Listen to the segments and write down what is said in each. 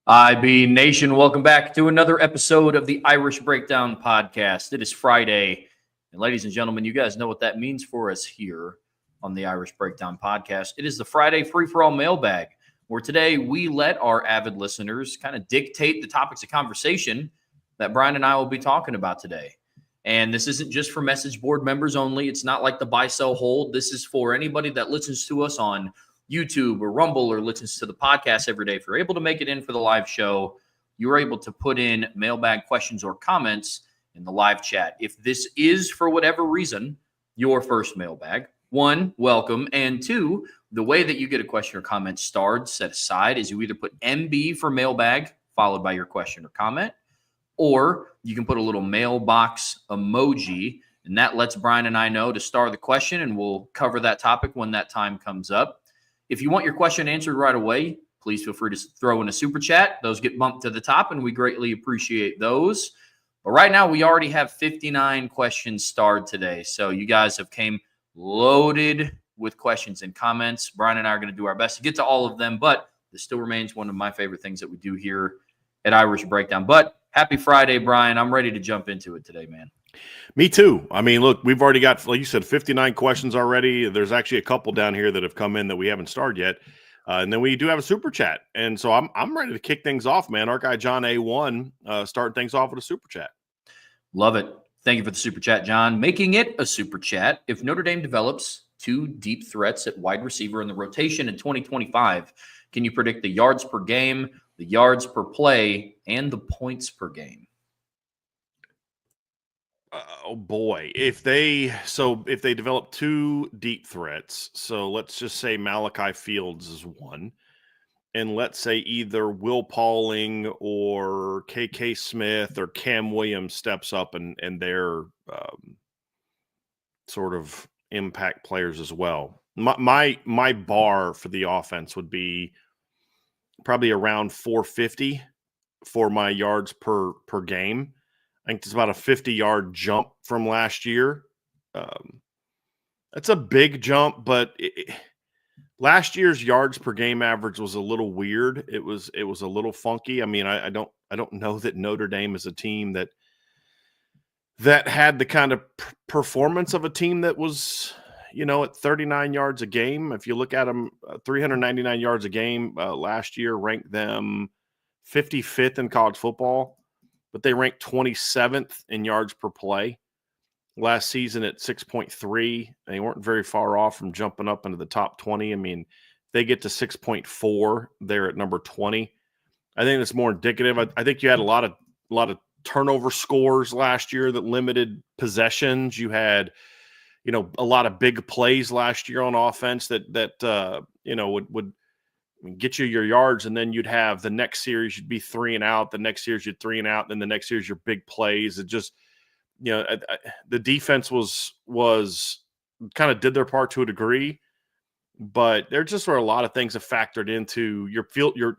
IB Nation, welcome back to another episode of the Irish Breakdown Podcast. It is Friday, and ladies and gentlemen, you guys know what that means for us here on the Irish Breakdown Podcast. It is the Friday free-for-all mailbag, where today we let our avid listeners kind of dictate the topics of conversation that Brian and I will be talking about today. And this isn't just for message board members only. It's not like the buy, sell, hold. This is for anybody that listens to us on YouTube or Rumble or listens to the podcast every day. If you're able to make it in for the live show, you're able to put in mailbag questions or comments in the live chat. If this is, for whatever reason, your first mailbag, one, welcome. And two, the way that you get a question or comment starred, set aside, is you either put MB for mailbag, followed by your question or comment, or you can put a little mailbox emoji, and that lets Brian and I know to star the question, and we'll cover that topic when that time comes up. If you want your question answered right away, please feel free to throw in a super chat. Those get bumped to the top, and we greatly appreciate those. But right now, we already have 59 questions starred today. So you guys have came loaded with questions and comments. Brian and I are going to do our best to get to all of them, but this still remains one of my favorite things that we do here at Irish Breakdown. But happy Friday, Brian. I'm ready to jump into it today, man. Me too. I mean, look, we've already got, like you said, 59 questions already. There's actually a couple down here that have come in that we haven't started yet. And then we do have a super chat. And so I'm ready to kick things off, man. Our guy, John A1, starting things off with a super chat. Love it. Thank you for the super chat, John. Making it a super chat. If Notre Dame develops two deep threats at wide receiver in the rotation in 2025, can you predict the yards per game, the yards per play, and the points per game? Oh boy, if they develop two deep threats, so let's just say Malachi Fields is one, and let's say either Will Pauling or KK Smith or Cam Williams steps up and they're sort of impact players as well. My bar for the offense would be probably around 450 for my yards per game. I think it's about a 50-yard jump from last year. That's a big jump, but last year's yards per game average was a little weird. It was a little funky. I mean, I don't know that Notre Dame is a team that had the kind of performance of a team that was, at 39 yards a game. If you look at them, 399 yards a game last year ranked them 55th in college football. But they ranked 27th in yards per play last season at 6.3. They weren't very far off from jumping up into the top 20. I mean, they get to 6.4. They're at number 20. I think that's more indicative. I think you had a lot of turnover scores last year that limited possessions. You had, a lot of big plays last year on offense that would get you your yards, and then you'd have the next series you'd be 3 and out, the next series you'd 3 and out, and then the next series your big plays. It just, the defense was kind of did their part to a degree, but there just were a lot of things that factored into your field, your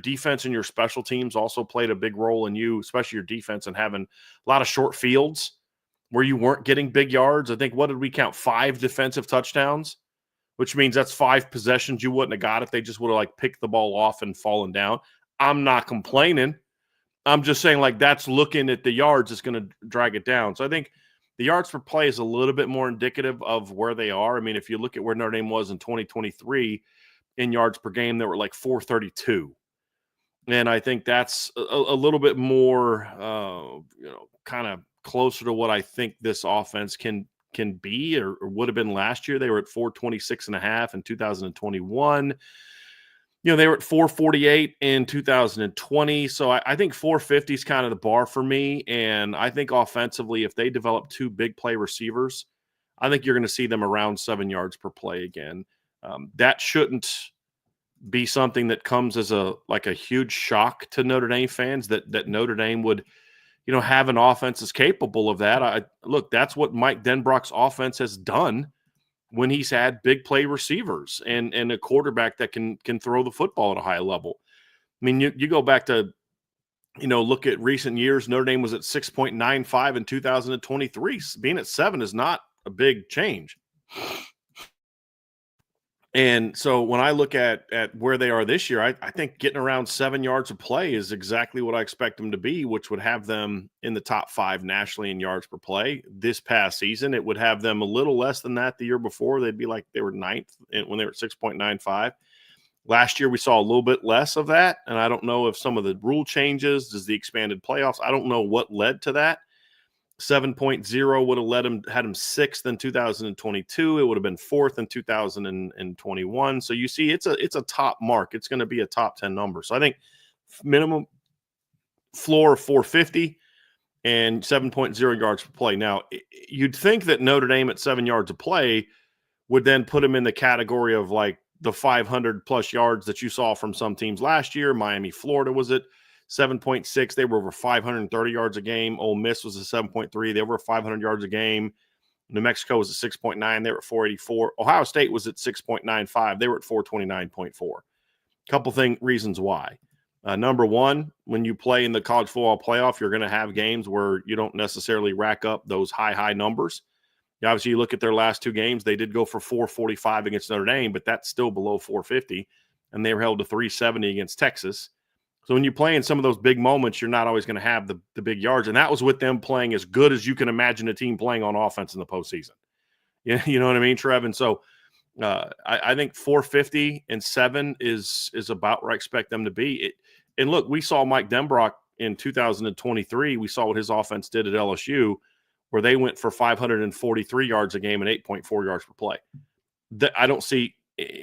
defense, and your special teams also played a big role in you, especially your defense, and having a lot of short fields where you weren't getting big yards. I think, what did we count? 5 defensive touchdowns, which means that's 5 possessions you wouldn't have got if they just would have picked the ball off and fallen down. I'm not complaining. I'm just saying that's looking at the yards is going to drag it down. So I think the yards per play is a little bit more indicative of where they are. I mean, if you look at where Notre Dame was in 2023 in yards per game, they were 432. And I think that's a little bit more, kind of closer to what I think this offense can be or would have been last year. They were at 426.5 in 2021. They were at 448 in 2020. So I think 450 is kind of the bar for me. And I think offensively, if they develop two big play receivers, I think you're going to see them around 7 yards per play again. That shouldn't be something that comes as a huge shock to Notre Dame fans that Notre Dame would have an offense that's capable of that. Look, that's what Mike Denbrock's offense has done when he's had big play receivers and a quarterback that can throw the football at a high level. I mean, you go back to, look at recent years. Notre Dame was at 6.95 in 2023. Being at 7 is not a big change. And so when I look at where they are this year, I think getting around 7 yards of play is exactly what I expect them to be, which would have them in the top 5 nationally in yards per play. This past season, it would have them a little less than that the year before. They'd be like they were 9th when they were at 6.95. Last year, we saw a little bit less of that, and I don't know if some of the rule changes, does the expanded playoffs, I don't know what led to that. 7.0 would have had him 6th in 2022. It would have been 4th in 2021. So you see, it's a top mark. It's going to be a top 10 number. So I think minimum floor of 450 and 7.0 yards per play. Now, you'd think that Notre Dame at 7 yards of play would then put him in the category of like the 500 plus yards that you saw from some teams last year. Miami, Florida was at 7.6. They were over 530 yards a game. Ole Miss was a 7.3. They were 500 yards a game. New Mexico was at 6.9. They were at 484. Ohio State was at 6.95. They were at 429.4. Couple reasons why. Number one, when you play in the college football playoff, you're going to have games where you don't necessarily rack up those high numbers. Obviously, you look at their last 2 games, they did go for 445 against Notre Dame, but that's still below 450, and they were held to 370 against Texas. So when you play in some of those big moments, you're not always going to have the big yards, and that was with them playing as good as you can imagine a team playing on offense in the postseason. You know what I mean, Trev? And so I think 450 and 7 is about where I expect them to be. And look, we saw Mike Denbrock in 2023. We saw what his offense did at LSU, where they went for 543 yards a game and 8.4 yards per play. I don't see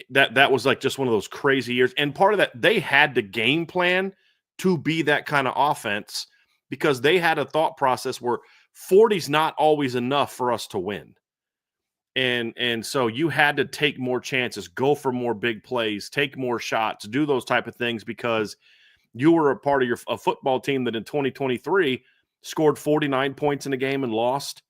that was like just one of those crazy years. And part of that, they had to game plan to be that kind of offense because they had a thought process where 40's not always enough for us to win. And so you had to take more chances, go for more big plays, take more shots, do those type of things because you were a part of a football team that in 2023 scored 49 points in a game and lost,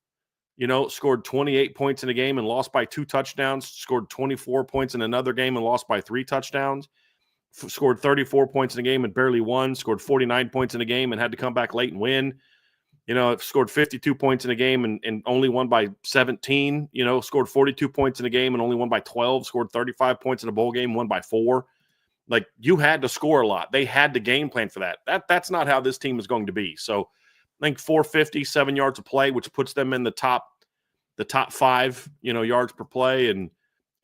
scored 28 points in a game and lost by 2 touchdowns, scored 24 points in another game and lost by 3 touchdowns, scored 34 points in a game and barely won, scored 49 points in a game and had to come back late and win, scored 52 points in a game and only won by 17, scored 42 points in a game and only won by 12, scored 35 points in a bowl game, won by 4. Like, you had to score a lot. They had to game plan for that. That's not how this team is going to be. So I think 450, 7 yards of play, which puts them in the top 5, yards per play, and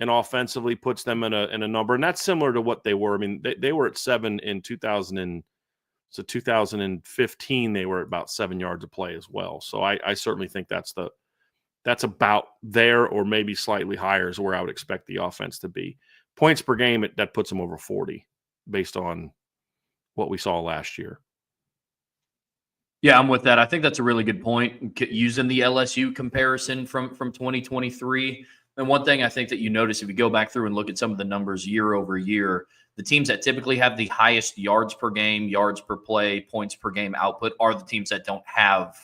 offensively puts them in a number. And that's similar to what they were. I mean, they were at 7 in 2015. They were at about 7 yards of play as well. So I certainly think that's about there, or maybe slightly higher is where I would expect the offense to be. Points per game, that puts them over 40 based on what we saw last year. Yeah, I'm with that. I think that's a really good point, using the LSU comparison from 2023. And one thing I think that you notice if you go back through and look at some of the numbers year over year, the teams that typically have the highest yards per game, yards per play, points per game output are the teams that don't have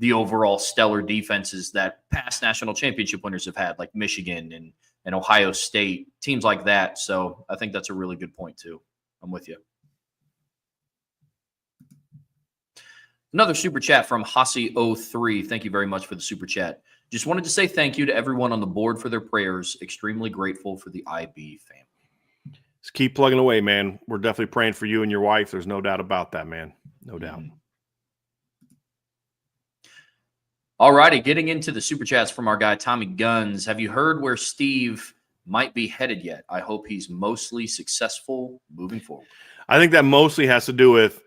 the overall stellar defenses that past national championship winners have had, like Michigan and Ohio State, teams like that. So I think that's a really good point too. I'm with you. Another super chat from Hossie03. Thank you very much for the super chat. Just wanted to say thank you to everyone on the board for their prayers. Extremely grateful for the IB family. Just keep plugging away, man. We're definitely praying for you and your wife. There's no doubt about that, man. No doubt. All righty, getting into the super chats from our guy Tommy Guns. Have you heard where Steve might be headed yet? I hope he's mostly successful moving forward. I think that mostly has to do with,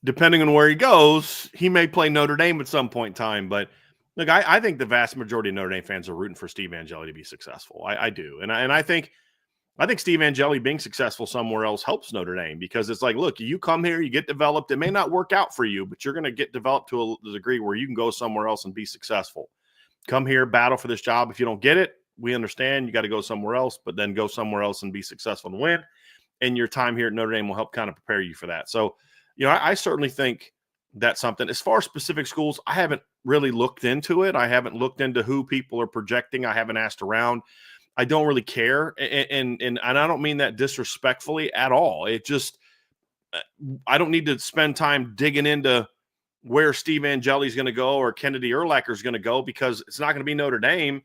depending on where he goes, he may play Notre Dame at some point in time. But look, I think the vast majority of Notre Dame fans are rooting for Steve Angeli to be successful. I do. And I think Steve Angeli being successful somewhere else helps Notre Dame, because it's like, look, you come here, you get developed. It may not work out for you, but you're going to get developed to a degree where you can go somewhere else and be successful. Come here, battle for this job. If you don't get it, we understand you got to go somewhere else, but then go somewhere else and be successful and win. And your time here at Notre Dame will help kind of prepare you for that. So, I certainly think that's something. As far as specific schools, I haven't really looked into it. I haven't looked into who people are projecting. I haven't asked around. I don't really care. And I don't mean that disrespectfully at all. It just, I don't need to spend time digging into where Steve Angeli is going to go or Kennedy Urlacher is going to go, because it's not going to be Notre Dame.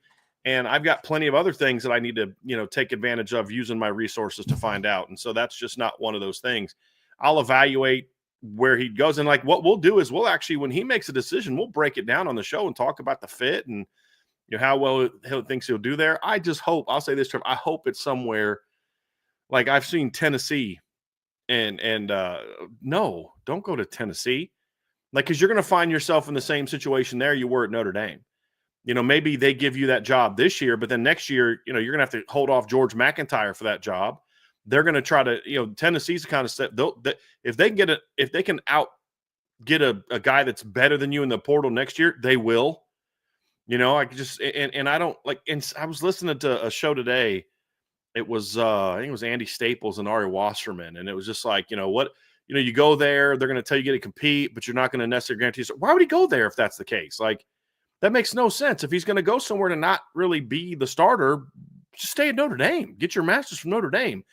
And I've got plenty of other things that I need to, take advantage of using my resources to find out. And so that's just not one of those things. I'll evaluate where he goes. And like what we'll do is we'll actually, when he makes a decision, we'll break it down on the show and talk about the fit and how well he thinks he'll do there. I just hope, I'll say this, Trevor, I hope it's somewhere like I've seen Tennessee and no, don't go to Tennessee. Like, because you're going to find yourself in the same situation there you were at Notre Dame. Maybe they give you that job this year, but then next year, you're going to have to hold off George McIntyre for that job. They're going to try to, Tennessee's kind of set. If they can get a guy that's better than you in the portal next year, they will. I just and I don't like. And I was listening to a show today. It was I think it was Andy Staples and Ari Wasserman, and it was just like, you go there, they're going to tell you get to compete, but you're not going to necessarily guarantee. So why would he go there if that's the case? Like, that makes no sense. If he's going to go somewhere to not really be the starter, just stay at Notre Dame. Get your master's from Notre Dame.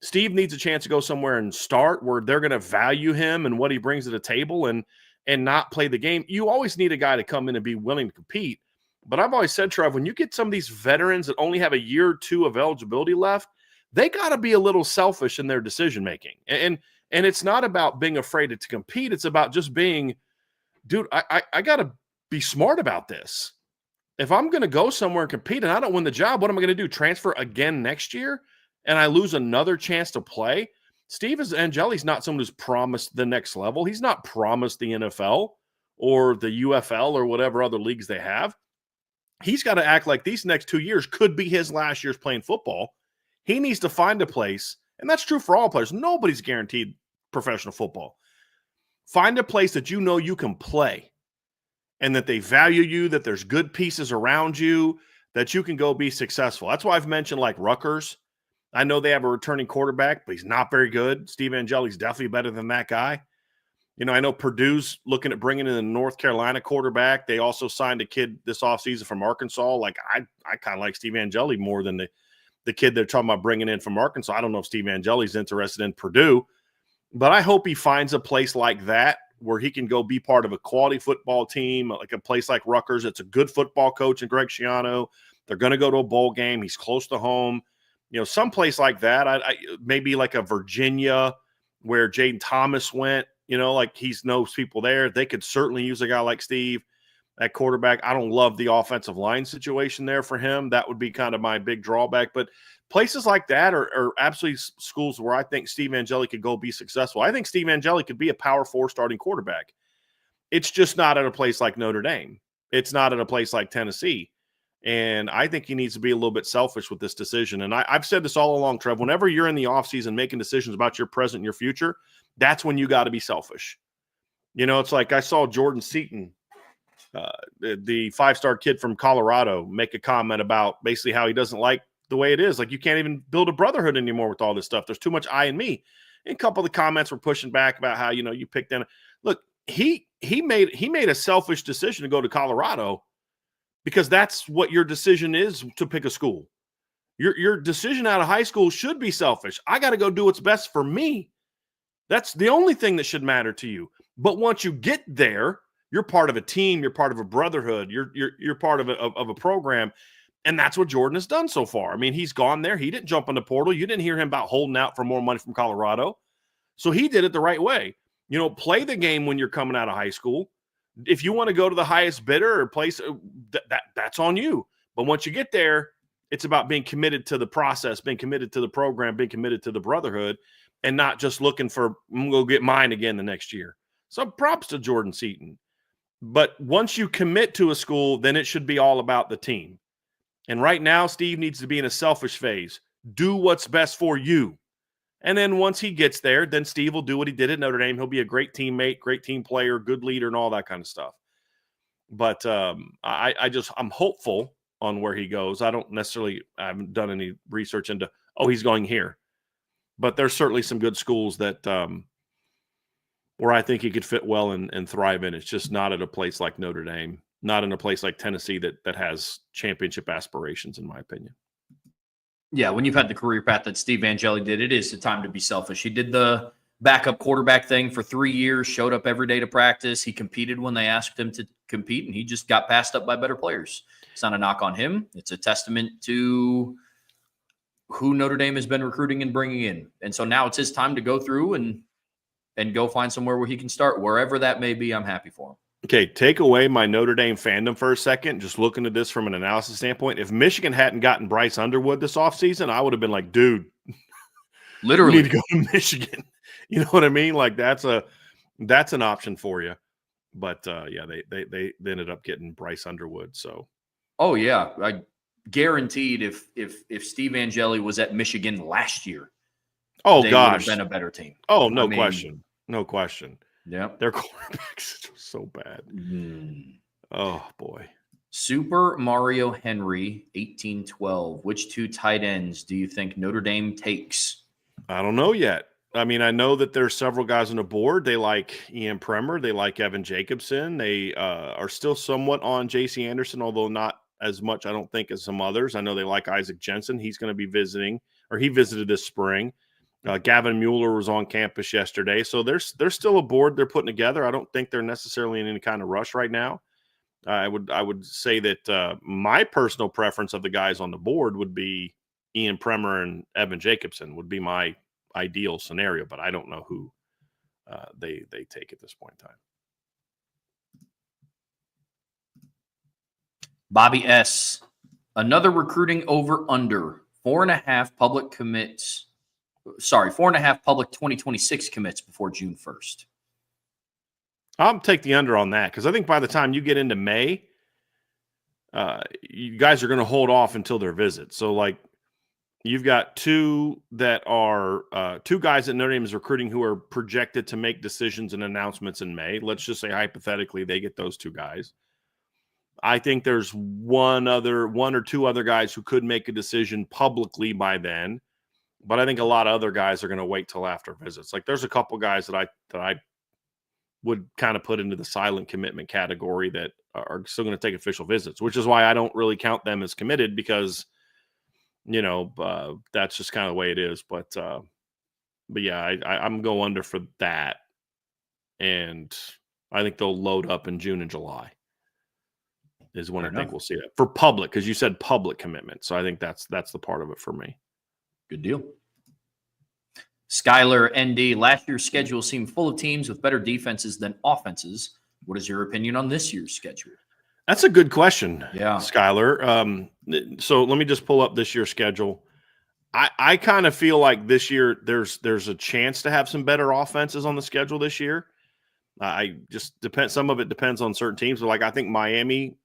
Steve needs a chance to go somewhere and start where they're going to value him and what he brings to the table and not play the game. You always need a guy to come in and be willing to compete. But I've always said, Trev, when you get some of these veterans that only have a year or two of eligibility left, they got to be a little selfish in their decision-making. And it's not about being afraid to compete. It's about just being, dude, I got to be smart about this. If I'm going to go somewhere and compete and I don't win the job, what am I going to do? Transfer again next year? And I lose another chance to play? Steve Angeli's not someone who's promised the next level. He's not promised the NFL or the UFL or whatever other leagues they have. He's got to act like these next 2 years could be his last year's playing football. He needs to find a place, and that's true for all players. Nobody's guaranteed professional football. Find a place that you can play and that they value you, that there's good pieces around you, that you can go be successful. That's why I've mentioned like Rutgers. I know they have a returning quarterback, but he's not very good. Steve Angeli's definitely better than that guy. I know Purdue's looking at bringing in a North Carolina quarterback. They also signed a kid this offseason from Arkansas. Like, I kind of like Steve Angeli more than the kid they're talking about bringing in from Arkansas. I don't know if Steve Angeli's interested in Purdue, but I hope he finds a place like that where he can go be part of a quality football team, like a place like Rutgers. It's a good football coach in Greg Schiano. They're going to go to a bowl game. He's close to home. Some place like that. Maybe like a Virginia where Jaden Thomas went, like he knows people there. They could certainly use a guy like Steve at quarterback. I don't love the offensive line situation there for him. That would be kind of my big drawback. But places like that are absolutely schools where I think Steve Angeli could go be successful. I think Steve Angeli could be a Power 4 starting quarterback. It's just not at a place like Notre Dame. It's not at a place like Tennessee. And I think he needs to be a little bit selfish with this decision. And I've said this all along, Trev, whenever you're in the offseason making decisions about your present and your future, that's when you got to be selfish. It's like I saw Jordan Seaton, the 5-star kid from Colorado, make a comment about basically how he doesn't like the way it is. Like, you can't even build a brotherhood anymore with all this stuff. There's too much I and me. And a couple of the comments were pushing back about how, you picked in. Look, he made a selfish decision to go to Colorado because that's what your decision is to pick a school. Your decision out of high school should be selfish. I got to go do what's best for me. That's the only thing that should matter to you. But once you get there, you're part of a team. You're part of a brotherhood. You're part of a program. And that's what Jordan has done so far. I mean, he's gone there. He didn't jump in the portal. You didn't hear him about holding out for more money from Colorado. So he did it the right way. Play the game when you're coming out of high school. If you want to go to the highest bidder or place, that's on you. But once you get there, it's about being committed to the process, being committed to the program, being committed to the brotherhood, and not just looking for, I'm going to get mine again the next year. So props to Jordan Seaton. But once you commit to a school, then it should be all about the team. And right now, Steve needs to be in a selfish phase. Do what's best for you. And then once he gets there, then Steve will do what he did at Notre Dame. He'll be a great teammate, great team player, good leader, and all that kind of stuff. But I'm hopeful on where he goes. I haven't done any research into, he's going here. But there's certainly some good schools that where I think he could fit well and thrive in. It's just not at a place like Notre Dame, not in a place like Tennessee that has championship aspirations, in my opinion. Yeah, when you've had the career path that Steve Angeli did, it is the time to be selfish. He did the backup quarterback thing for 3 years, showed up every day to practice. He competed when they asked him to compete, and he just got passed up by better players. It's not a knock on him. It's a testament to who Notre Dame has been recruiting and bringing in. And so now it's his time to go through and go find somewhere where he can start. Wherever that may be, I'm happy for him. Okay, take away my Notre Dame fandom for a second. Just looking at this from an analysis standpoint, if Michigan hadn't gotten Bryce Underwood this offseason, I would have been like, dude, literally, you need to go to Michigan. You know what I mean? Like that's an option for you. But yeah, they ended up getting Bryce Underwood. So, oh yeah, I guaranteed if Steve Angeli was at Michigan last year, they would have been a better team. Oh, no question, no question. Yeah, their quarterbacks are so bad. Oh boy. Super Mario Henry, 1812. Which two tight ends do you think Notre Dame takes? I don't know yet. I mean, I know that there's several guys on the board. They like Ian Premer. They like Evan Jacobson. They are still somewhat on J.C. Anderson, although not as much, I don't think, as some others. I know they like Isaac Jensen. He's going to be visiting, or he visited this spring. Gavin Mueller was on campus yesterday. So there's still a board they're putting together. I don't think they're necessarily in any kind of rush right now. I would say that my personal preference of the guys on the board would be Ian Premer and Evan Jacobson would be my ideal scenario, but I don't know who they take at this point in time. Bobby S. Another recruiting over under 4.5 public commits. Sorry, 4.5 public 2026 commits before June 1st. I'll take the under on that because I think by the time you get into May, you guys are going to hold off until their visit. So, like, you've got two guys that Notre Dame is recruiting who are projected to make decisions and announcements in May. Let's just say hypothetically they get those two guys. I think there's one or two other guys who could make a decision publicly by then. But I think a lot of other guys are going to wait till after visits. Like there's a couple guys that I would kind of put into the silent commitment category that are still going to take official visits, which is why I don't really count them as committed because, that's just kind of the way it is. But yeah, I'm going under for that. And I think they'll load up in June and July is when I think we'll see that for public, because you said public commitment. So I think that's the part of it for me. Good deal. Skylar ND, last year's schedule seemed full of teams with better defenses than offenses. What is your opinion on this year's schedule? That's a good question, yeah, Skylar. So let me just pull up this year's schedule. I kind of feel like this year there's a chance to have some better offenses on the schedule this year. Some of it depends on certain teams. But like I think Miami,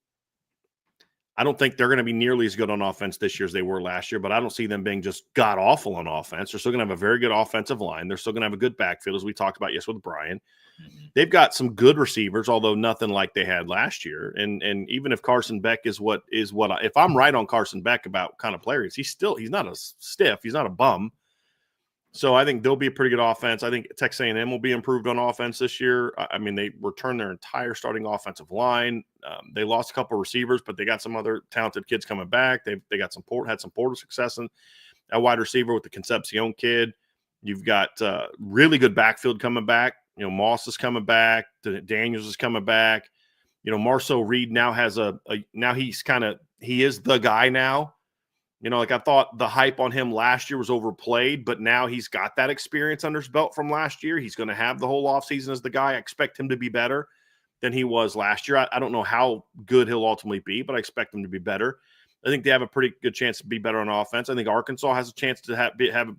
I don't think they're going to be nearly as good on offense this year as they were last year, but I don't see them being just god-awful on offense. They're still going to have a very good offensive line. They're still going to have a good backfield, as we talked about yesterday with Brian. Mm-hmm. They've got some good receivers, although nothing like they had last year. And even if Carson Beck if I'm right on Carson Beck about kind of players, he's not a stiff. He's not a bum. So I think they'll be a pretty good offense. I think Texas A&M will be improved on offense this year. I mean, they returned their entire starting offensive line. They lost a couple of receivers, but they got some other talented kids coming back. They got had some portal success in a wide receiver with the Concepcion kid. You've got really good backfield coming back. Moss is coming back. Daniels is coming back. Marceau Reed now has now he is the guy now. Like I thought the hype on him last year was overplayed, but now he's got that experience under his belt from last year. He's going to have the whole offseason as the guy. I expect him to be better than he was last year. I don't know how good he'll ultimately be, but I expect him to be better. I think they have a pretty good chance to be better on offense. I think Arkansas has a chance to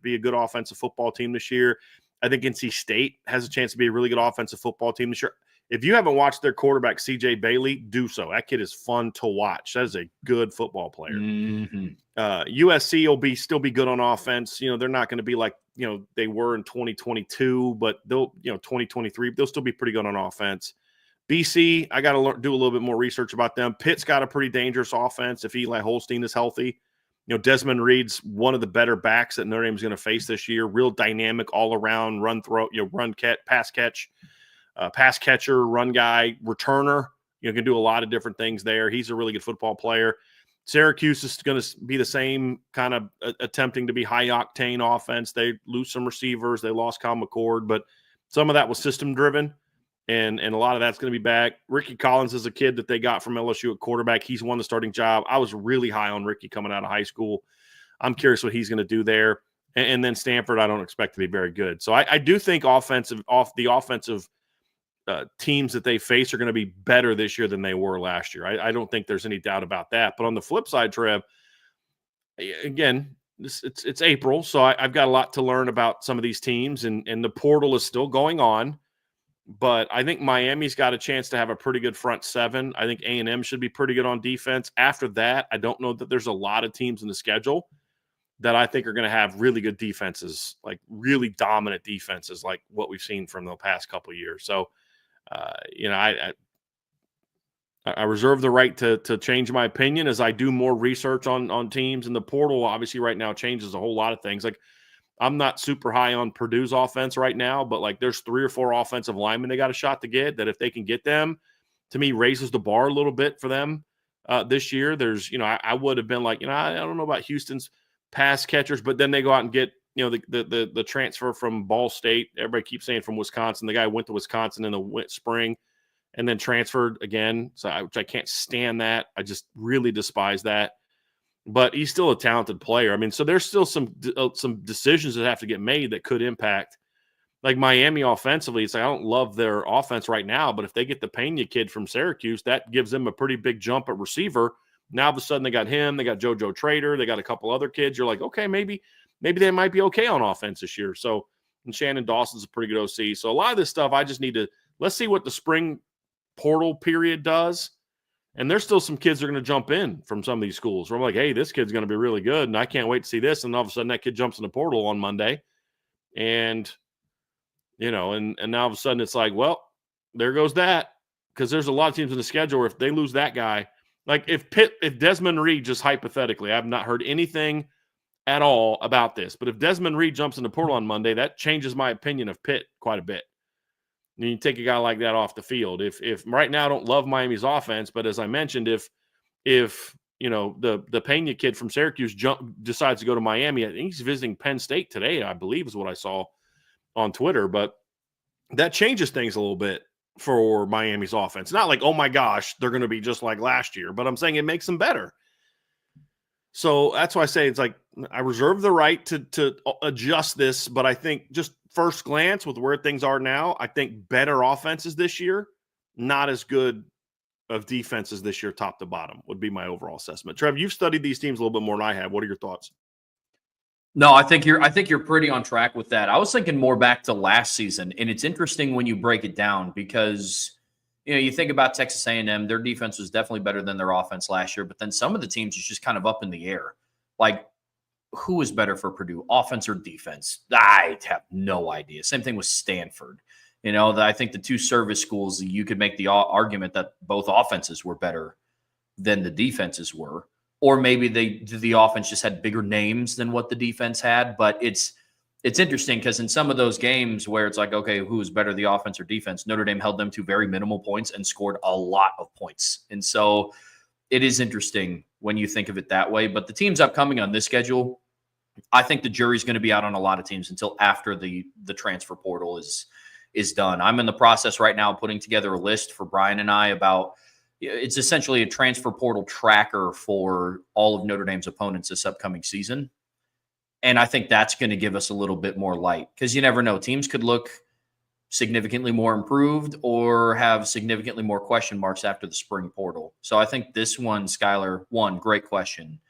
be a good offensive football team this year. I think NC State has a chance to be a really good offensive football team this year. If you haven't watched their quarterback, CJ Bailey, do so. That kid is fun to watch. That is a good football player. Mm-hmm. USC will still be good on offense. They're not going to be like, they were in 2022, but they'll, 2023, they'll still be pretty good on offense. BC, I got to do a little bit more research about them. Pitt's got a pretty dangerous offense if Eli Holstein is healthy. Desmond Reed's one of the better backs that Notre Dame is going to face this year. Real dynamic all around run throw, pass catcher, run guy, returner. Can do a lot of different things there. He's a really good football player. Syracuse is going to be the same kind of attempting to be high octane offense. They lose some receivers. They lost Kyle McCord, but some of that was system driven. and a lot of that's going to be back. Ricky Collins is a kid that they got from LSU at quarterback. He's won the starting job. I was really high on Ricky coming out of high school. I'm curious what he's going to do there. And then Stanford, I don't expect to be very good. So I do think the offensive teams that they face are going to be better this year than they were last year. I don't think there's any doubt about that. But on the flip side, Trev, again, it's April, so I've got a lot to learn about some of these teams, and the portal is still going on. But I think Miami's got a chance to have a pretty good front seven. I think A&M should be pretty good on defense. After that, I don't know that there's a lot of teams in the schedule that I think are going to have really good defenses, like really dominant defenses, like what we've seen from the past couple of years. So, I reserve the right to change my opinion as I do more research on teams. And the portal, obviously, right now changes a whole lot of things. Like, I'm not super high on Purdue's offense right now, but like there's 3 or 4 offensive linemen they got a shot to get that if they can get them, to me, raises the bar a little bit for them this year. There's, I would have been like, I don't know about Houston's pass catchers, but then they go out and get, the transfer from Ball State. Everybody keeps saying from Wisconsin. The guy went to Wisconsin in the spring and then transferred again, which I can't stand that. I just really despise that. But he's still a talented player. I mean, so there's still some decisions that have to get made that could impact. Like Miami offensively, it's like I don't love their offense right now, but if they get the Pena kid from Syracuse, that gives them a pretty big jump at receiver. Now, all of a sudden, they got him. They got JoJo Trader. They got a couple other kids. You're like, okay, maybe they might be okay on offense this year. So, and Shannon Dawson's a pretty good OC. So, a lot of this stuff, I just need to – let's see what the spring portal period does. And there's still some kids that are going to jump in from some of these schools where I'm like, hey, this kid's going to be really good, and I can't wait to see this. And all of a sudden, that kid jumps in the portal on Monday. And, and now all of a sudden, it's like, well, there goes that. Because there's a lot of teams in the schedule where if they lose that guy – like if Desmond Reed, just hypothetically, I have not heard anything at all about this, but if Desmond Reed jumps in the portal on Monday, that changes my opinion of Pitt quite a bit. And you take a guy like that off the field. If right now I don't love Miami's offense, but as I mentioned, if the Pena kid from Syracuse decides to go to Miami, I think he's visiting Penn State today, I believe is what I saw on Twitter, but that changes things a little bit for Miami's offense. Not like, oh my gosh, they're going to be just like last year, but I'm saying it makes them better. So that's why I say it's like I reserve the right to adjust this, but I think just first glance with where things are now, I think better offenses this year, not as good of defenses this year top to bottom would be my overall assessment. Trev, you've studied these teams a little bit more than I have. What are your thoughts? No, I think you're pretty on track with that. I was thinking more back to last season, and it's interesting when you break it down because you think about Texas A&M, their defense was definitely better than their offense last year, but then some of the teams is just kind of up in the air. Like, who is better for Purdue, offense or defense? I have no idea. Same thing with Stanford. I think the 2 service schools, you could make the argument that both offenses were better than the defenses were. Or maybe the offense just had bigger names than what the defense had. But it's interesting because in some of those games where it's like, okay, who's better, the offense or defense? Notre Dame held them to very minimal points and scored a lot of points. And so it is interesting when you think of it that way. But the teams upcoming on this schedule, I think the jury's going to be out on a lot of teams until after the transfer portal is done. I'm in the process right now of putting together a list for Brian and I about – it's essentially a transfer portal tracker for all of Notre Dame's opponents this upcoming season. And I think that's going to give us a little bit more light because you never know. Teams could look significantly more improved or have significantly more question marks after the spring portal. So I think this one, Skylar, 1, great question.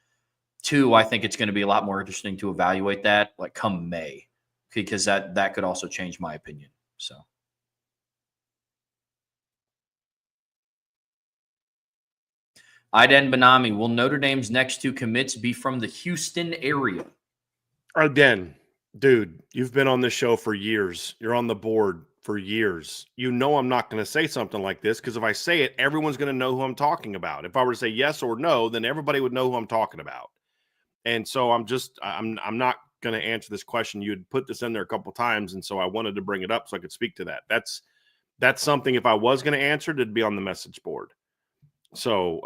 2, I think it's going to be a lot more interesting to evaluate that like come May because that could also change my opinion. So. Aiden Benami, will Notre Dame's next 2 commits be from the Houston area? Again, dude, you've been on this show for years. You're on the board for years. I'm not going to say something like this because if I say it, everyone's going to know who I'm talking about. If I were to say yes or no, then everybody would know who I'm talking about. And so I'm not going to answer this question. You had put this in there a couple of times, and so I wanted to bring it up so I could speak to that. That's something if I was going to answer, it'd be on the message board. So,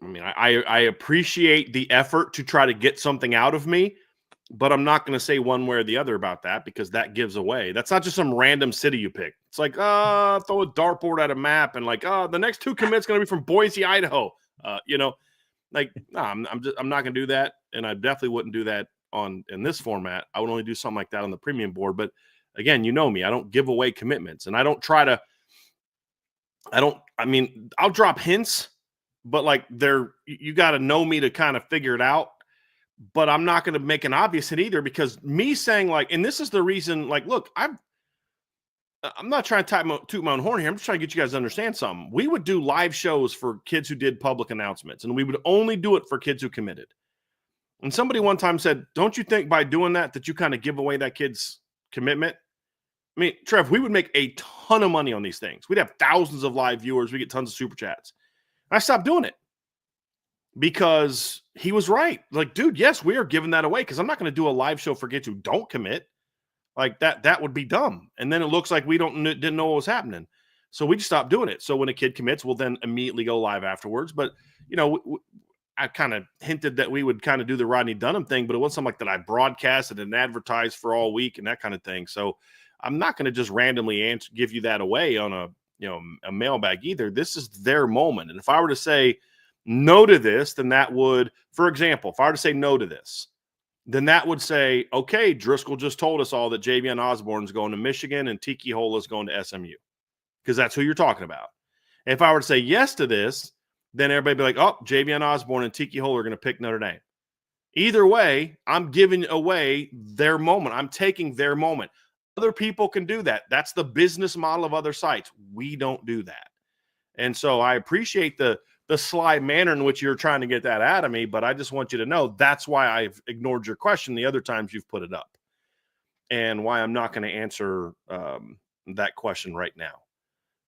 I appreciate the effort to try to get something out of me. but I'm not going to say one way or the other about that because that gives away. That's not just some random city you pick. It's like, throw a dartboard at a map and like, the next 2 commits going to be from Boise, Idaho. Like, no, I'm not going to do that. And I definitely wouldn't do that in this format. I would only do something like that on the premium board. But again, you know me, I don't give away commitments and I don't try to, I'll drop hints, but like you got to know me to kind of figure it out. But I'm not going to make an obvious hit either because me saying like, and this is the reason, like, look, I'm not trying to toot my own horn here. I'm just trying to get you guys to understand something. We would do live shows for kids who did public announcements, and we would only do it for kids who committed. And somebody one time said, don't you think by doing that you kind of give away that kid's commitment? I mean, Trev, we would make a ton of money on these things. We'd have thousands of live viewers. We get tons of super chats. I stopped doing it because he was right. Like, dude, yes, we are giving that away because I'm not going to do a live show for kids who don't commit. Like that would be dumb. And then it looks like we didn't know what was happening. So we just stopped doing it. So when a kid commits, we'll then immediately go live afterwards. But, I kind of hinted that we would kind of do the Rodney Dunham thing, but it wasn't something like that I broadcasted and advertised for all week and that kind of thing. So I'm not going to just randomly give you that away on a mailbag either. This is their moment. And if I were to say no to this, then that would, for example, if I were to say no to this, then that would say, okay, Driscoll just told us all that Javion Osborne's going to Michigan and Tiki Hola's going to SMU because that's who you're talking about. And if I were to say yes to this, then everybody would be like, oh, Javion Osborne and Tiki Hola are going to pick Notre Dame. Either way, I'm giving away their moment. I'm taking their moment. Other people can do that. That's the business model of other sites. We don't do that. And so I appreciate the sly manner in which you're trying to get that out of me, but I just want you to know that's why I've ignored your question the other times you've put it up and why I'm not going to answer that question right now.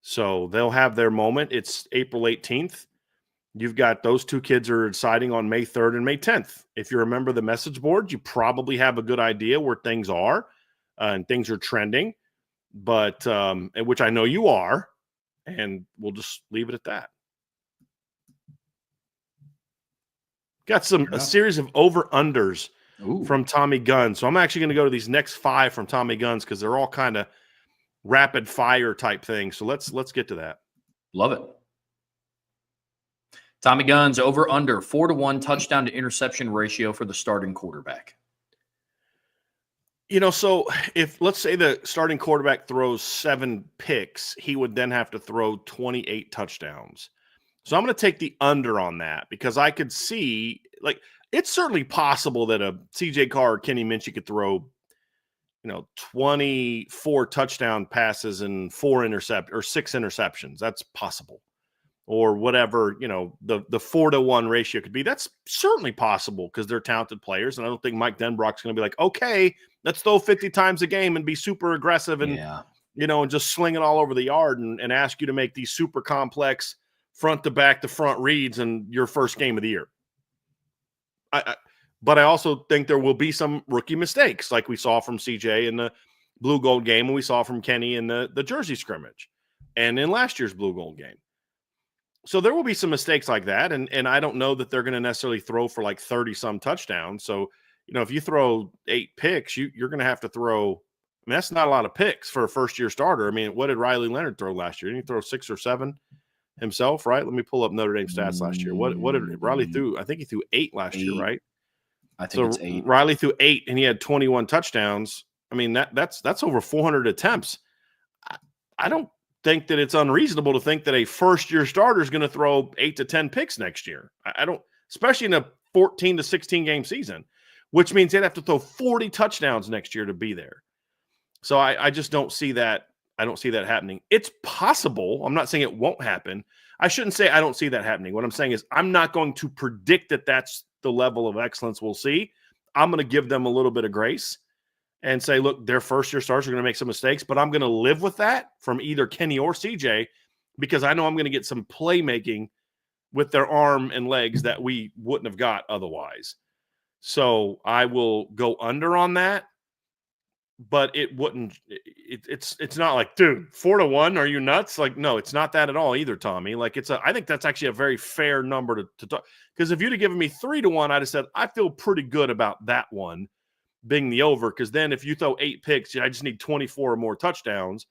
So they'll have their moment. It's April 18th. You've got those 2 kids are deciding on May 3rd and May 10th. If you remember the message board, you probably have a good idea where things are and things are trending, but which I know you are, and we'll just leave it at that. Got a series of over-unders from Tommy Gunn. So I'm actually going to go to these next 5 from Tommy Gunn's because they're all kind of rapid fire type things. So let's get to that. Love it. Tommy Gunn's over under 4-1 touchdown to interception ratio for the starting quarterback. So if let's say the starting quarterback throws 7 picks, he would then have to throw 28 touchdowns. So I'm going to take the under on that because I could see, like, it's certainly possible that a CJ Carr or Kenny Minchey could throw, 24 touchdown passes and 6 interceptions. That's possible. Or whatever, the 4-1 ratio could be. That's certainly possible because they're talented players. And I don't think Mike Denbrock's going to be like, okay, let's throw 50 times a game and be super aggressive and, and just sling it all over the yard and ask you to make these super complex front to back to front reads in your first game of the year. But I also think there will be some rookie mistakes like we saw from CJ in the blue gold game and we saw from Kenny in the Jersey scrimmage and in last year's blue gold game. So there will be some mistakes like that. And I don't know that they're going to necessarily throw for like 30 some touchdowns. So, if you throw 8 picks, you're going to have to throw. That's not a lot of picks for a first year starter. I mean, what did Riley Leonard throw last year? Didn't he throw 6 or 7 himself? Right. Let me pull up Notre Dame stats last year. What did Riley threw? I think he threw 8 last year, right? I think it's 8. Riley threw 8 and he had 21 touchdowns. I mean, that's over 400 attempts. I don't think that it's unreasonable to think that a first-year starter is going to throw 8 to 10 picks next year. I don't, especially in a 14 to 16 game season, which means they'd have to throw 40 touchdowns next year to be there. So I just don't see that. I don't see that happening. It's possible. I'm not saying it won't happen. I shouldn't say I don't see that happening. What I'm saying is I'm not going to predict that that's the level of excellence we'll see. I'm going to give them a little bit of grace and say, look, their first-year starters are going to make some mistakes, but I'm going to live with that from either Kenny or CJ because I know I'm going to get some playmaking with their arm and legs that we wouldn't have got otherwise. So I will go under on that, but it wouldn't it's not like, dude, 4-1, are you nuts? Like, no, it's not that at all either, Tommy. Like, I think that's actually a very fair number to talk, because if you'd have given me 3-1, I'd have said I feel pretty good about that one. being the over, because then if you throw 8 picks, I just need 24 or more touchdowns.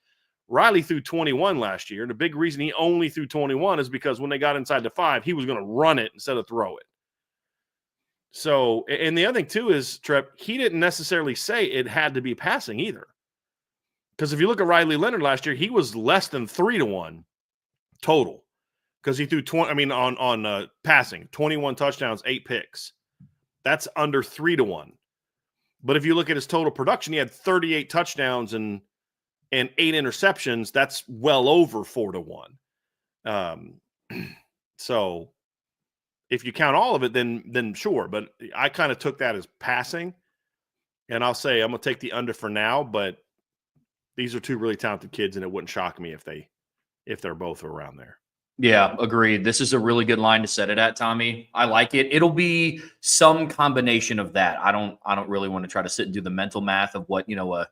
Riley threw 21 last year, and the big reason he only threw 21 is because when they got inside the 5, he was going to run it instead of throw it. So, and the other thing too is, Trev, he didn't necessarily say it had to be passing either. Because if you look at Riley Leonard last year, he was less than 3-1 total. Because he threw 20, on passing, 21 touchdowns, 8 picks. That's under 3-1. But if you look at his total production, he had 38 touchdowns and 8 interceptions. That's well over 4-1. So if you count all of it, then sure. But I kind of took that as passing. And I'll say I'm going to take the under for now, but these are 2 really talented kids, and it wouldn't shock me if they're both around there. Yeah, agreed. This is a really good line to set it at, Tommy. I like it. It'll be some combination of that. I don't really want to try to sit and do the mental math of what, a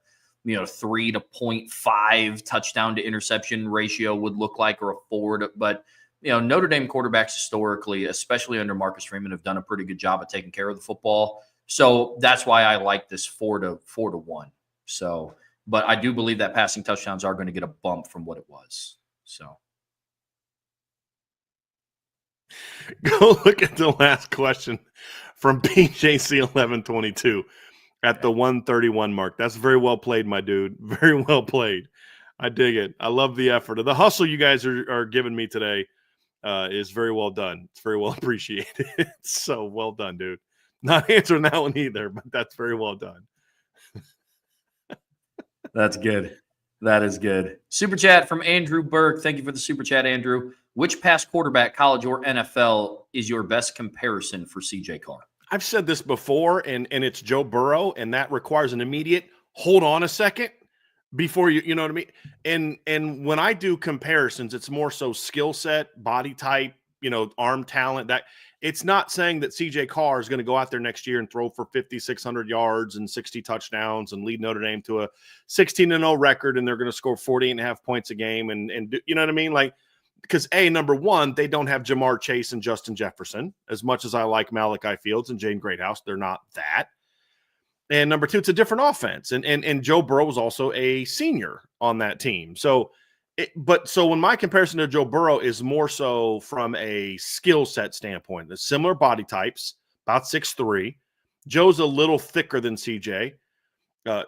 3 to 0.5 touchdown to interception ratio would look like, or a 4 to, but Notre Dame quarterbacks historically, especially under Marcus Freeman, have done a pretty good job of taking care of the football. So that's why I like this 4 to 1. So, but I do believe that passing touchdowns are going to get a bump from what it was. So. Go look at the last question from BJC1122 at the 131 mark. That's very well played, my dude. Very well played. I dig it. I love the effort. The hustle you guys are giving me today is very well done. It's very well appreciated. So well done, dude. Not answering that one either, but that's very well done. That's good. That is good. Super chat from Andrew Burke. Thank you for the super chat, Andrew. Which past quarterback, college or NFL, is your best comparison for CJ Carr? I've said this before, and it's Joe Burrow, and that requires an immediate hold on a second before you know what I mean? And when I do comparisons, it's more so skill set, body type, arm talent. That it's not saying that CJ Carr is going to go out there next year and throw for 5,600 yards and 60 touchdowns and lead Notre Dame to a 16-0 record, and they're going to score 48.5 points a game. And you know what I mean? Like, because number one, they don't have Jamar Chase and Justin Jefferson. As much as I like Malachi Fields and Jane Greathouse, they're not that. And number two, it's a different offense. And Joe Burrow was also a senior on that team. So when my comparison to Joe Burrow is more so from a skill set standpoint, the similar body types, about 6'3". Joe's a little thicker than CJ.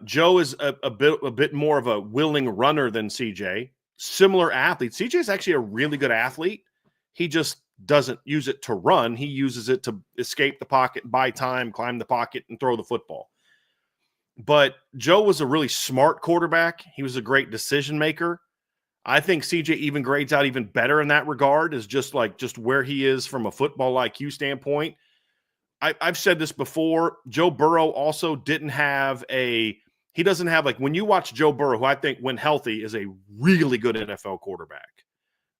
Joe is a bit more of a willing runner than CJ. Similar athlete. CJ is actually a really good athlete. He just doesn't use it to run. He uses it to escape the pocket, buy time, climb the pocket, and throw the football. But Joe was a really smart quarterback. He was a great decision maker. I think CJ even grades out even better in that regard, is just where he is from a football IQ standpoint. I've said this before. Joe Burrow also doesn't have when you watch Joe Burrow, who I think when healthy is a really good NFL quarterback.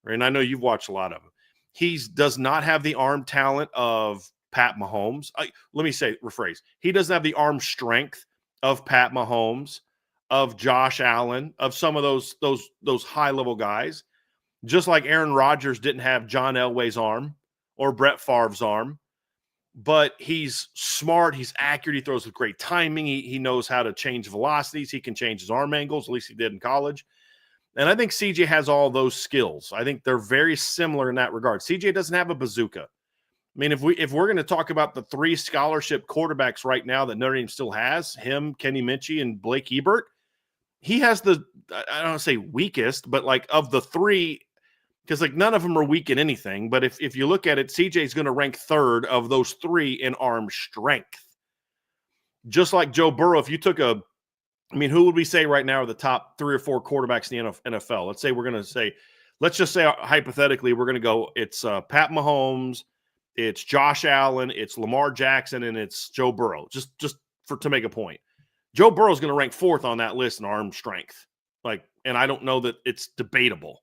Right? And I know you've watched a lot of him. He does not have the arm talent of Pat Mahomes. Rephrase. He doesn't have the arm strength of Pat Mahomes, of Josh Allen, of some of those high-level guys. Just like Aaron Rodgers didn't have John Elway's arm or Brett Favre's arm. But he's smart. He's accurate. He throws with great timing. He knows how to change velocities. He can change his arm angles. At least he did in college. And I think CJ has all those skills. I think they're very similar in that regard. CJ doesn't have a bazooka. I mean, if we're going to talk about the 3 scholarship quarterbacks right now that Notre Dame still has, him, Kenny Minchie, and Blake Ebert, he has I don't want to say weakest, but of the 3, because none of them are weak in anything. But if you look at it, CJ is going to rank 3rd of those 3 in arm strength. Just like Joe Burrow, if you took who would we say right now are the top 3 or 4 quarterbacks in the NFL? Let's just say hypothetically, we're going to go, it's Pat Mahomes, it's Josh Allen, it's Lamar Jackson, and it's Joe Burrow, just to make a point. Joe Burrow is going to rank 4th on that list in arm strength. And I don't know that it's debatable.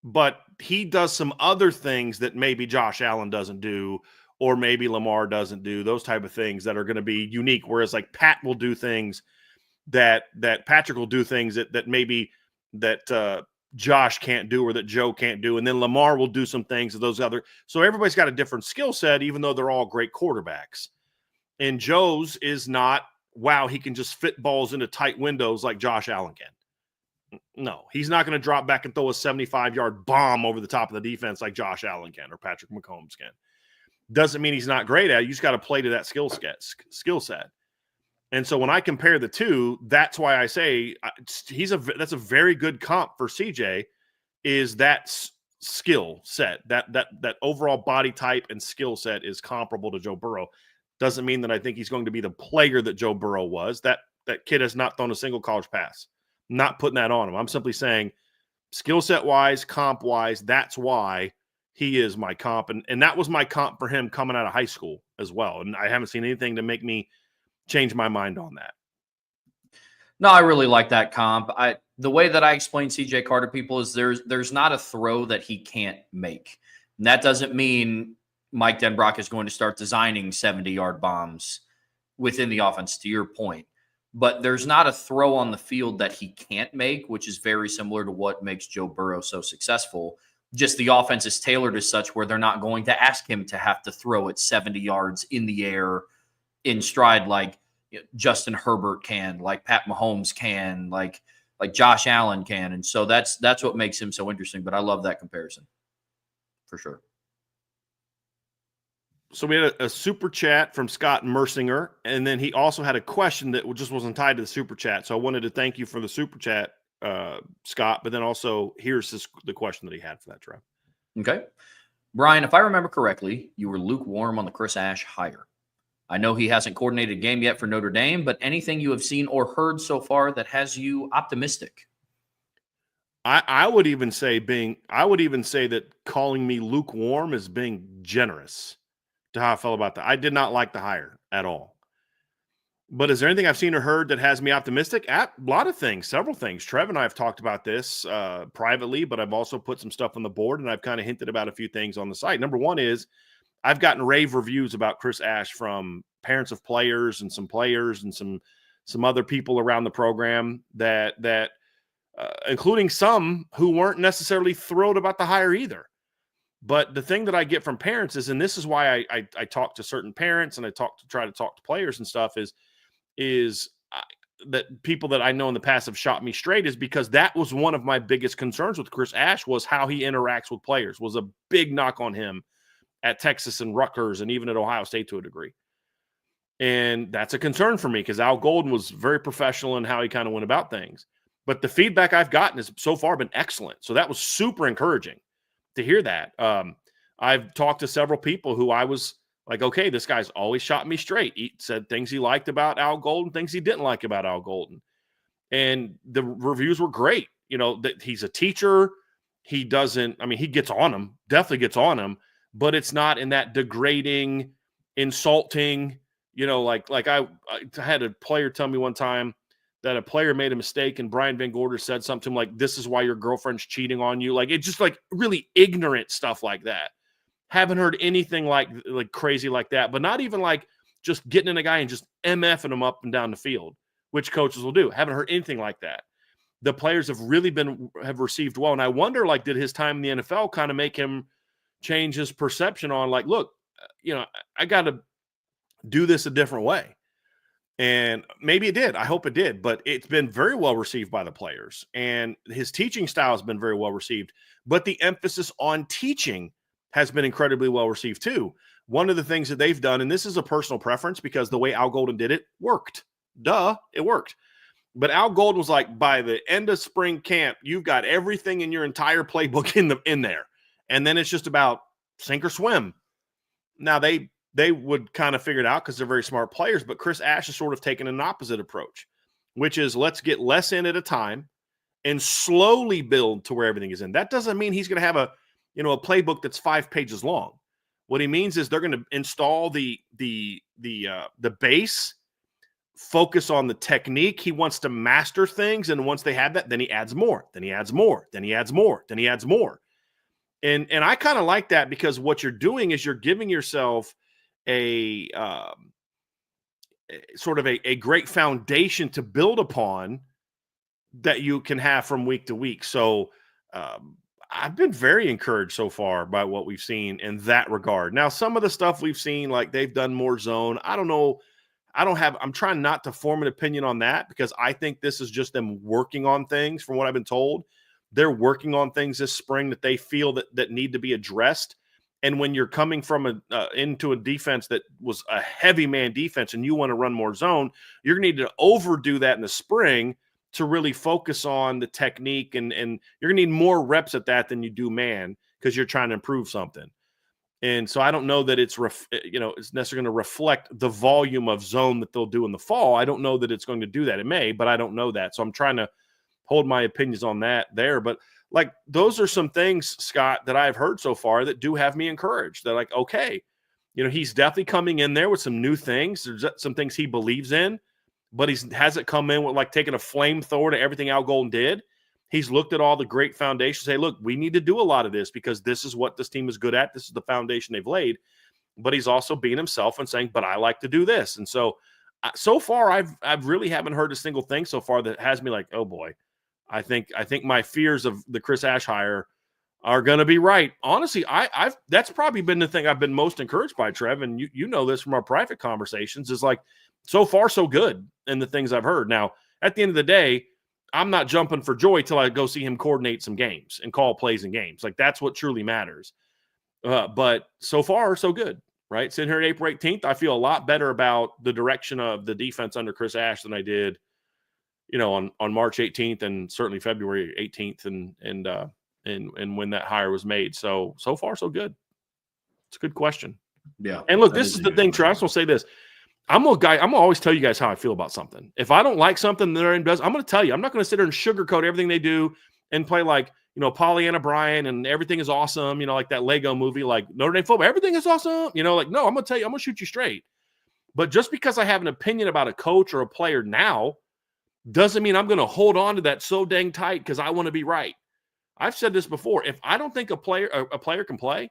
But he does some other things that maybe Josh Allen doesn't do, or maybe Lamar doesn't do, those type of things that are going to be unique. Whereas Pat will do things that Patrick will do things that maybe Josh can't do, or that Joe can't do. And then Lamar will do some things of those other. So everybody's got a different skill set, even though they're all great quarterbacks. And Joe's is not wow, he can just fit balls into tight windows like Josh Allen can. No, he's not going to drop back and throw a 75-yard bomb over the top of the defense like Josh Allen can or Patrick Mahomes can. Doesn't mean he's not great at it. You just got to play to that skill set. And so when I compare the two, that's why I say that's a very good comp for CJ, is that skill set, that overall body type and skill set is comparable to Joe Burrow. Doesn't mean that I think he's going to be the player that Joe Burrow was. That kid has not thrown a single college pass. Not putting that on him. I'm simply saying skill set wise, comp wise, that's why he is my comp. And that was my comp for him coming out of high school as well. And I haven't seen anything to make me change my mind on that. No, I really like that comp. The way that I explain CJ Carr to people is there's not a throw that he can't make. And that doesn't mean Mike Denbrock is going to start designing 70-yard bombs within the offense, to your point. But there's not a throw on the field that he can't make, which is very similar to what makes Joe Burrow so successful. Just the offense is tailored as such where they're not going to ask him to have to throw it 70 yards in the air in stride like Justin Herbert can, like Pat Mahomes can, like Josh Allen can. And so that's what makes him so interesting. But I love that comparison for sure. So we had a super chat from Scott Mersinger, and then he also had a question that just wasn't tied to the super chat. So I wanted to thank you for the super chat, Scott, but then also here's the question that he had for that, Trev. Okay. Brian, if I remember correctly, you were lukewarm on the Chris Ash hire. I know he hasn't coordinated a game yet for Notre Dame, but anything you have seen or heard so far that has you optimistic? I would even say that calling me lukewarm is being generous to how I felt about that. I did not like the hire at all. But is there anything I've seen or heard that has me optimistic? A lot of things, several things. Trev and I have talked about this privately, but I've also put some stuff on the board, and I've kind of hinted about a few things on the site. Number one is I've gotten rave reviews about Chris Ash from parents of players and some other people around the program that including some who weren't necessarily thrilled about the hire either. But the thing that I get from parents is, and this is why I talk to certain parents and I try to talk to players and stuff, is that people that I know in the past have shot me straight, is because that was one of my biggest concerns with Chris Ash, was how he interacts with players, was a big knock on him at Texas and Rutgers and even at Ohio State to a degree. And that's a concern for me because Al Golden was very professional in how he kind of went about things. But the feedback I've gotten has so far been excellent. So that was super encouraging to hear that. I've talked to several people who I was like, okay, this guy's always shot me straight. He said things he liked about Al Golden, things he didn't like about Al Golden. And the reviews were great. You know, that he's a teacher. He gets on him, definitely gets on him, but it's not in that degrading, insulting, like I had a player tell me one time that a player made a mistake and Brian Van Gorder said something like, this is why your girlfriend's cheating on you. Like, it's just like really ignorant stuff like that. Haven't heard anything like crazy like that, but not even like just getting in a guy and just MFing him up and down the field, which coaches will do. Haven't heard anything like that. The players have really have received well. And I wonder, like, did his time in the NFL kind of make him change his perception on like, look, I got to do this a different way. And maybe it did. I hope it did. But it's been very well received by the players. And his teaching style has been very well received. But the emphasis on teaching has been incredibly well received too. One of the things that they've done, and this is a personal preference because the way Al Golden did it worked. It worked. But Al Golden was like, by the end of spring camp, you've got everything in your entire playbook in there. And then it's just about sink or swim. Now, they would kind of figure it out because they're very smart players, but Chris Ash has sort of taken an opposite approach, which is let's get less in at a time and slowly build to where everything is in. That doesn't mean he's going to have a playbook that's 5 pages long. What he means is they're going to install the base, focus on the technique. He wants to master things, and once they have that, then he adds more, then he adds more, then he adds more, then he adds more. And I kind of like that because what you're doing is you're giving yourself a sort of a great foundation to build upon that you can have from week to week. So I've been very encouraged so far by what we've seen in that regard. Now, some of the stuff we've seen, like they've done more zone. I don't know I'm trying not to form an opinion on that because I think this is just them working on things from what I've been told. They're working on things this spring that they feel that need to be addressed. And when you're coming from into a defense that was a heavy man defense and you want to run more zone, you're going to need to overdo that in the spring to really focus on the technique. And you're going to need more reps at that than you do man because you're trying to improve something. And so I don't know that it's necessarily going to reflect the volume of zone that they'll do in the fall. I don't know that it's going to do that. It may, but I don't know that. So I'm trying to hold my opinions on that there. But like those are some things, Scott, that I've heard so far that do have me encouraged. They're like, okay, he's definitely coming in there with some new things. There's some things he believes in, but he hasn't come in with like taking a flamethrower to everything Al Golden did. He's looked at all the great foundations, say, look, we need to do a lot of this because this is what this team is good at. This is the foundation they've laid. But he's also being himself and saying, but I like to do this. And so far, I've really haven't heard a single thing so far that has me like, oh boy, I think my fears of the Chris Ash hire are going to be right. Honestly, that's probably been the thing I've been most encouraged by, Trev. And you know this from our private conversations is like, so far, so good in the things I've heard. Now, at the end of the day, I'm not jumping for joy till I go see him coordinate some games and call plays in games. Like that's what truly matters. But so far, so good, right? Sitting here at April 18th, I feel a lot better about the direction of the defense under Chris Ash than I did, on March 18th and certainly February 18th and when that hire was made. So far, so good. It's a good question. Yeah. And look, this is the thing, Travis will say this. I'm going to always tell you guys how I feel about something. If I don't like something Notre Dame does, I'm going to tell you. I'm not going to sit there and sugarcoat everything they do and play like, Pollyanna Brian and everything is awesome, like that Lego movie, like Notre Dame football, everything is awesome. No, I'm going to tell you, I'm going to shoot you straight. But just because I have an opinion about a coach or a player now doesn't mean I'm going to hold on to that so dang tight because I want to be right. I've said this before. If I don't think a player can play,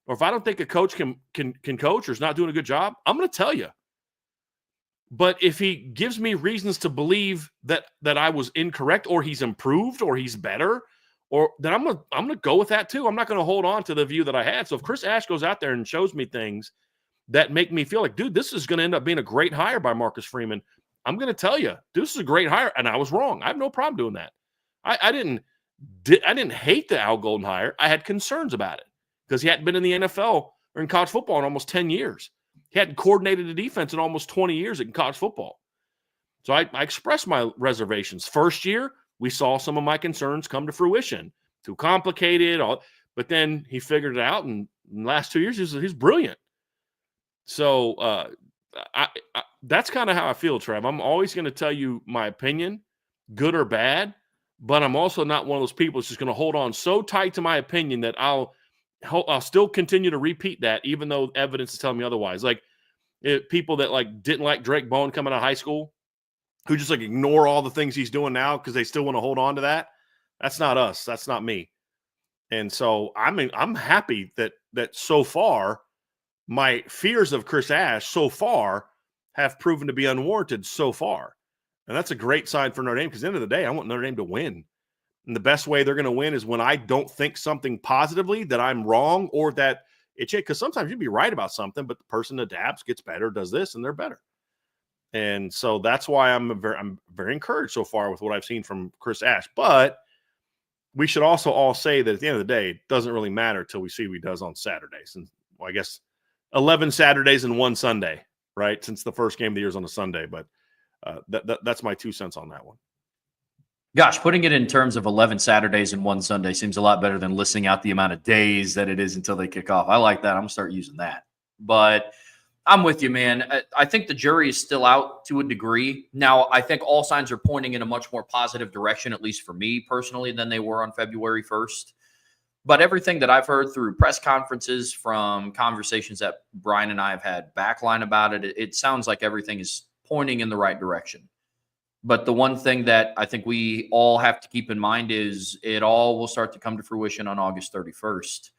or if I don't think a coach can coach or is not doing a good job, I'm going to tell you. But if he gives me reasons to believe that I was incorrect or he's improved or he's better, then I'm gonna go with that too. I'm not going to hold on to the view that I had. So if Chris Ash goes out there and shows me things that make me feel like, dude, this is going to end up being a great hire by Marcus Freeman, I'm going to tell you, this is a great hire, and I was wrong. I have no problem doing that. I didn't hate the Al Golden hire. I had concerns about it because he hadn't been in the NFL or in college football in almost 10 years. He hadn't coordinated a defense in almost 20 years in college football. So I expressed my reservations. First year, we saw some of my concerns come to fruition. Too complicated. But then he figured it out, and in the last 2 years, he's brilliant. So that's kind of how I feel, Trev. I'm always going to tell you my opinion, good or bad, but I'm also not one of those people that's just going to hold on so tight to my opinion that I'll still continue to repeat that, even though evidence is telling me otherwise. Like people that like didn't like Drake Bowen coming out of high school, who just like ignore all the things he's doing now because they still want to hold on to that. That's not us. That's not me. And so I'm happy that so far my fears of Chris Ash so far have proven to be unwarranted so far, and that's a great sign for Notre Dame because at the end of the day, I want Notre Dame to win. And the best way they're going to win is when I don't think something positively that I'm wrong or that it's because sometimes you'd be right about something, but the person adapts, gets better, does this, and they're better. And so that's why I'm very encouraged so far with what I've seen from Chris Ash. But we should also all say that at the end of the day, it doesn't really matter till we see what he does on Saturdays. And well, I guess 11 Saturdays and 1 Sunday, right? Since the first game of the year is on a Sunday. But that's my 2 cents on that one. Gosh, putting it in terms of 11 Saturdays and 1 Sunday seems a lot better than listing out the amount of days that it is until they kick off. I like that. I'm going to start using that. But I'm with you, man. I think the jury is still out to a degree. Now, I think all signs are pointing in a much more positive direction, at least for me personally, than they were on February 1st. But everything that I've heard through press conferences, from conversations that Brian and I have had backline about it, it sounds like everything is pointing in the right direction. But the one thing that I think we all have to keep in mind is it all will start to come to fruition on August 31st.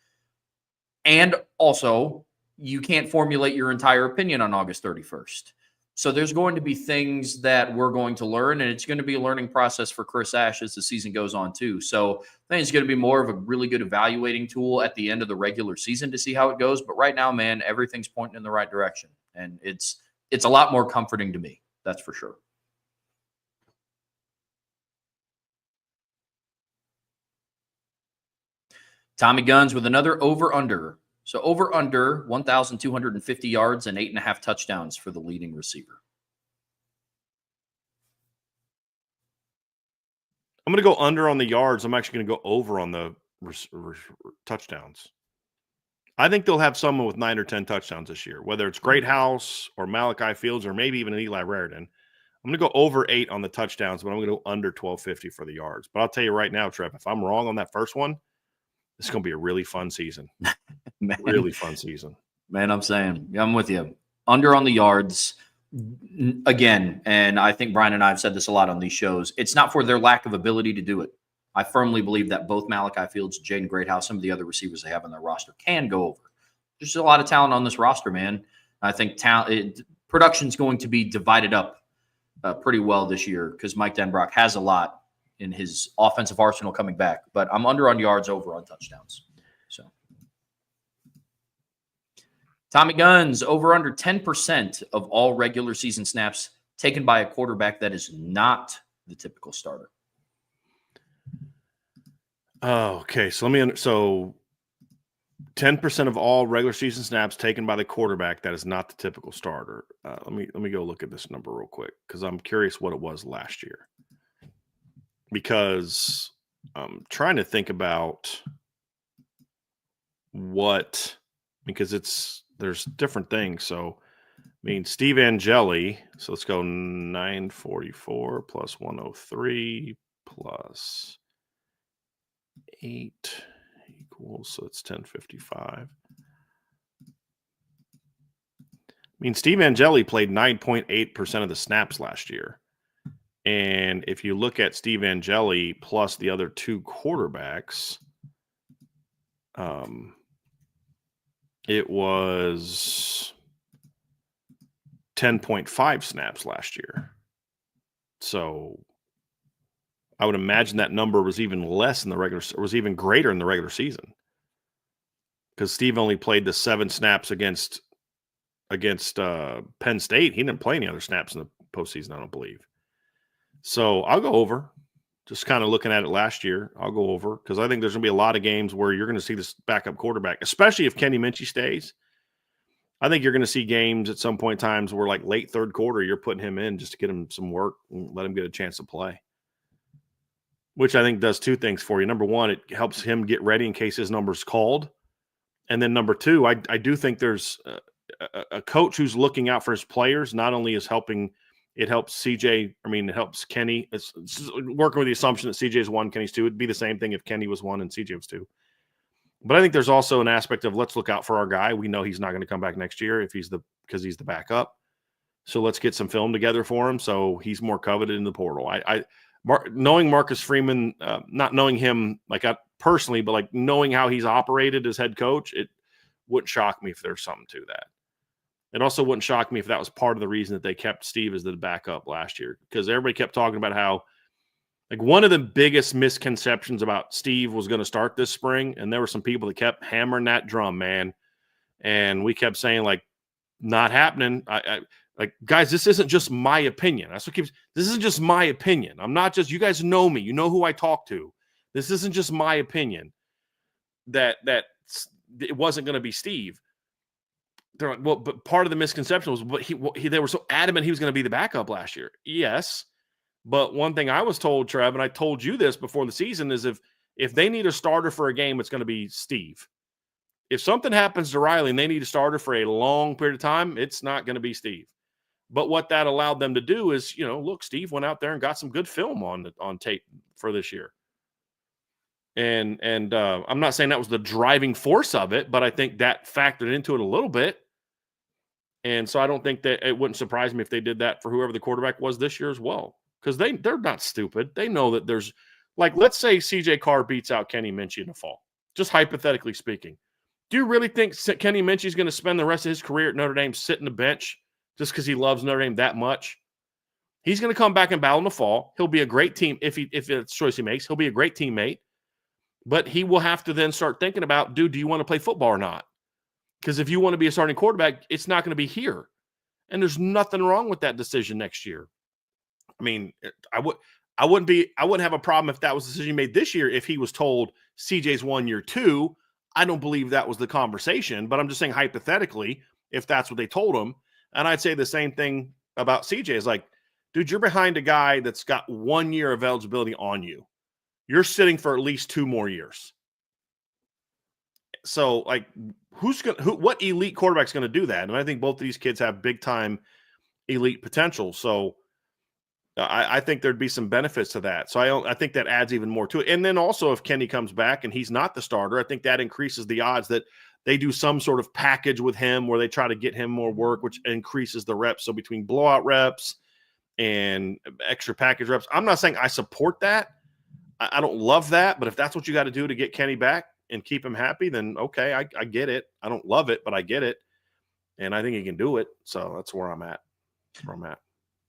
And also, you can't formulate your entire opinion on August 31st. So there's going to be things that we're going to learn, and it's going to be a learning process for Chris Ash as the season goes on too. So I think it's going to be more of a really good evaluating tool at the end of the regular season to see how it goes. But right now, man, everything's pointing in the right direction. And it's it's a lot more comforting to me. That's for sure. Tommy Guns with another over-under. So over-under 1,250 yards and 8.5 touchdowns for the leading receiver. I'm going to go under on the yards. I'm actually going to go over on the touchdowns. I think they'll have someone with 9 or 10 touchdowns this year, whether it's Greathouse or Malachi Fields or maybe even an Eli Raritan. I'm going to go over 8 on the touchdowns, but I'm going to go under 1,250 for the yards. But I'll tell you right now, Trev, if I'm wrong on that first one, it's going to be a really fun season. Really fun season. Man, I'm saying, I'm with you. Under on the yards again, and I think Brian and I have said this a lot on these shows. It's not for their lack of ability to do it. I firmly believe that both Malachi Fields, Jaden Greathouse, some of the other receivers they have on their roster can go over. There's a lot of talent on this roster, man. I think production is going to be divided up pretty well this year because Mike Denbrock has a lot in his offensive arsenal coming back. But I'm under on yards, over on touchdowns. So Tommy Guns, over under 10% of all regular season snaps taken by a quarterback that is not the typical starter. Oh, okay. So so 10% of all regular season snaps taken by the quarterback that is not the typical starter. Let me go look at this number real quick because I'm curious what it was last year. Because I'm trying to think about because there's different things. So, Steve Angeli. So let's go 944 plus 103 plus 8 equals, so it's 1055. Steve Angeli played 9.8% of the snaps last year. And if you look at Steve Angeli plus the other two quarterbacks, it was 10.5 snaps last year. So I would imagine that number was even less in the regular, or was even greater in the regular season, because Steve only played the 7 snaps against Penn State. He didn't play any other snaps in the postseason, I don't believe. So I'll go over. Just kind of looking at it last year, I'll go over because I think there's going to be a lot of games where you're going to see this backup quarterback, especially if Kenny Minchey stays. I think you're going to see games at some point in times where, like late third quarter, you're putting him in just to get him some work and let him get a chance to play, which I think does 2 things for you. Number one, it helps him get ready in case his number's called. And then number 2, I do think there's a coach who's looking out for his players. Not only is helping, it helps CJ. It helps Kenny. It's working with the assumption that CJ is 1, Kenny's 2. It'd be the same thing if Kenny was 1 and CJ was 2. But I think there's also an aspect of let's look out for our guy. We know he's not going to come back next year because he's the backup. So let's get some film together for him so he's more coveted in the portal. Knowing Marcus Freeman, not knowing him personally, but like knowing how he's operated as head coach, it wouldn't shock me if there's something to that. It also wouldn't shock me if that was part of the reason that they kept Steve as the backup last year, because everybody kept talking about how, one of the biggest misconceptions about Steve was going to start this spring, and there were some people that kept hammering that drum, man, and we kept saying not happening. Guys, this isn't just my opinion. This isn't just my opinion. I'm not just, you guys know me. You know who I talk to. This isn't just my opinion that it wasn't going to be Steve. They're like, well, but part of the misconception was, they were so adamant he was going to be the backup last year. Yes. But one thing I was told, Trev, and I told you this before the season, is if they need a starter for a game, it's going to be Steve. If something happens to Riley and they need a starter for a long period of time, it's not going to be Steve. But what that allowed them to do is, look, Steve went out there and got some good film on tape for this year. And I'm not saying that was the driving force of it, but I think that factored into it a little bit. And so I don't think that it wouldn't surprise me if they did that for whoever the quarterback was this year as well, because they're not stupid. They know that there's, let's say CJ Carr beats out Kenny Minchey in the fall, just hypothetically speaking. Do you really think Kenny Minchey is going to spend the rest of his career at Notre Dame sitting the bench just because he loves Notre Dame that much? He's going to come back and battle in the fall. He'll be a great team if it's the choice he makes. He'll be a great teammate. But he will have to then start thinking about, do you want to play football or not? Because if you want to be a starting quarterback, it's not going to be here. And there's nothing wrong with that decision next year. I mean, I wouldn't have a problem if that was the decision made this year. If he was told CJ's 1 year 2, I don't believe that was the conversation, but I'm just saying hypothetically, if that's what they told him. And I'd say the same thing about CJ is like, dude, you're behind a guy that's got 1 year of eligibility on you. You're sitting for at least 2 more years. So, like, what elite quarterback's going to do that? And I think both of these kids have big time elite potential. So, I think there'd be some benefits to that. So, I think that adds even more to it. And then also, if Kenny comes back and he's not the starter, I think that increases the odds that they do some sort of package with him where they try to get him more work, which increases the reps. So, between blowout reps and extra package reps, I'm not saying I support that. I don't love that, but if that's what you got to do to get Kenny back and keep him happy, then okay, I get it. I don't love it, but I get it. And I think he can do it. So that's where I'm at.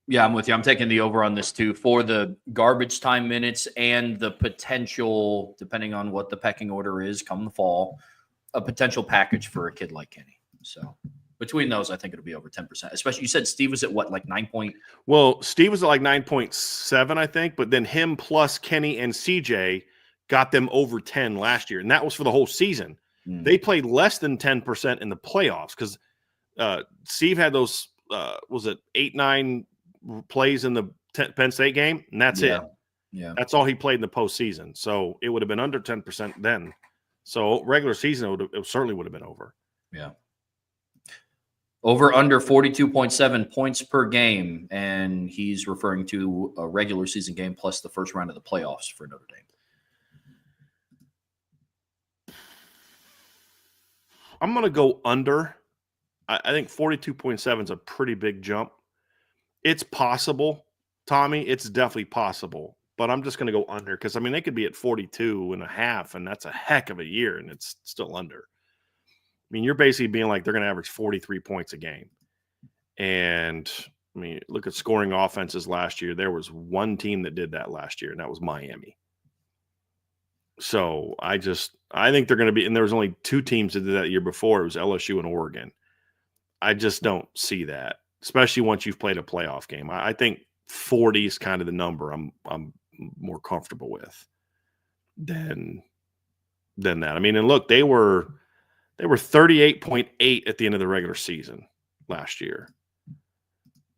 Yeah, I'm with you. I'm taking the over on this too for the garbage time minutes and the potential, depending on what the pecking order is come the fall, a potential package for a kid like Kenny. So between those, I think it'll be over 10%. Especially, you said Steve was at what, like 9 point? Well, Steve was at like 9.7, I think, but then him plus Kenny and CJ got them over 10 last year, and that was for the whole season. They played less than 10% in the playoffs because Steve had those, was it 8-9 plays in the Penn State game, and that's it. Yeah, that's all he played in the postseason. So it would have been under 10% then. So regular season, it certainly would have been over. Yeah. Over under 42.7 points per game, and he's referring to a regular season game plus the first round of the playoffs for Notre Dame. I'm going to go under. I think 42.7 is a pretty big jump. It's possible, Tommy. It's definitely possible. But I'm just going to go under because, I mean, they could be at 42.5, and that's a heck of a year, and it's still under. I mean, you're basically being like they're going to average 43 points a game. And, I mean, look at scoring offenses last year. There was one team that did that last year, and that was Miami. So I think they're going to be – and there was only 2 teams that did that year before. It was LSU and Oregon. I just don't see that, especially once you've played a playoff game. I think 40 is kind of the number I'm more comfortable with than that. I mean, and look, they were 38.8 at the end of the regular season last year.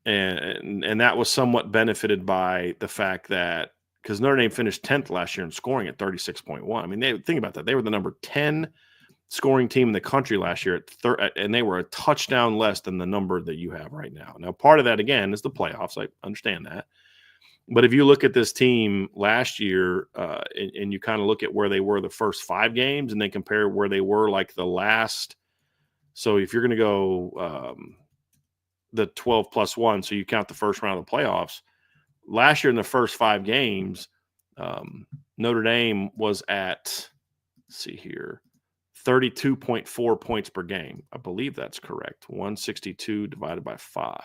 And that was somewhat benefited by the fact that because Notre Dame finished 10th last year in scoring at 36.1. I mean, think about that. They were the number 10 scoring team in the country last year and they were a touchdown less than the number that you have right now. Now, part of that, again, is the playoffs. I understand that. But if you look at this team last year and you kind of look at where they were the first 5 games and then compare where they were like the last. So if you're going to go the 12 plus 1, so you count the first round of the playoffs, last year in the first 5 games, Notre Dame was at, let's see here, 32.4 points per game. I believe that's correct. 162 divided by 5.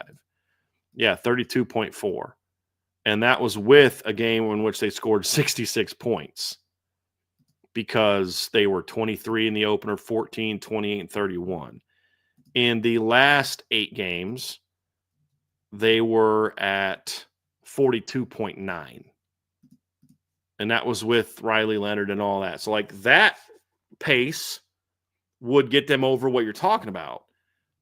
Yeah, 32.4. And that was with a game in which they scored 66 points because they were 23 in the opener, 14, 28, and 31. In the last 8 games, they were at 42.9. And that was with Riley Leonard and all that. So, like, that pace would get them over what you're talking about.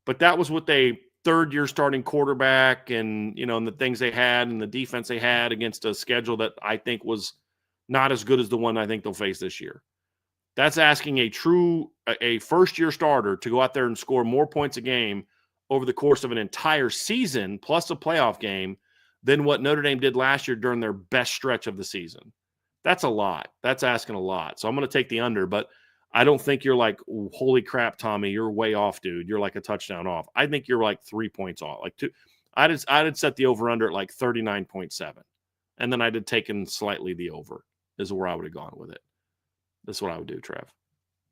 But that was with a third-year starting quarterback and, you know, and the things they had and the defense they had against a schedule that I think was not as good as the one I think they'll face this year. That's asking a first-year starter to go out there and score more points a game over the course of an entire season plus a playoff game than what Notre Dame did last year during their best stretch of the season. That's a lot. That's asking a lot. So I'm going to take the under, but I don't think you're like, holy crap, Tommy, you're way off, dude. You're like a touchdown off. I think you're like 3 points off. Like I'd set the over-under at like 39.7. And then I'd have taken slightly the over is where I would have gone with it. That's what I would do, Trev.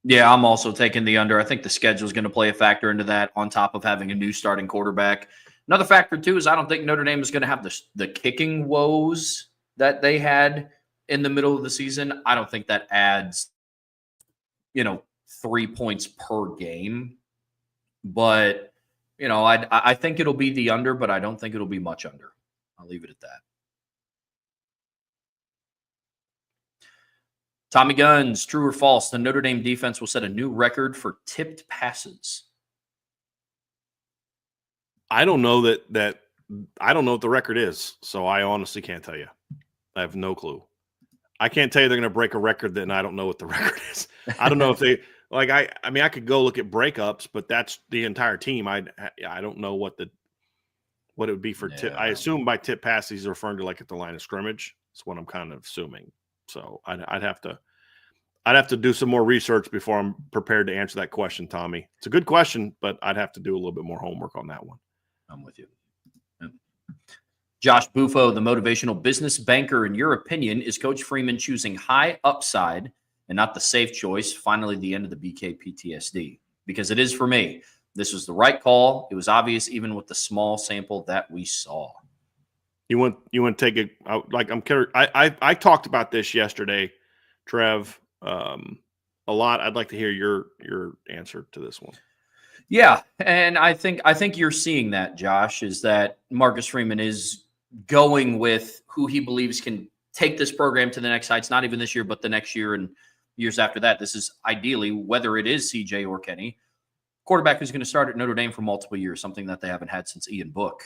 Yeah, I'm also taking the under. I think the schedule is going to play a factor into that on top of having a new starting quarterback. Another factor, too, is I don't think Notre Dame is going to have the kicking woes that they had in the middle of the season. I don't think that adds, 3 points per game. But I think it'll be the under, but I don't think it'll be much under. I'll leave it at that. Tommy Guns, true or false? The Notre Dame defense will set a new record for tipped passes. I don't know that I don't know what the record is, so I honestly can't tell you. I have no clue. I can't tell you they're going to break a record, then I don't know what the record is. I don't know if they like. I mean, I could go look at breakups, but that's the entire team. I don't know what it would be for tip. I assume by tip pass he's referring to like at the line of scrimmage. That's what I'm kind of assuming. So I'd have to do some more research before I'm prepared to answer that question, Tommy. It's a good question, but I'd have to do a little bit more homework on that one. I'm with you. Yep. Josh Bufo, the motivational business banker, in your opinion, is Coach Freeman choosing high upside and not the safe choice? Finally, the end of the BK PTSD. Because it is for me. This was the right call. It was obvious even with the small sample that we saw. You want to take it like I'm curious. I talked about this yesterday, Trev, a lot. I'd like to hear your answer to this one. Yeah, and I think you're seeing that, Josh, is that Marcus Freeman is going with who he believes can take this program to the next heights, not even this year, but the next year and years after that. This is ideally, whether it is CJ or Kenny, quarterback who's going to start at Notre Dame for multiple years, something that they haven't had since Ian Book.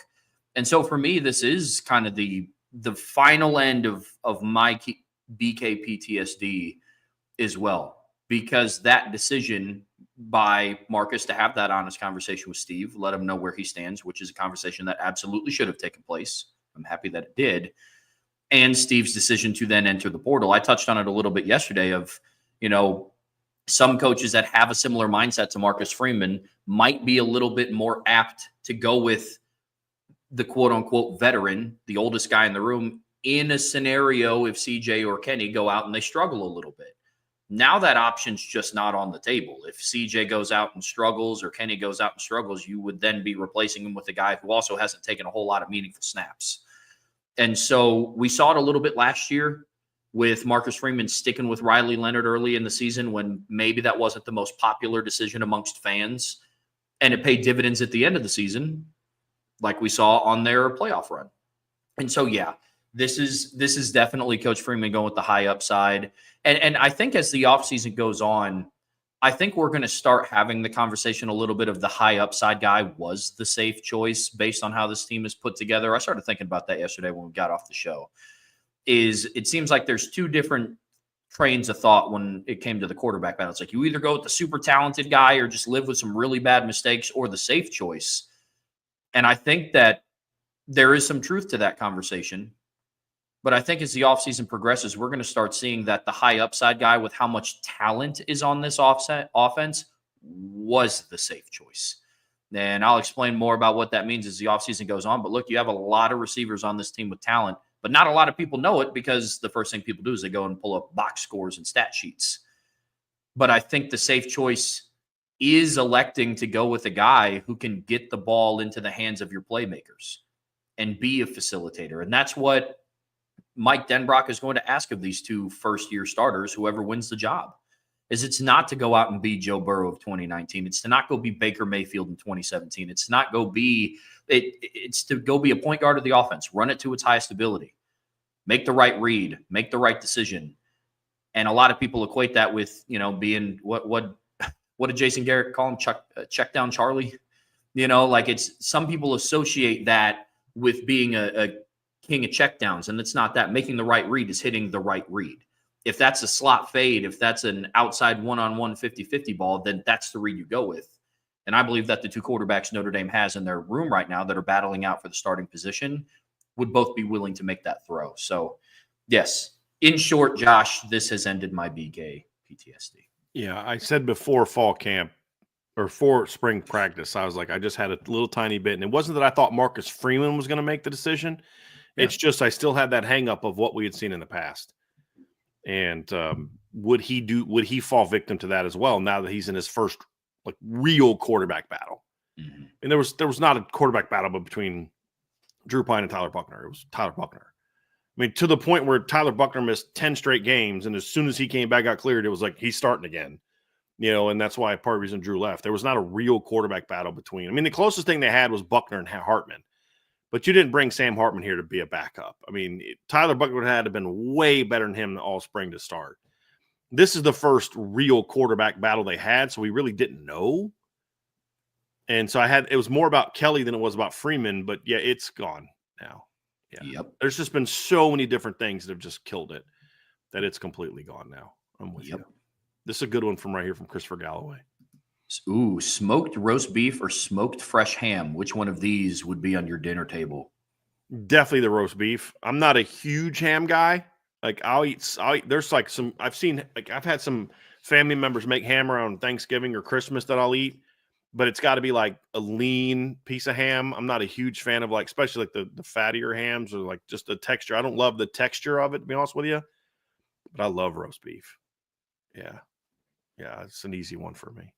And so for me, this is kind of the final end of my BK PTSD as well, because that decision by Marcus to have that honest conversation with Steve, let him know where he stands, which is a conversation that absolutely should have taken place. I'm happy that it did. And Steve's decision to then enter the portal. I touched on it a little bit yesterday of, some coaches that have a similar mindset to Marcus Freeman might be a little bit more apt to go with the quote unquote veteran, the oldest guy in the room, in a scenario if CJ or Kenny go out and they struggle a little bit. Now that option's just not on the table. If CJ goes out and struggles or Kenny goes out and struggles, you would then be replacing him with a guy who also hasn't taken a whole lot of meaningful snaps. And so we saw it a little bit last year with Marcus Freeman sticking with Riley Leonard early in the season when maybe that wasn't the most popular decision amongst fans. And it paid dividends at the end of the season, like we saw on their playoff run. And so, yeah, this is definitely Coach Freeman going with the high upside. And I think as the offseason goes on, I think we're going to start having the conversation a little bit of the high upside guy was the safe choice based on how this team is put together. I started thinking about that yesterday when we got off the show. It seems like there's two different trains of thought when it came to the quarterback battle. It's like you either go with the super talented guy or just live with some really bad mistakes, or the safe choice. And I think that there is some truth to that conversation. But I think as the offseason progresses, we're going to start seeing that the high upside guy with how much talent is on this offense was the safe choice. And I'll explain more about what that means as the offseason goes on. But look, you have a lot of receivers on this team with talent, but not a lot of people know it because the first thing people do is they go and pull up box scores and stat sheets. But I think the safe choice is electing to go with a guy who can get the ball into the hands of your playmakers and be a facilitator. And that's what Mike Denbrock is going to ask of these two first-year starters, whoever wins the job, is it's not to go out and be Joe Burrow of 2019. It's to not go be Baker Mayfield in 2017. It's to go be a point guard of the offense, run it to its highest ability, make the right read, make the right decision. And a lot of people equate that with, being what did Jason Garrett call him? Check down Charlie. It's some people associate that with being a king of checkdowns, and it's not that. Making the right read is hitting the right read. If that's a slot fade, if that's an outside one-on-one 50-50 ball, then that's the read you go with. And I believe that the two quarterbacks Notre Dame has in their room right now that are battling out for the starting position would both be willing to make that throw. So, yes, in short, Josh, this has ended my BK PTSD. Yeah, I said before fall camp or for spring practice, I was like, I just had a little tiny bit. And it wasn't that I thought Marcus Freeman was going to make the decision. Yeah. It's just I still had that hang up of what we had seen in the past. And would he fall victim to that as well now that he's in his first real quarterback battle? Mm-hmm. And there was not a quarterback battle but between Drew Pine and Tyler Buckner. It was Tyler Buckner. I mean, to the point where Tyler Buckner missed 10 straight games, and as soon as he came back, got cleared, it was like he's starting again. and that's why part of the reason Drew left. There was not a real quarterback battle between. I mean, the closest thing they had was Buckner and Hartman, but you didn't bring Sam Hartman here to be a backup. I mean, Tyler Buckner had to have been way better than him all spring to start. This is the first real quarterback battle they had, so we really didn't know. And so it was more about Kelly than it was about Freeman, but yeah, it's gone now. Yeah. Yep. There's just been so many different things that have just killed it that it's completely gone now. I'm with you. This is a good one from right here from Christopher Galloway. Ooh, smoked roast beef or smoked fresh ham? Which one of these would be on your dinner table? Definitely the roast beef. I'm not a huge ham guy. Like I'll eat, there's like I've had some family members make ham around Thanksgiving or Christmas that I'll eat, but it's got to be like a lean piece of ham. I'm not a huge fan of especially like the fattier hams or like just the texture. I don't love the texture of it, to be honest with you, but I love roast beef. Yeah. Yeah. It's an easy one for me.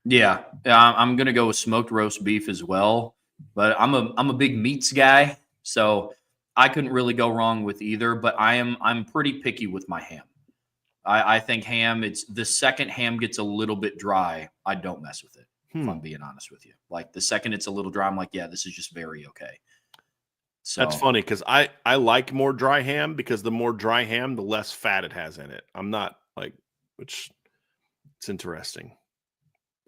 Yeah. I'm going to go with smoked roast beef as well, but I'm a big meats guy. So I couldn't really go wrong with either, but I'm pretty picky with my ham. I think ham, it's the second ham gets a little bit dry, I don't mess with it, if I'm being honest with you. Like the second it's a little dry, I'm like, yeah, this is just very okay. So that's funny because I like more dry ham because the more dry ham, the less fat it has in it. I'm not which it's interesting.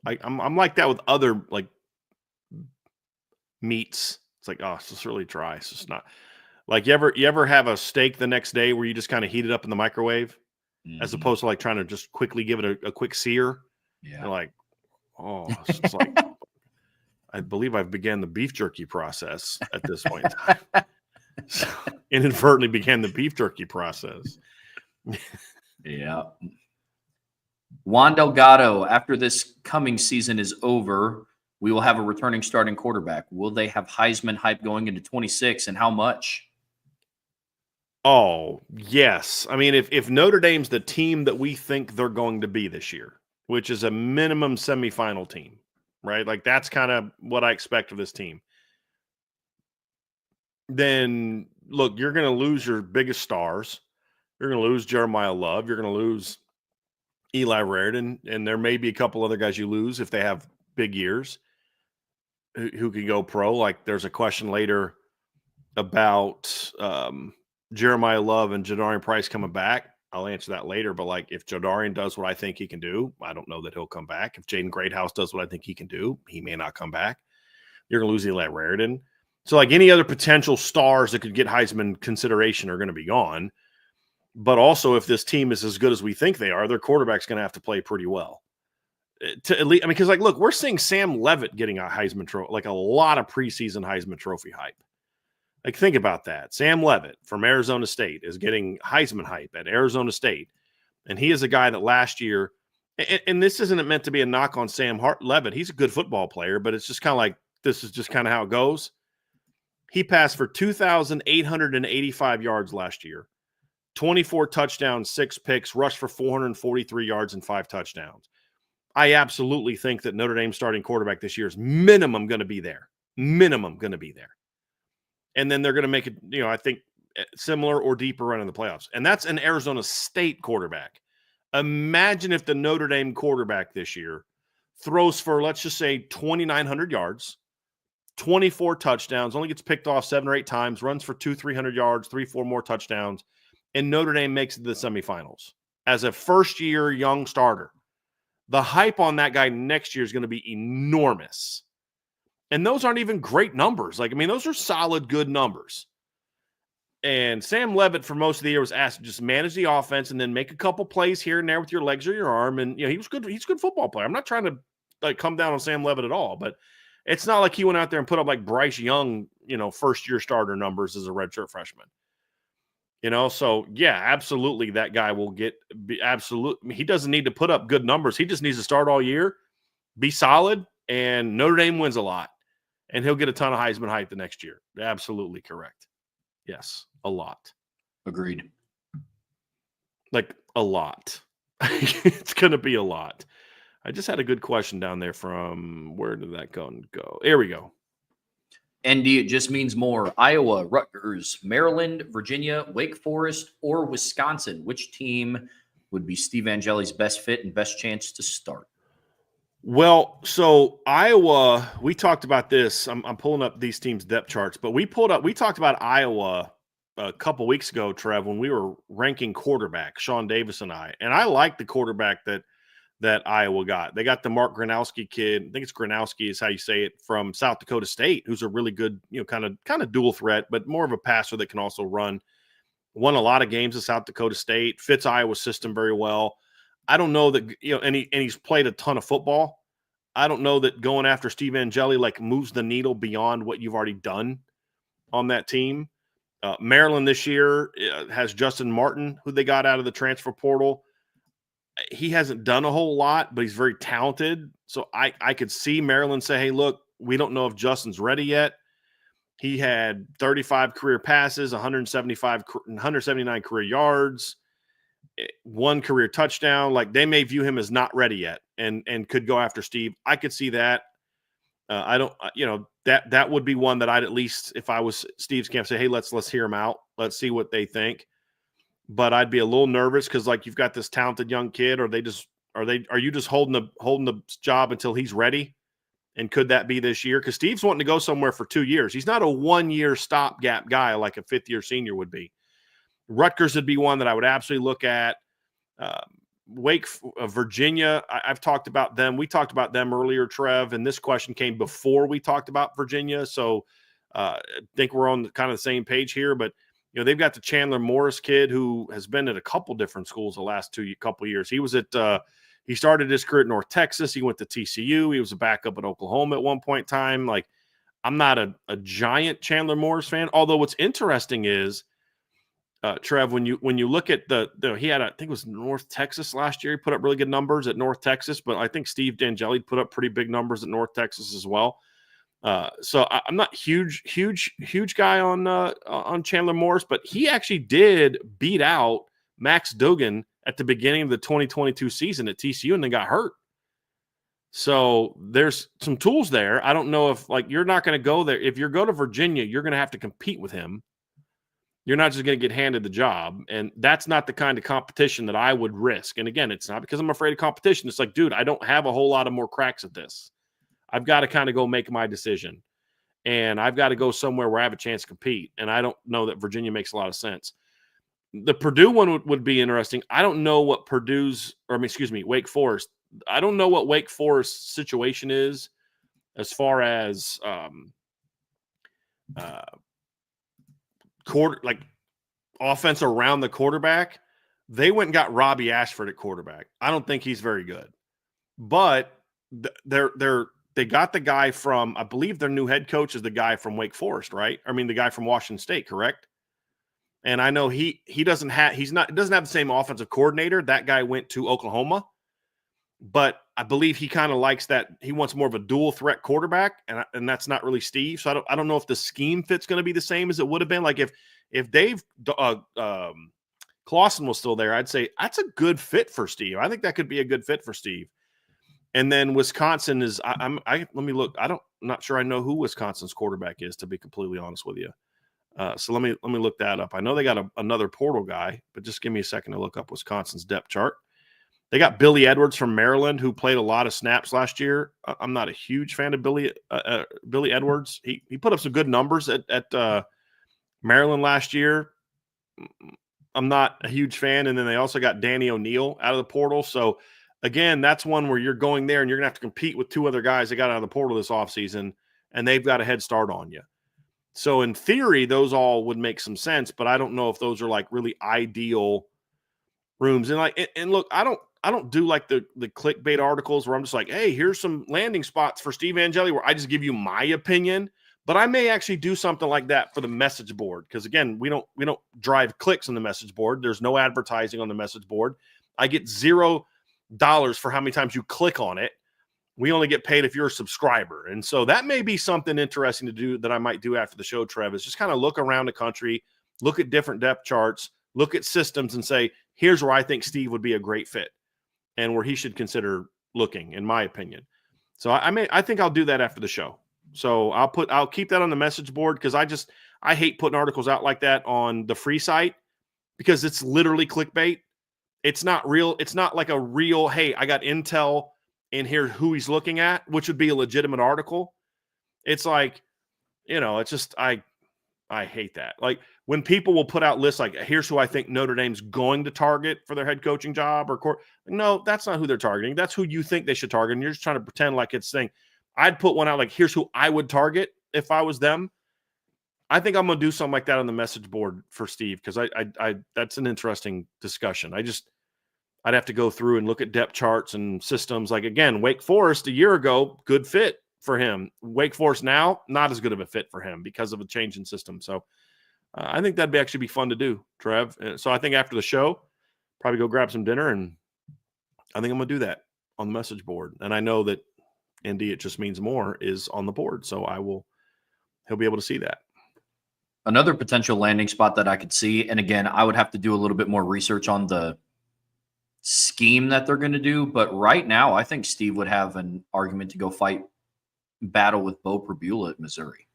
I'm like that with other like meats. It's like, oh, it's just really dry. It's just not. Like you ever have a steak the next day where you just kind of heat it up in the microwave as opposed to like trying to just quickly give it a quick sear? Yeah. You're like, oh, it's like I believe I've began the beef jerky process at this point in time. So, inadvertently began the beef jerky process. Yeah. Juan Delgado, after this coming season is over, we will have a returning starting quarterback. Will they have Heisman hype going into 26 and how much? Oh, yes. I mean, if Notre Dame's the team that we think they're going to be this year, which is a minimum semifinal team, right? Like that's kind of what I expect of this team. Then look, you're going to lose your biggest stars. You're going to lose Jeremiah Love. You're going to lose Eli Raridan, and there may be a couple other guys you lose if they have big years who can go pro. Like there's a question later about Jeremiah Love and Jadarian Price coming back. I'll answer that later. But like if Jadarian does what I think he can do, I don't know that he'll come back. If Jaden Greathouse does what I think he can do, he may not come back. You're going to lose Eli Raridan. So like any other potential stars that could get Heisman consideration are going to be gone. But also if this team is as good as we think they are, their quarterback's going to have to play pretty well. To at least, I mean, because like, look, we're seeing Sam Leavitt getting a Heisman trophy, like a lot of preseason Heisman Trophy hype. Like, think about that. Sam Leavitt from Arizona State is getting Heisman hype at Arizona State. And he is a guy that last year, and this isn't meant to be a knock on Sam Leavitt. He's a good football player, but it's just kind of like, this is just kind of how it goes. He passed for 2,885 yards last year, 24 touchdowns, 6 picks, rushed for 443 yards and 5 touchdowns. I absolutely think that Notre Dame's starting quarterback this year is minimum going to be there. Minimum going to be there. And then they're going to make it, I think, similar or deeper run in the playoffs. And that's an Arizona State quarterback. Imagine if the Notre Dame quarterback this year throws for, let's just say, 2,900 yards, 24 touchdowns, only gets picked off 7 or 8 times, runs for 200-300 yards, 3-4 more touchdowns, and Notre Dame makes it to the semifinals as a first-year young starter. The hype on that guy next year is going to be enormous. And those aren't even great numbers. Like, I mean, those are solid, good numbers. And Sam Leavitt for most of the year was asked to just manage the offense and then make a couple plays here and there with your legs or your arm. And, he was good. He's a good football player. I'm not trying to come down on Sam Leavitt at all, but it's not like he went out there and put up like Bryce Young, first-year starter numbers as a redshirt freshman. So yeah, absolutely. That guy will he doesn't need to put up good numbers. He just needs to start all year, be solid, and Notre Dame wins a lot. And he'll get a ton of Heisman hype the next year. Absolutely correct. Yes, a lot. Agreed. Like a lot. It's going to be a lot. I just had a good question down there from, where did that go? There we go. ND, it just means more. Iowa, Rutgers, Maryland, Virginia, Wake Forest, or Wisconsin. Which team would be Steve Angeli's best fit and best chance to start? Well, so Iowa, we talked about this. I'm pulling up these teams' depth charts, but we talked about Iowa a couple weeks ago, Trev, when we were ranking quarterback, Sean Davis and I like the quarterback that Iowa got. They got the Mark Gronowski kid. I think it's Gronowski is how you say it, from South Dakota State, who's a really good, kind of dual threat, but more of a passer that can also run. Won a lot of games at South Dakota State, fits Iowa's system very well. I don't know that, and he's played a ton of football. I don't know that going after Steve Angeli moves the needle beyond what you've already done on that team. Maryland this year has Justin Martin, who they got out of the transfer portal. He hasn't done a whole lot, but he's very talented. So I could see Maryland say, hey, look, we don't know if Justin's ready yet. He had 35 career passes, 179 career yards, 1 career touchdown. They may view him as not ready yet and could go after Steve. I could see that. I don't, that would be one that I'd, at least if I was Steve's camp, say, hey, let's hear him out. Let's see what they think. But I'd be a little nervous because you've got this talented young kid, or are you just holding the job until he's ready? And could that be this year? Because Steve's wanting to go somewhere for 2 years. He's not a 1-year stopgap guy like a 5th-year senior would be. Rutgers would be one that I would absolutely look at. Virginia, I've talked about them. We talked about them earlier, Trev, and this question came before we talked about Virginia. So I think we're on kind of the same page here. But, they've got the Chandler Morris kid who has been at a couple different schools the last couple years. He was at he started his career at North Texas. He went to TCU. He was a backup at Oklahoma at one point in time. I'm not a giant Chandler Morris fan, although what's interesting is, Trev, when you look at he had, I think it was North Texas last year. He put up really good numbers at North Texas, but I think Steve D'Angeli put up pretty big numbers at North Texas as well. So I'm not huge guy on Chandler Morris, but he actually did beat out Max Duggan at the beginning of the 2022 season at TCU and then got hurt. So there's some tools there. I don't know if you're not going to go there. If you go to Virginia, you're going to have to compete with him. You're not just going to get handed the job. And that's not the kind of competition that I would risk. And again, it's not because I'm afraid of competition. It's dude, I don't have a whole lot of more cracks at this. I've got to kind of go make my decision. And I've got to go somewhere where I have a chance to compete. And I don't know that Virginia makes a lot of sense. The Purdue one would be interesting. I don't know what Wake Forest. I don't know what Wake Forest's situation is as far as offense around the quarterback. They went and got Robbie Ashford at quarterback. I don't think he's very good, but they got the guy from, I believe their new head coach is the guy from Wake Forest, right? I mean, the guy from Washington State, correct? And I know he doesn't have the same offensive coordinator. That guy went to Oklahoma, but I believe he kind of likes that. He wants more of a dual threat quarterback, and that's not really Steve. So I don't know if the scheme fit's going to be the same as it would have been. If Dave Clawson was still there, I'd say that's a good fit for Steve. I think that could be a good fit for Steve. And then Wisconsin is. Let me look. I'm not sure I know who Wisconsin's quarterback is, to be completely honest with you. So let me look that up. I know they got another portal guy, but just give me a second to look up Wisconsin's depth chart. They got Billy Edwards from Maryland, who played a lot of snaps last year. I'm not a huge fan of Billy Edwards. He put up some good numbers at Maryland last year. I'm not a huge fan. And then they also got Danny O'Neal out of the portal. So again, that's one where you're going there and you're going to have to compete with 2 other guys that got out of the portal this offseason, and they've got a head start on you. So in theory, those all would make some sense, but I don't know if those are really ideal rooms. And look, I don't do the clickbait articles where I'm just hey, here's some landing spots for Steve Angeli, where I just give you my opinion. But I may actually do something like that for the message board, because again, we don't drive clicks on the message board. There's no advertising on the message board. I get $0 for how many times you click on it. We only get paid if you're a subscriber. And so that may be something interesting to do that I might do after the show, Trev, is just kind of look around the country, look at different depth charts, look at systems and say, here's where I think Steve would be a great fit and where he should consider looking, in my opinion. So I think I'll do that after the show. So I'll keep that on the message board, because I hate putting articles out like that on the free site, because it's literally clickbait. It's not real. It's not like a real, hey, I got intel and here's who he's looking at, which would be a legitimate article. It's like, it's just, I hate that. Like when people will put out lists like, here's who I think Notre Dame's going to target for their head coaching job no, that's not who they're targeting. That's who you think they should target. And you're just trying to pretend like it's thing. I'd put one out like, here's who I would target if I was them. I think I'm going to do something like that on the message board for Steve, because I that's an interesting discussion. I'd have to go through and look at depth charts and systems. Like, again, Wake Forest a year ago, good fit for him. Wake Forest now, not as good of a fit for him because of a change in system. So I think that'd actually be fun to do, Trev. So I think after the show, probably go grab some dinner, and I think I'm going to do that on the message board. And I know that Indy, it just means more, is on the board. So he'll be able to see that. Another potential landing spot that I could see, and again, I would have to do a little bit more research on the scheme that they're going to do. But right now, I think Steve would have an argument to go battle with Bo Pribula at Missouri.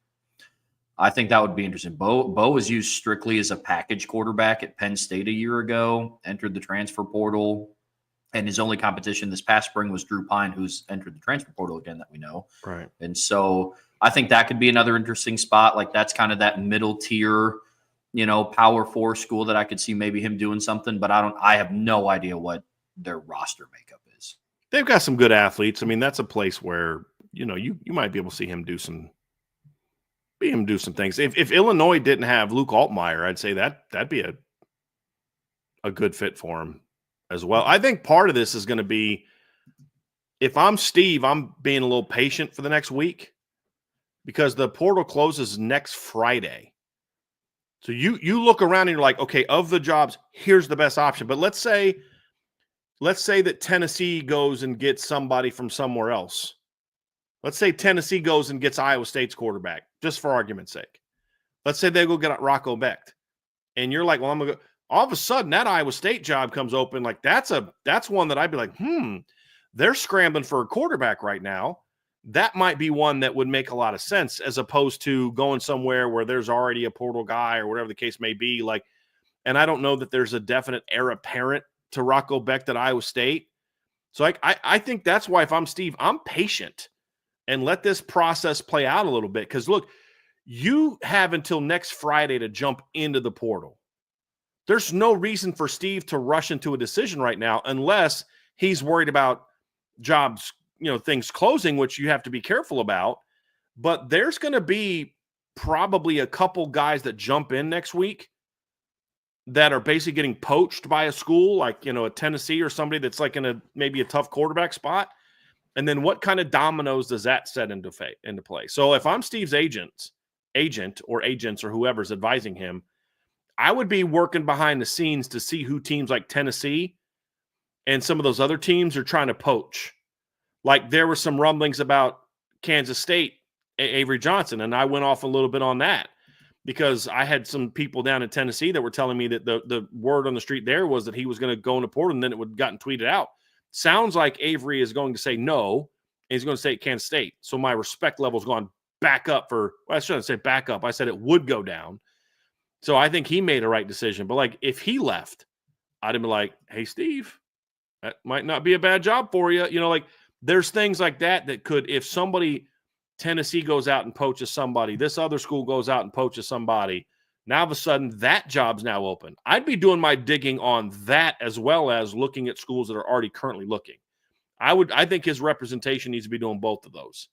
I think that would be interesting. Bo was used strictly as a package quarterback at Penn State a year ago, entered the transfer portal, and his only competition this past spring was Drew Pine, who's entered the transfer portal again that we know. Right. And so I think that could be another interesting spot. Like that's kind of that middle tier, Power 4 school that I could see maybe him doing something, but I have no idea what their roster makeup is. They've got some good athletes. I mean, that's a place where, you might be able to see him do some things. If Illinois didn't have Luke Altmaier, I'd say that'd be a good fit for him as well. I think part of this is going to be, if I'm Steve, I'm being a little patient for the next week, because the portal closes next Friday. So you look around and you're like, okay, of the jobs, here's the best option. But let's say that Tennessee goes and gets somebody from somewhere else. Let's say Tennessee goes and gets Iowa State's quarterback, just for argument's sake. Let's say they go get Rocco Becht. And you're like, well, I'm going to go. All of a sudden, that Iowa State job comes open. Like, that's one that I'd be like, they're scrambling for a quarterback right now. That might be one that would make a lot of sense, as opposed to going somewhere where there's already a portal guy or whatever the case may be. Like, and I don't know that there's a definite heir apparent to Rocco Becht at Iowa State. So I think that's why, if I'm Steve, I'm patient and let this process play out a little bit. Because, look, you have until next Friday to jump into the portal. There's no reason for Steve to rush into a decision right now, unless he's worried about jobs, things closing, which you have to be careful about. But there's going to be probably a couple guys that jump in next week that are basically getting poached by a school like, a Tennessee or somebody that's like in maybe a tough quarterback spot. And then what kind of dominoes does that set into play? So if I'm Steve's agent or agents or whoever's advising him, I would be working behind the scenes to see who teams like Tennessee and some of those other teams are trying to poach. Like, there were some rumblings about Kansas State, Avery Johnson, and I went off a little bit on that because I had some people down in Tennessee that were telling me that the word on the street there was that he was going to go into portal, and then it would have gotten tweeted out. Sounds like Avery is going to say no, and he's going to say Kansas State. So my respect level's gone back up I shouldn't say back up. I said it would go down. So I think he made a right decision. But, like, if he left, I'd have been like, hey, Steve, that might not be a bad job for you. Like, there's things like that could, if Tennessee goes out and poaches somebody, this other school goes out and poaches somebody, now all of a sudden that job's now open. I'd be doing my digging on that, as well as looking at schools that are already currently looking. I think his representation needs to be doing both of those,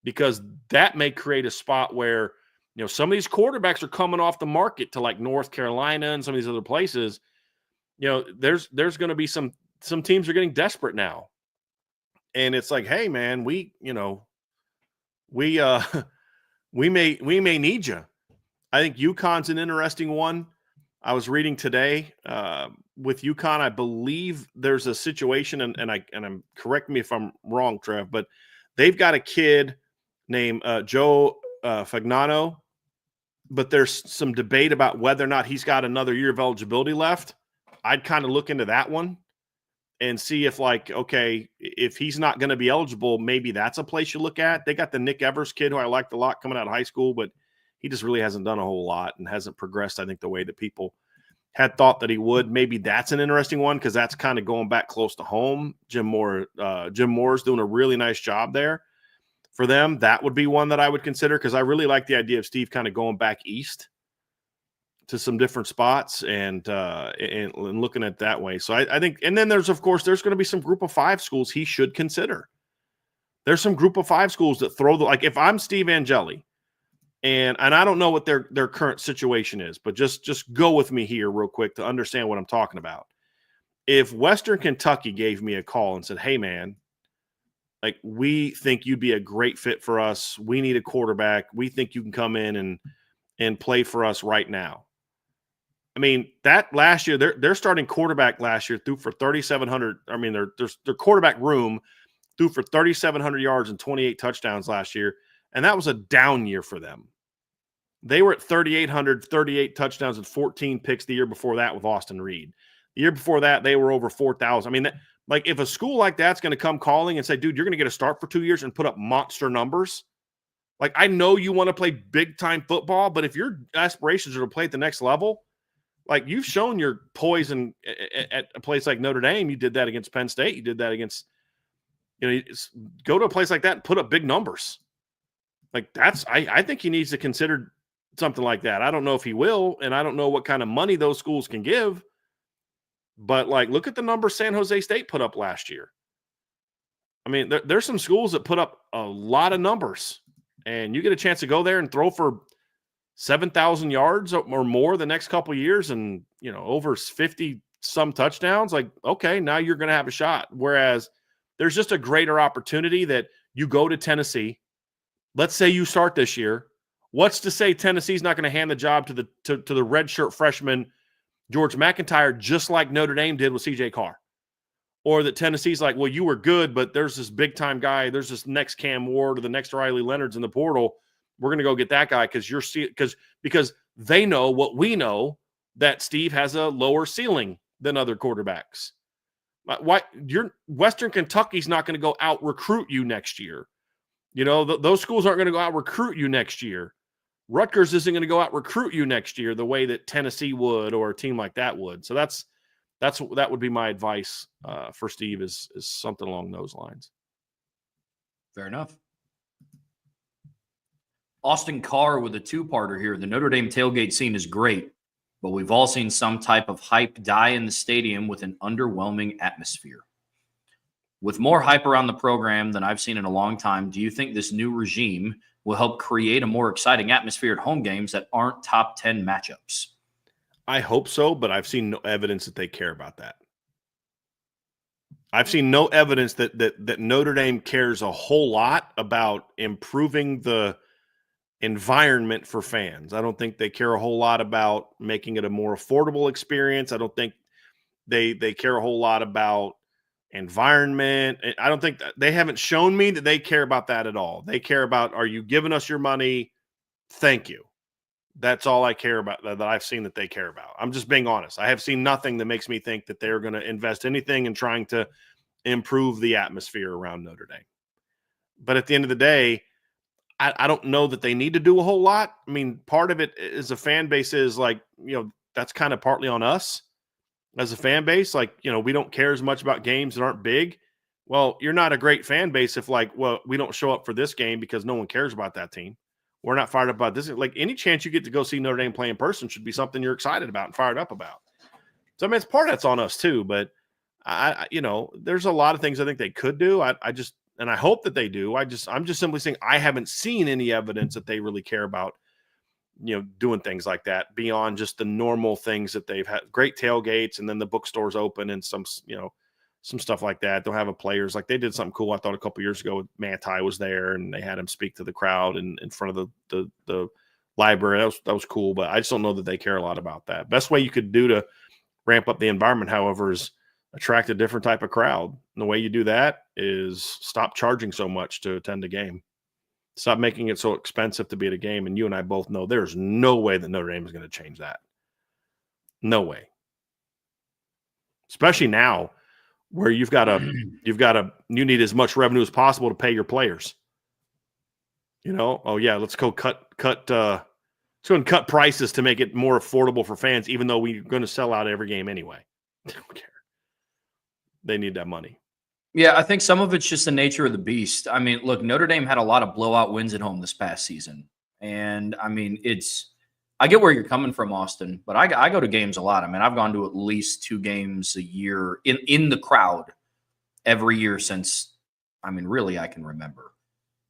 because that may create a spot where, some of these quarterbacks are coming off the market to like North Carolina and some of these other places. There's going to be some teams are getting desperate now. And it's like, hey man, we may need you. I think UConn's an interesting one. I was reading today with UConn. I believe there's a situation, and I'm correct me if I'm wrong, Trev, but they've got a kid named Joe Fagnano, but there's some debate about whether or not he's got another year of eligibility left. I'd kind of look into that one and see if, like, okay, if he's not going to be eligible, maybe that's a place you look at. They got the Nick Evers kid, who I liked a lot coming out of high school, but he just really hasn't done a whole lot and hasn't progressed, I think, the way that people had thought that he would. Maybe that's an interesting one because that's kind of going back close to home. Jim Moore's doing a really nice job there for them. That would be one that I would consider because I really like the idea of Steve kind of going back east to some different spots and looking at it that way. So I think, and then there's going to be some group of 5 schools he should consider. There's some group of 5 schools that like if I'm Steve Angeli, and I don't know what their current situation is, but just go with me here real quick to understand what I'm talking about. If Western Kentucky gave me a call and said, hey, man, like we think you'd be a great fit for us. We need a quarterback. We think you can come in and play for us right now. I mean, that last year, their starting quarterback last year threw for 3,700. I mean, their quarterback room threw for 3,700 yards and 28 touchdowns last year, and that was a down year for them. They were at 3,800, 38 touchdowns and 14 picks the year before that with Austin Reed. The year before that, they were over 4,000. I mean, like if a school like that's going to come calling and say, dude, you're going to get a start for 2 years and put up monster numbers. Like, I know you want to play big-time football, but if your aspirations are to play at the next level, like you've shown your poise at a place like Notre Dame. You did that against Penn State. You did that against, go to a place like that and put up big numbers. Like I think he needs to consider something like that. I don't know if he will, and I don't know what kind of money those schools can give. But like, look at the numbers San Jose State put up last year. I mean, there's some schools that put up a lot of numbers, and you get a chance to go there and throw for 7,000 yards or more the next couple of years and, over 50 some touchdowns. Like, okay, now you're going to have a shot. Whereas there's just a greater opportunity that you go to Tennessee. Let's say you start this year. What's to say Tennessee's not going to hand the job to the redshirt freshman George McIntyre, just like Notre Dame did with CJ Carr? Or that Tennessee's like, well, you were good, but there's this big-time guy. There's this next Cam Ward or the next Riley Leonard's in the portal. We're going to go get that guy because they know what we know, that Steve has a lower ceiling than other quarterbacks. Why Western Kentucky's not going to go out recruit you next year. Those schools aren't going to go out recruit you next year. Rutgers isn't going to go out recruit you next year the way that Tennessee would or a team like that would. So that would be my advice for Steve is something along those lines. Fair enough. Austin Carr with a 2-parter here. The Notre Dame tailgate scene is great, but we've all seen some type of hype die in the stadium with an underwhelming atmosphere. With more hype around the program than I've seen in a long time, do you think this new regime will help create a more exciting atmosphere at home games that aren't top 10 matchups? I hope so, but I've seen no evidence that they care about that. I've seen no evidence that Notre Dame cares a whole lot about improving the environment for fans. I don't think they care a whole lot about making it a more affordable experience. I don't think they care a whole lot about environment. I don't think they haven't shown me that they care about that at all. They care about, are you giving us your money? Thank you. That's all I care about, that I've seen that they care about. I'm just being honest. I have seen nothing that makes me think that they're going to invest anything in trying to improve the atmosphere around Notre Dame. But at the end of the day, I don't know that they need to do a whole lot. I mean, part of it is a fan base is like, that's kind of partly on us as a fan base. Like, we don't care as much about games that aren't big. Well, you're not a great fan base if we don't show up for this game because no one cares about that team. We're not fired up about this. Like, any chance you get to go see Notre Dame play in person should be something you're excited about and fired up about. So, I mean, it's part that's on us too, but there's a lot of things I think they could do. And I hope that they do. I'm just simply saying I haven't seen any evidence that they really care about, doing things like that beyond just the normal things that they've had. Great tailgates, and then the bookstores open and some stuff like that. They'll have a players like they did something cool. I thought a couple years ago, Manti was there and they had him speak to the crowd in front of the library. That was cool, but I just don't know that they care a lot about that. Best way you could do to ramp up the environment, however, is attract a different type of crowd. And the way you do that is stop charging so much to attend a game. Stop making it so expensive to be at a game. And you and I both know there's no way that Notre Dame is going to change that. No way. Especially now where you need as much revenue as possible to pay your players. Let's go cut It's going to cut prices to make it more affordable for fans, even though we're going to sell out every game anyway. They don't care. They need that money. Yeah, I think some of it's just the nature of the beast. I mean, look, Notre Dame had a lot of blowout wins at home this past season. And I mean, I get where you're coming from, Austin, but I go to games a lot. I mean, I've gone to at least 2 games a year in the crowd every year since, I mean, really I can remember.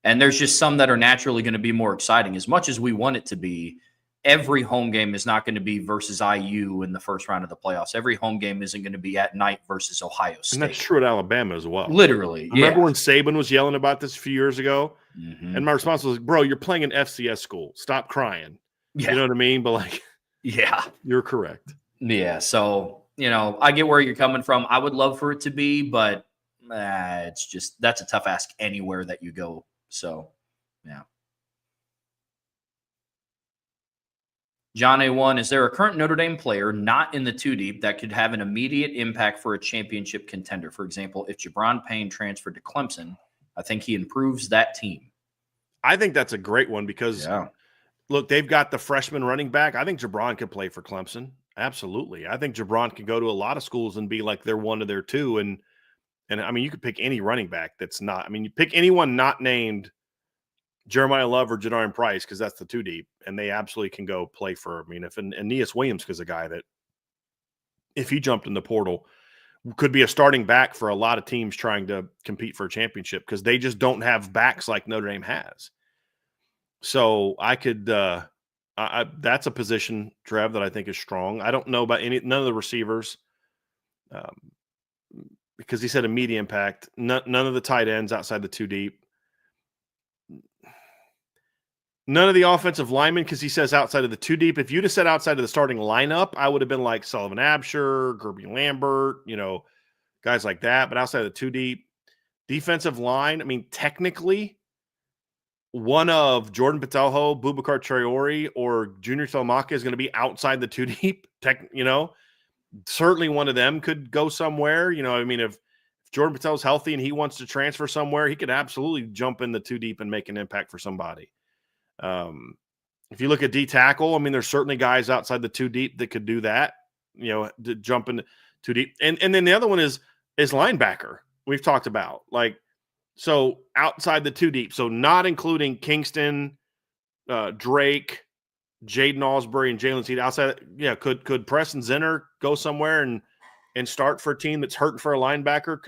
And there's just some that are naturally going to be more exciting. As much as we want it to be, every home game is not going to be versus IU in the first round of the playoffs. Every home game isn't going to be at night versus Ohio State. And that's true at Alabama as well. Literally. Remember when Saban was yelling about this a few years ago? Mm-hmm. And my response was, bro, you're playing an FCS school. Stop crying. Yeah. You know what I mean? But like, yeah, you're correct. Yeah. So, I get where you're coming from. I would love for it to be, but it's just, that's a tough ask anywhere that you go. So, yeah. John A1, is there a current Notre Dame player not in the 2 deep that could have an immediate impact for a championship contender? For example, if Jabron Payne transferred to Clemson, I think he improves that team. I think that's a great one because, look, they've got the freshman running back. I think Jabron could play for Clemson. Absolutely. I think Jabron could go to a lot of schools and be like their 1 or their 2. And I mean, you could pick any running back that's not. I mean, you pick anyone not named Jeremiah Love or Jadarian Price because that's the 2 deep, and they absolutely can go play for. I mean, if Aeneas Williams is a guy that, if he jumped in the portal, could be a starting back for a lot of teams trying to compete for a championship because they just don't have backs like Notre Dame has. So I could. That's a position, Trev, that I think is strong. I don't know about none of the receivers. Because he said immediate impact. None of the tight ends outside the 2 deep. None of the offensive linemen, because he says outside of the 2 deep. If you'd have said outside of the starting lineup, I would have been like Sullivan Absher, Gerby Lambert, guys like that. But outside of the 2 deep, defensive line, I mean, technically, one of Jordan Patelho, Boubacar Traore, or Junior Tuamaka is going to be outside the 2 deep. Certainly one of them could go somewhere. I mean, if Jordan Patel's healthy and he wants to transfer somewhere, he could absolutely jump in the 2 deep and make an impact for somebody. If you look at D tackle, I mean, there's certainly guys outside the 2 deep that could do that, to jump into 2 deep. And then the other one is linebacker. We've talked about so outside the 2 deep. So not including Kingston, Drake, Jaden Alsbury, and Jalen Seed outside. Yeah. Could Preston Zinner go somewhere and start for a team that's hurting for a linebacker?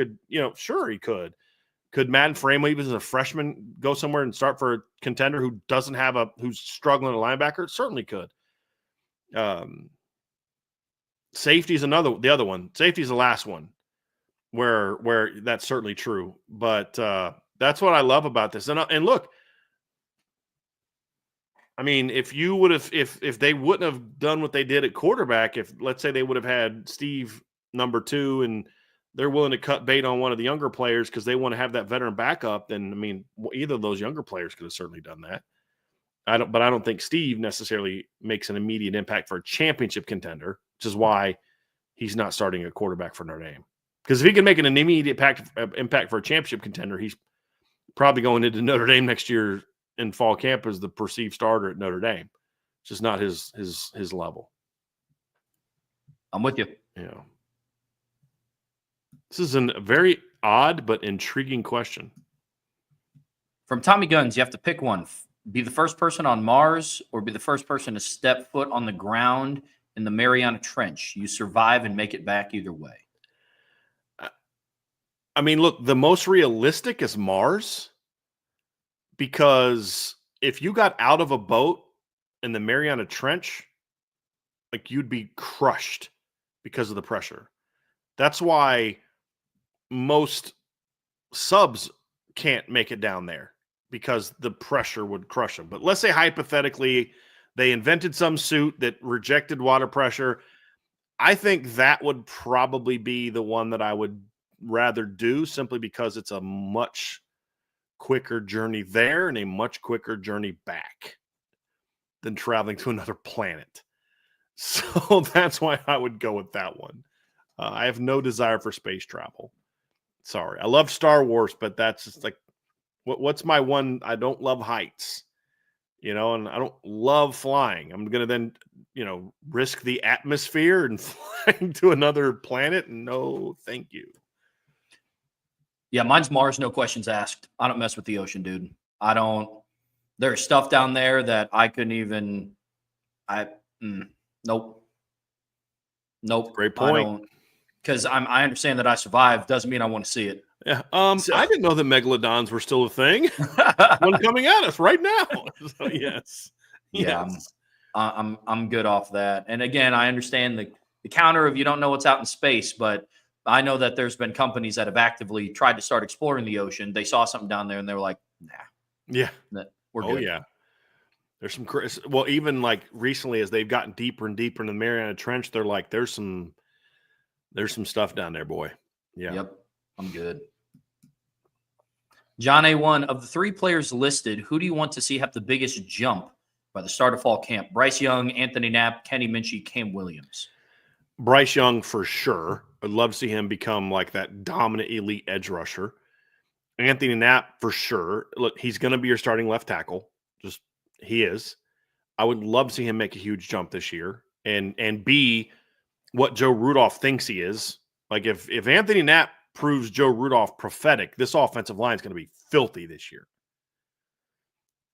Sure he could. Could Madden Frameway, even as a freshman, go somewhere and start for a contender who's struggling at linebacker? It certainly could. Safety is the other one. Safety is the last one where that's certainly true. But that's what I love about this. And look, I mean, if they wouldn't have done what they did at quarterback, if let's say they would have had Steve number 2 and they're willing to cut bait on one of the younger players because they want to have that veteran backup, then, I mean, either of those younger players could have certainly done that. I don't think Steve necessarily makes an immediate impact for a championship contender, which is why he's not starting a quarterback for Notre Dame. Because if he can make an immediate impact for a championship contender, he's probably going into Notre Dame next year in fall camp as the perceived starter at Notre Dame. It's just not his level. I'm with you. Yeah. This is a very odd but intriguing question. From Tommy Guns, you have to pick one. Be the first person on Mars or be the first person to step foot on the ground in the Mariana Trench. You survive and make it back either way. I mean, look, the most realistic is Mars, because if you got out of a boat in the Mariana Trench, like, you'd be crushed because of the pressure. That's why most subs can't make it down there, because the pressure would crush them. But let's say hypothetically they invented some suit that rejected water pressure. I think that would probably be the one that I would rather do, simply because it's a much quicker journey there and a much quicker journey back than traveling to another planet. So that's why I would go with that one. I have no desire for space travel. Sorry. I love Star Wars, but that's just like, what's my one? I don't love heights. and I don't love flying. I'm going to then, risk the atmosphere and flying to another planet. No, thank you. Yeah, mine's Mars, no questions asked. I don't mess with the ocean, dude. I don't. There's stuff down there that I couldn't even. Nope. Great point. Because I understand that I survived. Doesn't mean I want to see it. Yeah. I didn't know that megalodons were still a thing. One coming at us right now. So, yes. Yeah, yes. I'm good off that. And again, I understand the counter of you don't know what's out in space, but I know that there's been companies that have actively tried to start exploring the ocean. They saw something down there and they were like, nah. Yeah. We're good. Oh, yeah. There's some, well, even like recently as they've gotten deeper and deeper in the Mariana Trench, they're like, there's some stuff down there, boy. Yeah. Yep. I'm good. John A1, of the 3 players listed, who do you want to see have the biggest jump by the start of fall camp? Bryce Young, Anthony Knapp, Kenny Minchie, Cam Williams. Bryce Young for sure. I'd love to see him become like that dominant elite edge rusher. Anthony Knapp for sure. Look, he's going to be your starting left tackle. He is. I would love to see him make a huge jump this year and be what Joe Rudolph thinks he is. Like if Anthony Knapp proves Joe Rudolph prophetic, this offensive line is going to be filthy this year.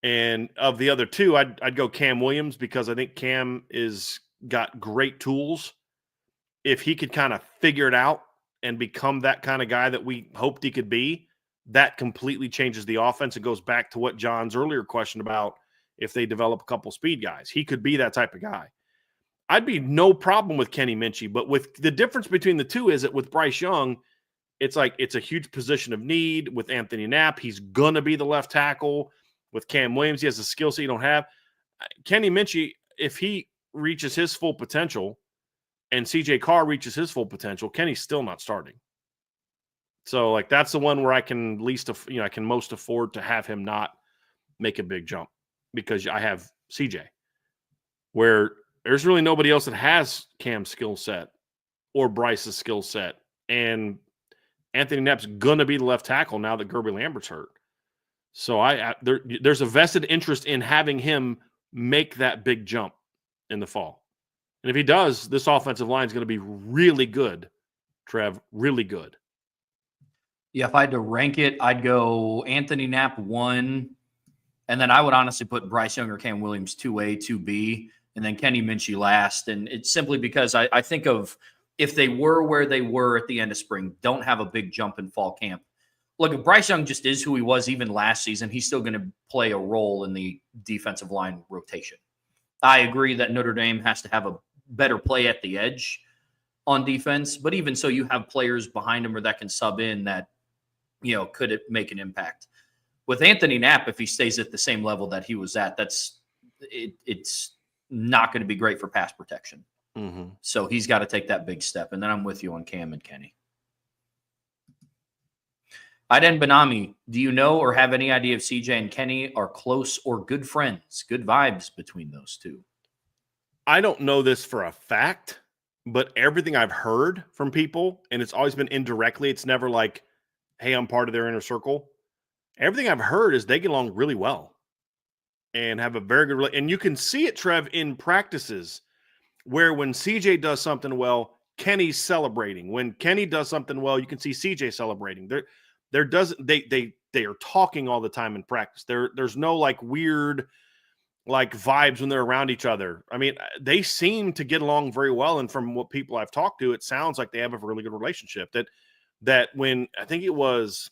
And of the other 2, I'd go Cam Williams because I think Cam is got great tools. If he could kind of figure it out and become that kind of guy that we hoped he could be, that completely changes the offense. It goes back to what John's earlier question about if they develop a couple speed guys. He could be that type of guy. I'd be no problem with Kenny Minchie, but with the difference between the 2 is that with Bryce Young, it's like it's a huge position of need. With Anthony Knapp, he's going to be the left tackle. With Cam Williams, he has a skill set you don't have. Kenny Minchie, if he reaches his full potential and CJ Carr reaches his full potential, Kenny's still not starting. So like that's the one where I can I can most afford to have him not make a big jump because I have CJ, where there's really nobody else that has Cam's skill set or Bryce's skill set. And Anthony Knapp's going to be the left tackle now that Gerby Lambert's hurt. So there's a vested interest in having him make that big jump in the fall. And if he does, this offensive line is going to be really good, Trev, really good. Yeah, if I had to rank it, I'd go Anthony Knapp 1, and then I would honestly put Bryce Young or Cam Williams 2A, 2B, and then Kenny Minchie last. And it's simply because I think of if they were where they were at the end of spring, don't have a big jump in fall camp. Look, if Bryce Young just is who he was even last season, he's still going to play a role in the defensive line rotation. I agree that Notre Dame has to have a better play at the edge on defense, but even so, you have players behind him or that can sub in that, could it make an impact. With Anthony Knapp, if he stays at the same level that he was at, it's not going to be great for pass protection. Mm-hmm. So he's got to take that big step. And then I'm with you on Cam and Kenny. Aiden Benami, do you know or have any idea if CJ and Kenny are close or good friends? Good vibes between those 2. I don't know this for a fact, but everything I've heard from people, and it's always been indirectly, it's never like, hey, I'm part of their inner circle. Everything I've heard is they get along really well and have a very good and you can see it, Trev, in practices where when CJ does something well, Kenny's celebrating. When Kenny does something well, you can see CJ celebrating. They are talking all the time in practice. There's no like weird like vibes when they're around each other. I mean, they seem to get along very well. And from what people I've talked to, it sounds like they have a really good relationship. That when I think it was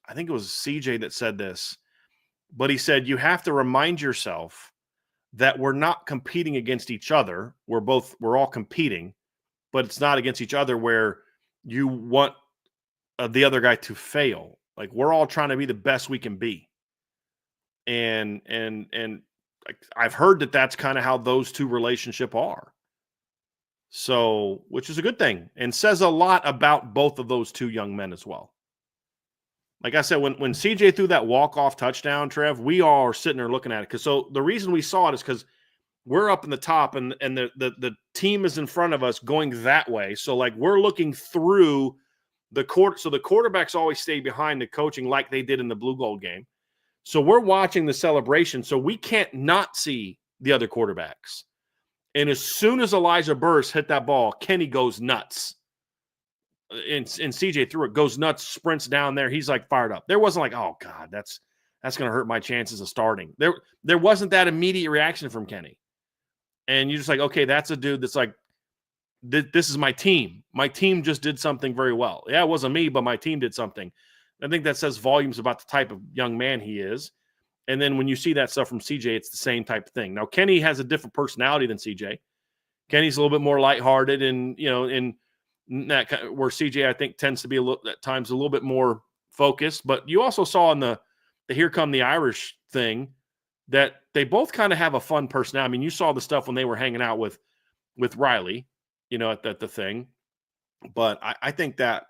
CJ that said this, but he said, you have to remind yourself that we're not competing against each other. We're all competing, but it's not against each other where you want the other guy to fail. Like we're all trying to be the best we can be. And I've heard that that's kind of how those 2 relationship are. So, which is a good thing and says a lot about both of those 2 young men as well. Like I said, when CJ threw that walk-off touchdown, Trev, we all are sitting there looking at it. So the reason we saw it is because we're up in the top and the team is in front of us going that way. So like we're looking through the court. So the quarterbacks always stay behind the coaching like they did in the Blue Gold game. So we're watching the celebration, so we can't not see the other quarterbacks. And as soon as Elijah Burris hit that ball, Kenny goes nuts. And CJ threw it, goes nuts, sprints down there. He's like fired up. There wasn't like, oh God, that's going to hurt my chances of starting. There wasn't that immediate reaction from Kenny. And you're just like, okay, that's a dude that's like, this is my team. My team just did something very well. Yeah, it wasn't me, but my team did something. I think that says volumes about the type of young man he is. And then when you see that stuff from CJ, it's the same type of thing. Now, Kenny has a different personality than CJ. Kenny's a little bit more lighthearted, and in that where CJ, I think, tends to be at times a little bit more focused. But you also saw in the Here Come the Irish thing that they both kind of have a fun personality. I mean, you saw the stuff when they were hanging out with Riley, at the thing. But I think that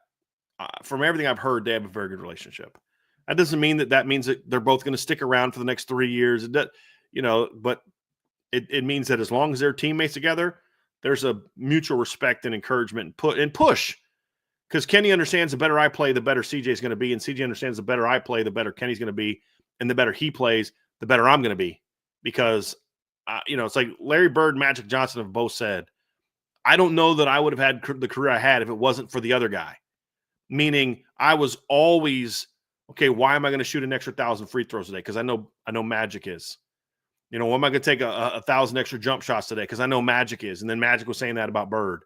from everything I've heard, they have a very good relationship. That doesn't mean that means that they're both going to stick around for the next 3 years. But it means that as long as they're teammates together, there's a mutual respect and encouragement and push. Because Kenny understands the better I play, the better CJ is going to be. And CJ understands the better I play, the better Kenny's going to be. And the better he plays, the better I'm going to be. Because, it's like Larry Bird, Magic Johnson have both said, I don't know that I would have had the career I had if it wasn't for the other guy. Meaning I was always, okay, why am I going to shoot an extra 1,000 free throws today? Because I know Magic is. Why am I going to take a 1,000 extra jump shots today? Because I know Magic is. And then Magic was saying that about Bird.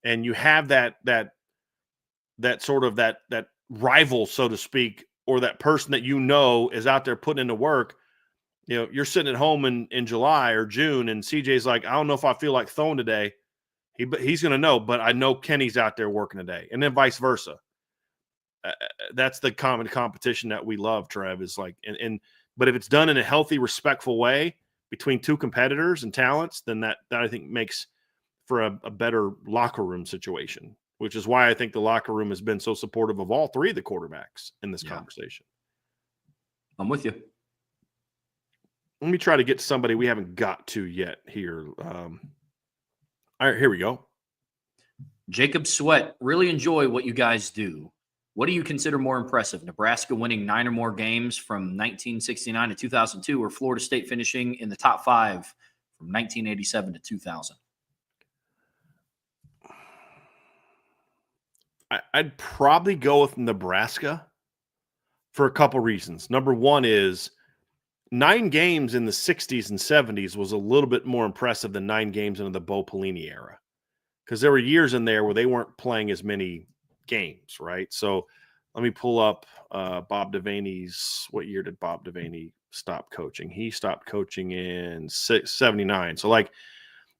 And you have that sort of that rival, so to speak, or that person that is out there putting in the work. You're sitting at home in July or June, and CJ's like, I don't know if I feel like throwing today. He's going to know, but I know Kenny's out there working today, and then vice versa. That's the common competition that we love, Trev, is like, but if it's done in a healthy, respectful way between two competitors and talents, then that I think makes for a better locker room situation, which is why I think the locker room has been so supportive of all three of the quarterbacks in this conversation. I'm with you. Let me try to get to somebody we haven't got to yet here. All right, here we go. Jacob Sweat, really enjoy what you guys do. What do you consider more impressive? Nebraska winning 9 or more games from 1969 to 2002, or Florida State finishing in the top 5 from 1987 to 2000? I'd probably go with Nebraska for a couple reasons. Number one is 9 games in the 60s and 70s was a little bit more impressive than 9 games into the Bo Pelini era, because there were years in there where they weren't playing as many games, right? So let me pull up Bob Devaney's. What year did Bob Devaney stop coaching? He stopped coaching in 79. So like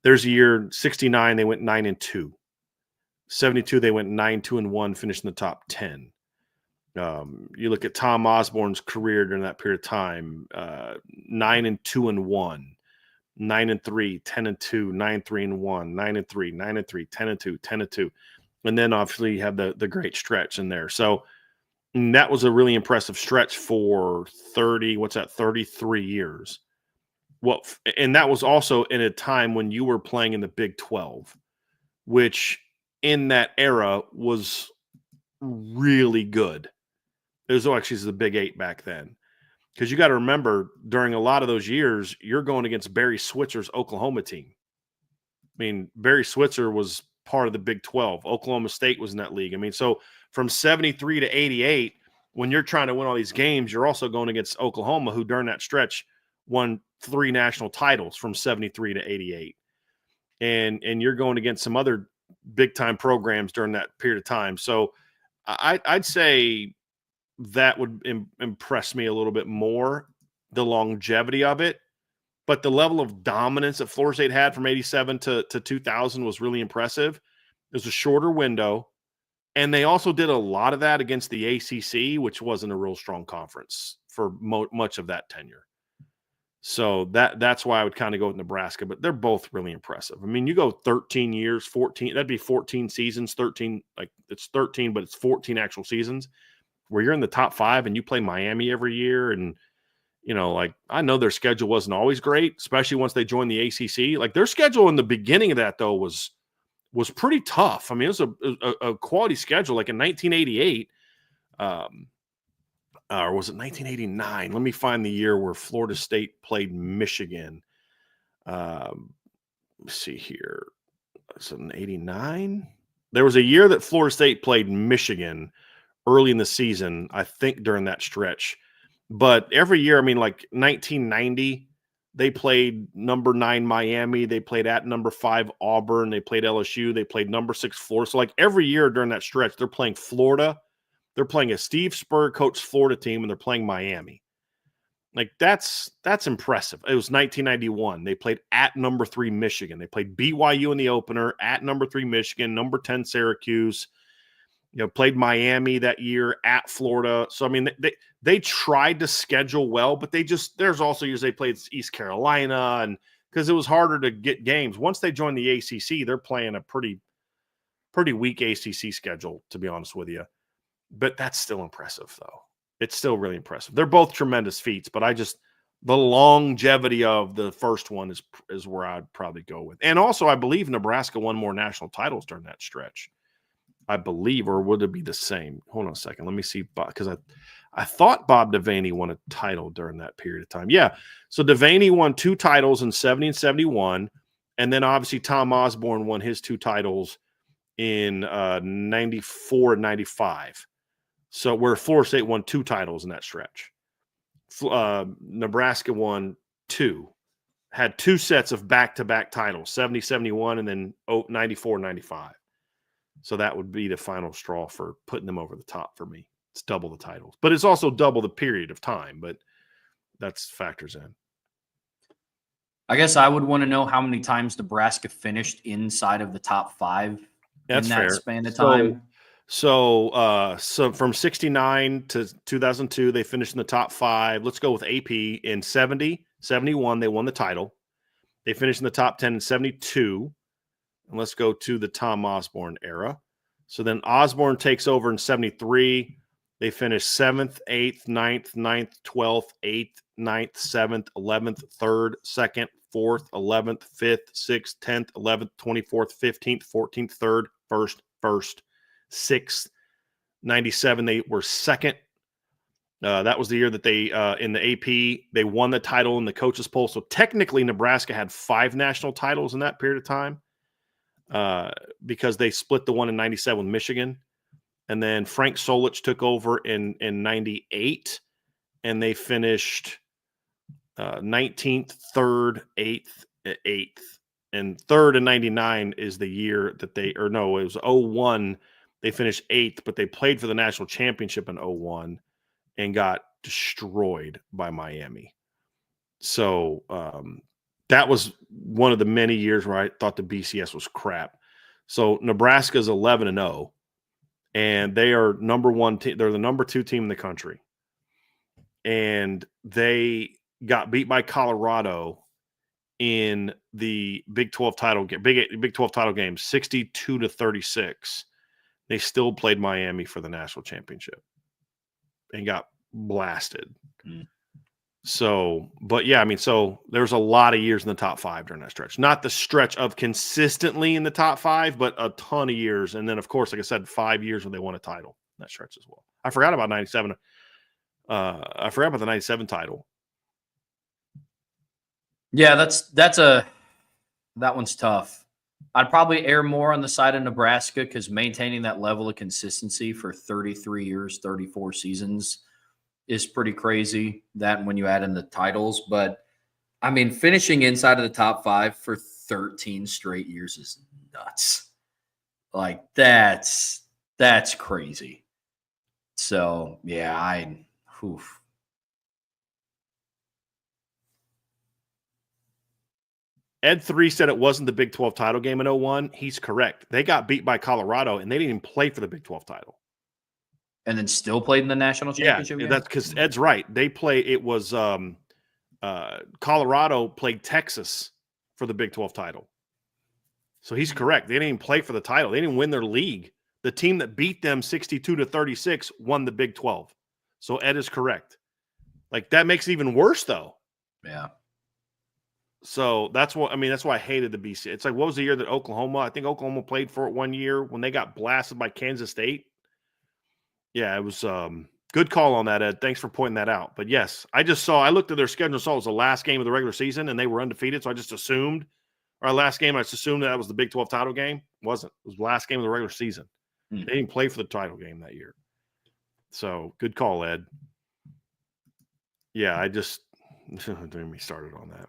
there's a year 69 they went 9-2. 72 they went 9-2-1, finished in the top 10. You look at Tom Osborne's career during that period of time, 9-2-1, 9-3, 10-2, 9-3-1, 9-3, 9-3, 10-2, 10-2. And then obviously you have the great stretch in there. So that was a really impressive stretch for 33 years. Well, and that was also in a time when you were playing in the Big 12, which in that era was really good. It was actually the Big 8 back then. Because you got to remember, during a lot of those years, you're going against Barry Switzer's Oklahoma team. I mean, Barry Switzer was part of the Big 12. Oklahoma State was in that league. I mean, so from 73 to 88, when you're trying to win all these games, you're also going against Oklahoma, who during that stretch won 3 national titles from 73 to 88. And you're going against some other big-time programs during that period of time. So I'd say that would impress me a little bit more, the longevity of it. But the level of dominance that Florida State had from 87 to 2000 was really impressive. It was a shorter window. And they also did a lot of that against the ACC, which wasn't a real strong conference for much of that tenure. So that's why I would kind of go with Nebraska. But they're both really impressive. I mean, you go 13 years, 14, that'd be 14 seasons, 13, like it's 13, but it's 14 actual seasons where you're in the top 5 and you play Miami every year. And like I know their schedule wasn't always great, especially once they joined the ACC. Like their schedule in the beginning of that though was pretty tough. I mean, it was a quality schedule. Like in 1988, or was it 1989? Let me find the year where Florida State played Michigan. Let's see here. Was it in 89? There was a year that Florida State played Michigan early in the season, I think during that stretch. But every year, I mean, like 1990, they played number 9 Miami. They played at number 5 Auburn. They played LSU. They played number 6 Florida. So like every year during that stretch, they're playing Florida. They're playing a Steve Spurrier coached Florida team, and they're playing Miami. Like that's impressive. It was 1991. They played at number 3 Michigan. They played BYU in the opener, at number 3 Michigan, number 10 Syracuse. Played Miami that year, at Florida. So I mean, they tried to schedule well, but there's also years they played East Carolina, and because it was harder to get games. Once they joined the ACC, they're playing a pretty weak ACC schedule, to be honest with you. But that's still impressive, though. It's still really impressive. They're both tremendous feats, but the longevity of the first one is where I'd probably go with. And also, I believe Nebraska won more national titles during that stretch. I believe, or would it be the same? Hold on a second. Let me see, because I thought Bob Devaney won a title during that period of time. Yeah, so Devaney won 2 titles in 70 and 71, and then obviously Tom Osborne won his 2 titles in 94 and 95. So where Florida State won 2 titles in that stretch. Nebraska won 2, had 2 sets of back-to-back titles, 70, 71, and then 94, 95. So that would be the final straw for putting them over the top for me. It's double the titles, but it's also double the period of time, but that's factors in. I guess I would want to know how many times Nebraska finished inside of the top 5 that's in that fair. span of time. So from 69 to 2002, they finished in the top 5. Let's go with AP in 70, 71. They won the title. They finished in the top 10 in 72. And let's go to the Tom Osborne era. So then Osborne takes over in 73. They finish 7th, 8th, 9th, 12th, 8th, 9th, 7th, 11th, 3rd, 2nd, 4th, 11th, 5th, 6th, 10th, 11th, 24th, 15th, 14th, 3rd, 1st, 6th. 97, they were 2nd. That was the year that they, in the AP, they won the title in the coaches poll. So technically Nebraska had 5 national titles in that period of time. Because they split the one in 97 with Michigan. And then Frank Solich took over in 98, and they finished 19th, 3rd, 8th. And 3rd in 99 is the year that it was 01. They finished 8th, but they played for the national championship in 01 and got destroyed by Miami. So, that was one of the many years where I thought the BCS was crap. So Nebraska's 11-0, and they are number 1 team. They're the number 2 team in the country, and they got beat by Colorado in the Big 12 title game. Big 12 title game, 62-36. They still played Miami for the national championship and got blasted. Mm. So, but yeah, I mean, so there's a lot of years in the top 5 during that stretch. Not the stretch of consistently in the top 5, but a ton of years. And then, of course, like I said, 5 years when they won a title in that stretch as well. I forgot about 97. I forgot about the 97 title. Yeah, that one's tough. I'd probably err more on the side of Nebraska because maintaining that level of consistency for 33 years, 34 seasons is pretty crazy. That when you add in the titles, but I mean, finishing inside of the top 5 for 13 straight years is nuts. Like that's crazy. So yeah, Ed 3 said it wasn't the Big 12 title game in 01. He's correct. They got beat by Colorado, and they didn't even play for the Big 12 title. And then still played in the national championship game? That's because Ed's right. It was Colorado played Texas for the Big 12 title. So he's correct. They didn't even play for the title. They didn't win their league. The team that beat them 62-36 won the Big 12. So Ed is correct. Like, that makes it even worse, though. Yeah. So that's why I hated the BC. It's like, what was the year that I think Oklahoma played for it one year when they got blasted by Kansas State? Yeah, it was Good call on that, Ed. Thanks for pointing that out. But yes, I looked at their schedule and saw it was the last game of the regular season and they were undefeated. So I just assumed our last game, I just assumed that was the Big 12 title game. It wasn't. It was the last game of the regular season. They didn't play for the title game that year. So good call, Ed. Yeah, don't get me started on that.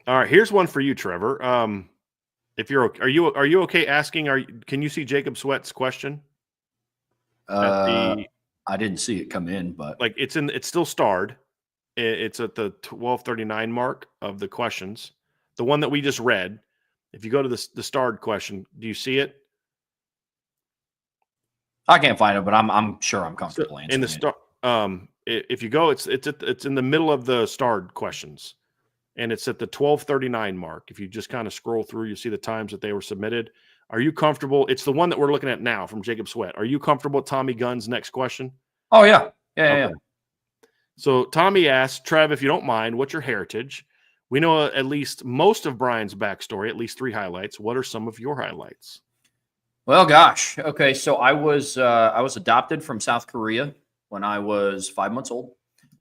All right, here's one for you, Trevor. If you're are you okay asking? Can you see Jacob Sweat's question? I didn't see it come in, but like it's still starred. It's at the 12:39 mark of the questions. The one that we just read. If you go to the starred question, do you see it? I can't find it, but I'm sure I'm comfortable answering in the star. If you go, it's in the middle of the starred questions, and it's at the 12:39 mark. If you just kind of scroll through, you see the times that they were submitted. Are you comfortable? It's the one that we're looking at now from Jacob Sweat. Are you comfortable with Tommy Gunn's next question? Oh yeah, yeah. So Tommy asks, Trev, if you don't mind, what's your heritage? We know at least most of Brian's backstory, at least 3 highlights. What are some of your highlights? Well, gosh. Okay, so I was adopted from South Korea when I was 5 months old.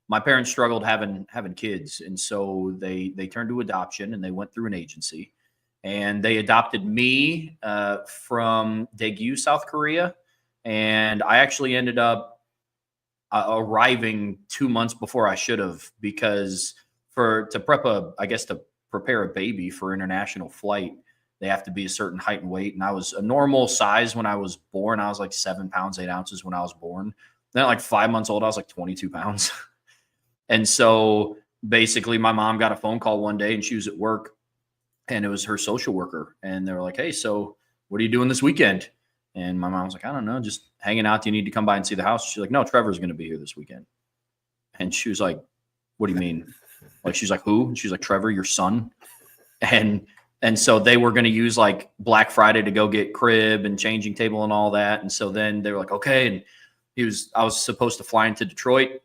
My parents struggled having kids, and so they turned to adoption, and they went through an agency, and they adopted me from Daegu, South Korea, and I actually ended up arriving 2 months before I should have, because to prepare a baby for international flight, they have to be a certain height and weight. And I was a normal size when I was born. I was like 7 pounds, 8 ounces when I was born. Then at like 5 months old, I was like 22 pounds. And so basically my mom got a phone call one day and she was at work and it was her social worker. And they were like, hey, so what are you doing this weekend? And my mom was like, I don't know, just hanging out. Do you need to come by and see the house? She's like, no, Trevor's going to be here this weekend. And she was like, what do you mean? Like, she's like, who? And she's like, Trevor, your son. And so they were going to use like Black Friday to go get crib and changing table and all that. And so then they were like, okay. And I was supposed to fly into Detroit.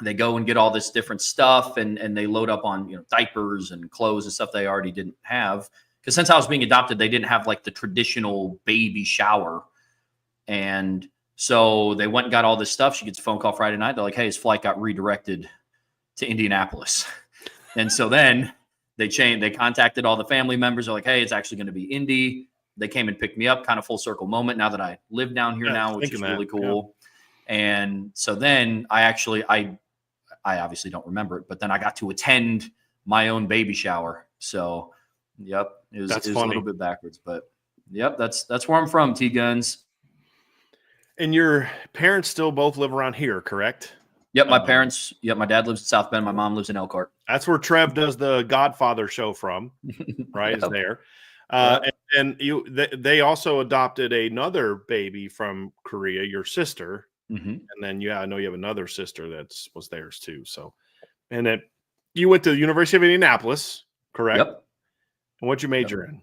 They go and get all this different stuff and they load up on, diapers and clothes and stuff they already didn't have. Because since I was being adopted, they didn't have like the traditional baby shower. And so they went and got all this stuff. She gets a phone call Friday night. They're like, hey, his flight got redirected to Indianapolis. And so then they contacted all the family members. They're like, hey, it's actually going to be Indy. They came and picked me up, kind of full circle moment now that I live down here now, which is really cool. Yeah. And so then I obviously don't remember it, but then I got to attend my own baby shower. So, yep, it was a little bit backwards, but yep, that's where I'm from, T-Guns. And your parents still both live around here, correct? Yep, my parents. Yep, my dad lives in South Bend. My mom lives in Elkhart. That's where Trev does the Godfather show from, right? Yep. Is there. And they also adopted another baby from Korea, your sister. Mm-hmm. And then, I know you have another sister was theirs too. So, and then you went to the University of Indianapolis, correct? Yep. And what'd you major in?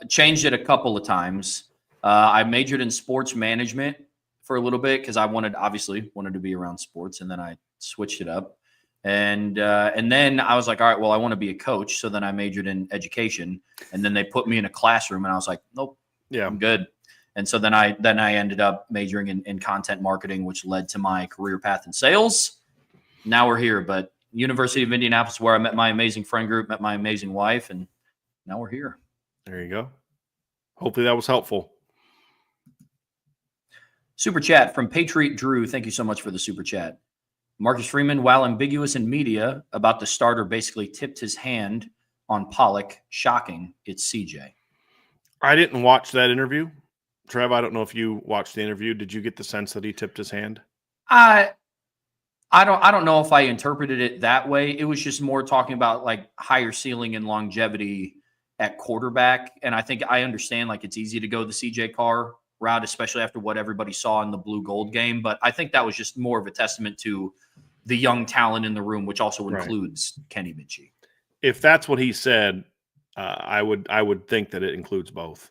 Changed it a couple of times. I majored in sports management for a little bit because I obviously wanted to be around sports, and then I switched it up. And then I was like, all right, well, I want to be a coach. So then I majored in education, and then they put me in a classroom, and I was like, nope, I'm good. And so then I ended up majoring in content marketing, which led to my career path in sales. Now we're here, but University of Indianapolis, where I met my amazing friend group, met my amazing wife, and now we're here. There you go. Hopefully that was helpful. Super chat from Patriot Drew. Thank you so much for the super chat. Marcus Freeman, while ambiguous in media about the starter, basically tipped his hand on Pollock. Shocking. It's CJ. I didn't watch that interview. Trev, I don't know if you watched the interview. Did you get the sense that he tipped his hand? I don't know if I interpreted it that way. It was just more talking about like higher ceiling and longevity at quarterback. And I think I understand like it's easy to go the CJ Carr route, especially after what everybody saw in the blue gold game. But I think that was just more of a testament to the young talent in the room, which also includes Kenny Minchie. If that's what he said, I would think that it includes both,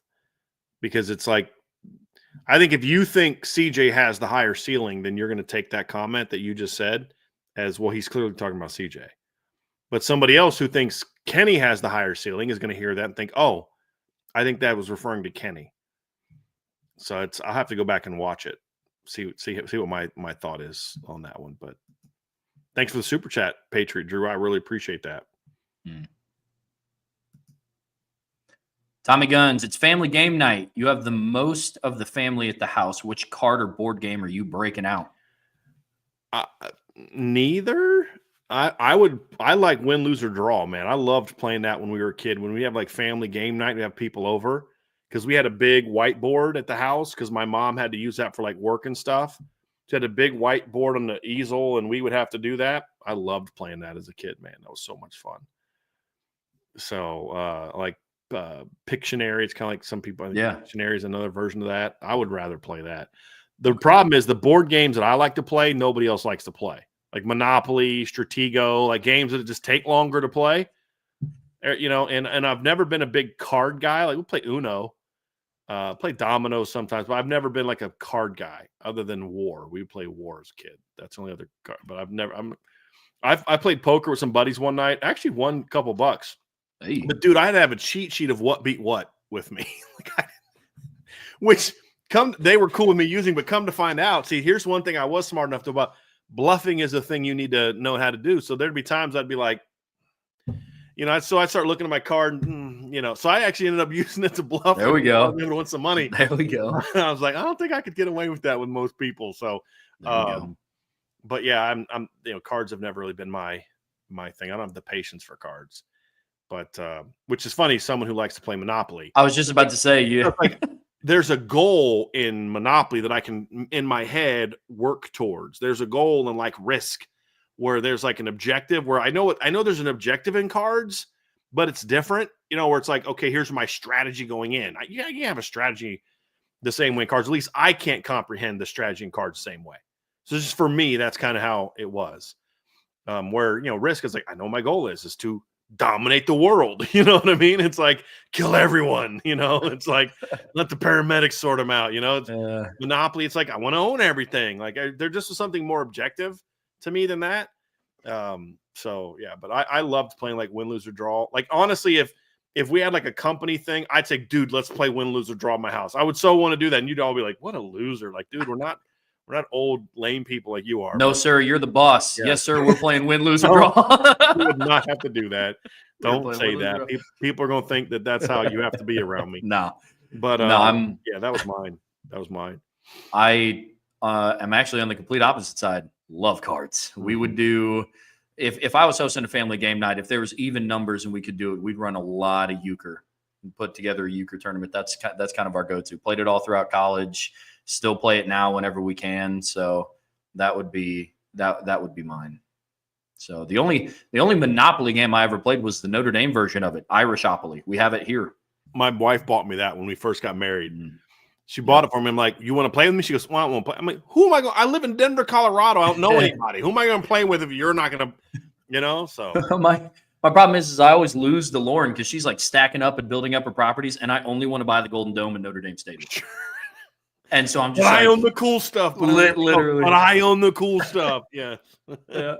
because it's like, I think if you think CJ has the higher ceiling, then you're going to take that comment that you just said as, well, he's clearly talking about CJ. But somebody else who thinks Kenny has the higher ceiling is going to hear that and think, oh, I think that was referring to Kenny. So I'll have to go back and watch it. see what my thought is on that one. But thanks for the super chat, Patriot Drew. I really appreciate that. Tommy Guns, it's family game night. You have the most of the family at the house. Which card or board game are you breaking out? Neither. I like win, lose, or draw, man. I loved playing that when we were a kid. When we have like family game night, we have people over because we had a big whiteboard at the house because my mom had to use that for like work and stuff. She had a big whiteboard on the easel, and we would have to do that. I loved playing that as a kid, man. That was so much fun. So, Pictionary, it's kind of like some people. Pictionary is another version of that. I would rather play that. The problem is the board games that I like to play, nobody else likes to play. Like Monopoly, Stratego, like games that just take longer to play. You know, and I've never been a big card guy. Like we'll play Uno, play dominoes sometimes, but I've never been like a card guy other than War. We play War as a kid. That's the only other card. But I played poker with some buddies one night. I actually won a couple bucks. Hey. But dude, I had to have a cheat sheet of what beat what with me. They were cool with me using, but come to find out, see, here's one thing I was smart enough to about. Bluffing is a thing you need to know how to do. So there'd be times I'd be like, you know, so I'd start looking at my card, you know, so I actually ended up using it to bluff. There we go. I was able to win some money. There we go. I was like, I don't think I could get away with that with most people. So, but yeah, I'm, you know, cards have never really been my thing. I don't have the patience for cards, but, which is funny. Someone who likes to play Monopoly. I was just about to say, There's a goal in Monopoly that I can, in my head, work towards. There's a goal in like Risk where there's like an objective where I know there's an objective in cards, but it's different, you know, where it's like, okay, here's my strategy going in. You have a strategy the same way in cards. At least I can't comprehend the strategy in cards the same way. So just for me, that's kind of how it was. Where, you know, Risk is like, I know my goal is to dominate the world. You know what I mean? It's like kill everyone, you know, it's like let the paramedics sort them out, you know. It's Monopoly, it's like I want to own everything. Like there just was something more objective to me than that. So yeah, but I loved playing like win, lose, or draw. Like honestly, if we had like a company thing, I'd say, dude, let's play win, lose, or draw at my house. I would so want to do that. And you'd all be like, what a loser. Like, dude, we're not old, lame people like you are. No, sir, you're the boss. Yeah. Yes, sir, we're playing win, lose, or draw. You would not have to do that. Don't say that. People are going to think that that's how you have to be around me. No. But yeah, that was mine. I am actually on the complete opposite side. Love cards. We would do, if I was hosting a family game night, if there was even numbers and we could do it, we'd run a lot of euchre and put together a euchre tournament. That's kind of our go-to. Played it all throughout college. Still play it now whenever we can. So that would be mine. So the only Monopoly game I ever played was the Notre Dame version of it, Irishopoly. We have it here. My wife bought me that when we first got married. She bought it for me. I'm like, you want to play with me? She goes, well, I won't play. I'm like, who am I going? I live in Denver, Colorado. I don't know anybody. Who am I going to play with if you're not going to, you know? So my problem is I always lose to Lauren because she's like stacking up and building up her properties, and I only want to buy the Golden Dome in Notre Dame Stadium. And so I'm just I own the cool stuff. Literally. But I own the cool stuff. Yeah. Yeah.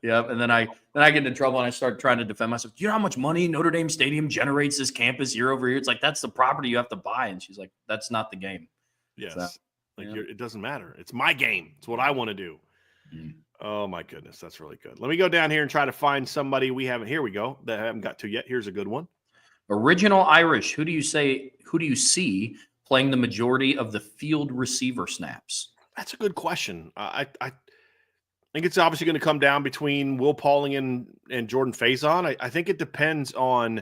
And then I get into trouble and I start trying to defend myself. Do you know how much money Notre Dame Stadium generates this campus year over year? It's like, that's the property you have to buy. And she's like, that's not the game. Yes. So, it doesn't matter. It's my game. It's what I want to do. Oh my goodness. That's really good. Let me go down here and try to find somebody we haven't. Here we go. That I haven't got to yet. Here's a good one. Original Irish. Who do you see playing the majority of the field receiver snaps? That's a good question. I think it's obviously going to come down between Will Pauling and Jordan Faison. I think it depends on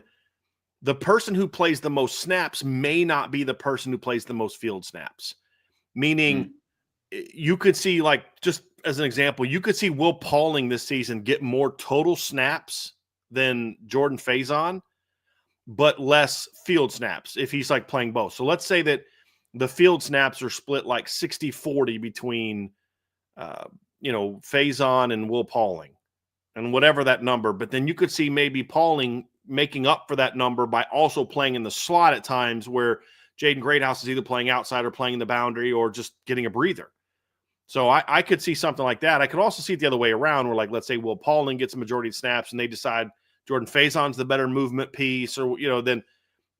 the person who plays the most snaps may not be the person who plays the most field snaps. Meaning you could see, like, just as an example, you could see Will Pauling this season get more total snaps than Jordan Faison, but less field snaps if he's like playing both. So let's say that the field snaps are split like 60-40 between, Faison and Will Pauling and whatever that number. But then you could see maybe Pauling making up for that number by also playing in the slot at times where Jaden Greathouse is either playing outside or playing in the boundary or just getting a breather. So I could see something like that. I could also see it the other way around where, like, let's say Will Pauling gets a majority of snaps and they decide Jordan Faison's the better movement piece, or, then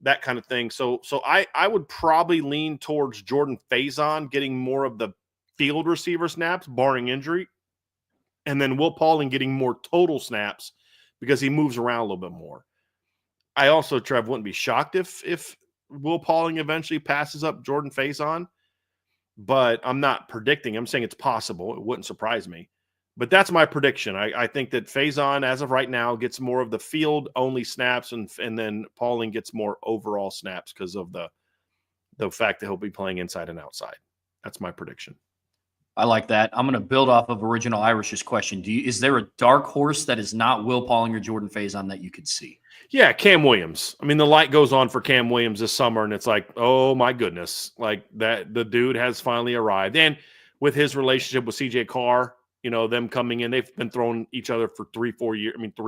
that kind of thing. So I would probably lean towards Jordan Faison getting more of the field receiver snaps, barring injury, and then Will Pauling getting more total snaps because he moves around a little bit more. I also, Trev, wouldn't be shocked if Will Pauling eventually passes up Jordan Faison, but I'm not predicting. I'm saying it's possible. It wouldn't surprise me. But that's my prediction. I think that Faison, as of right now, gets more of the field-only snaps, and then Pauling gets more overall snaps because of the fact that he'll be playing inside and outside. That's my prediction. I like that. I'm going to build off of Original Irish's question. Is there a dark horse that is not Will Pauling or Jordan Faison that you could see? Yeah, Cam Williams. I mean, the light goes on for Cam Williams this summer, and it's like, oh my goodness, like that the dude has finally arrived. And with his relationship with CJ Carr, them coming in, they've been throwing each other for 3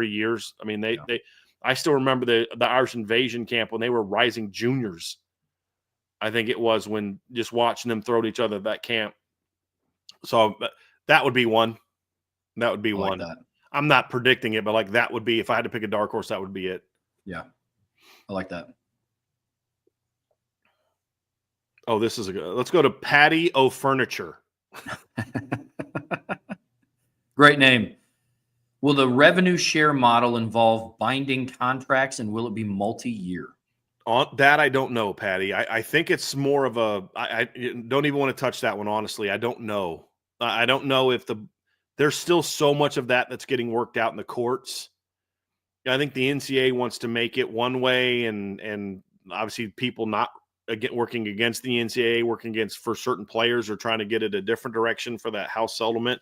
years. I mean, I still remember the Irish Invasion camp when they were rising juniors. I think it was, when just watching them throw at each other at that camp. So that would be one. That would be one. That. I'm not predicting it, but like that would be, if I had to pick a dark horse, that would be it. Yeah. I like that. Oh, this is let's go to Patty O Furniture. Great name. Will the revenue share model involve binding contracts, and will it be multi-year? On that, I don't know, Patty. I think it's more of I don't even want to touch that one, honestly. I don't know. I don't know if there's still so much of that that's getting worked out in the courts. I think the NCAA wants to make it one way, and obviously people not working against the NCAA, working against for certain players, or trying to get it a different direction for that house settlement.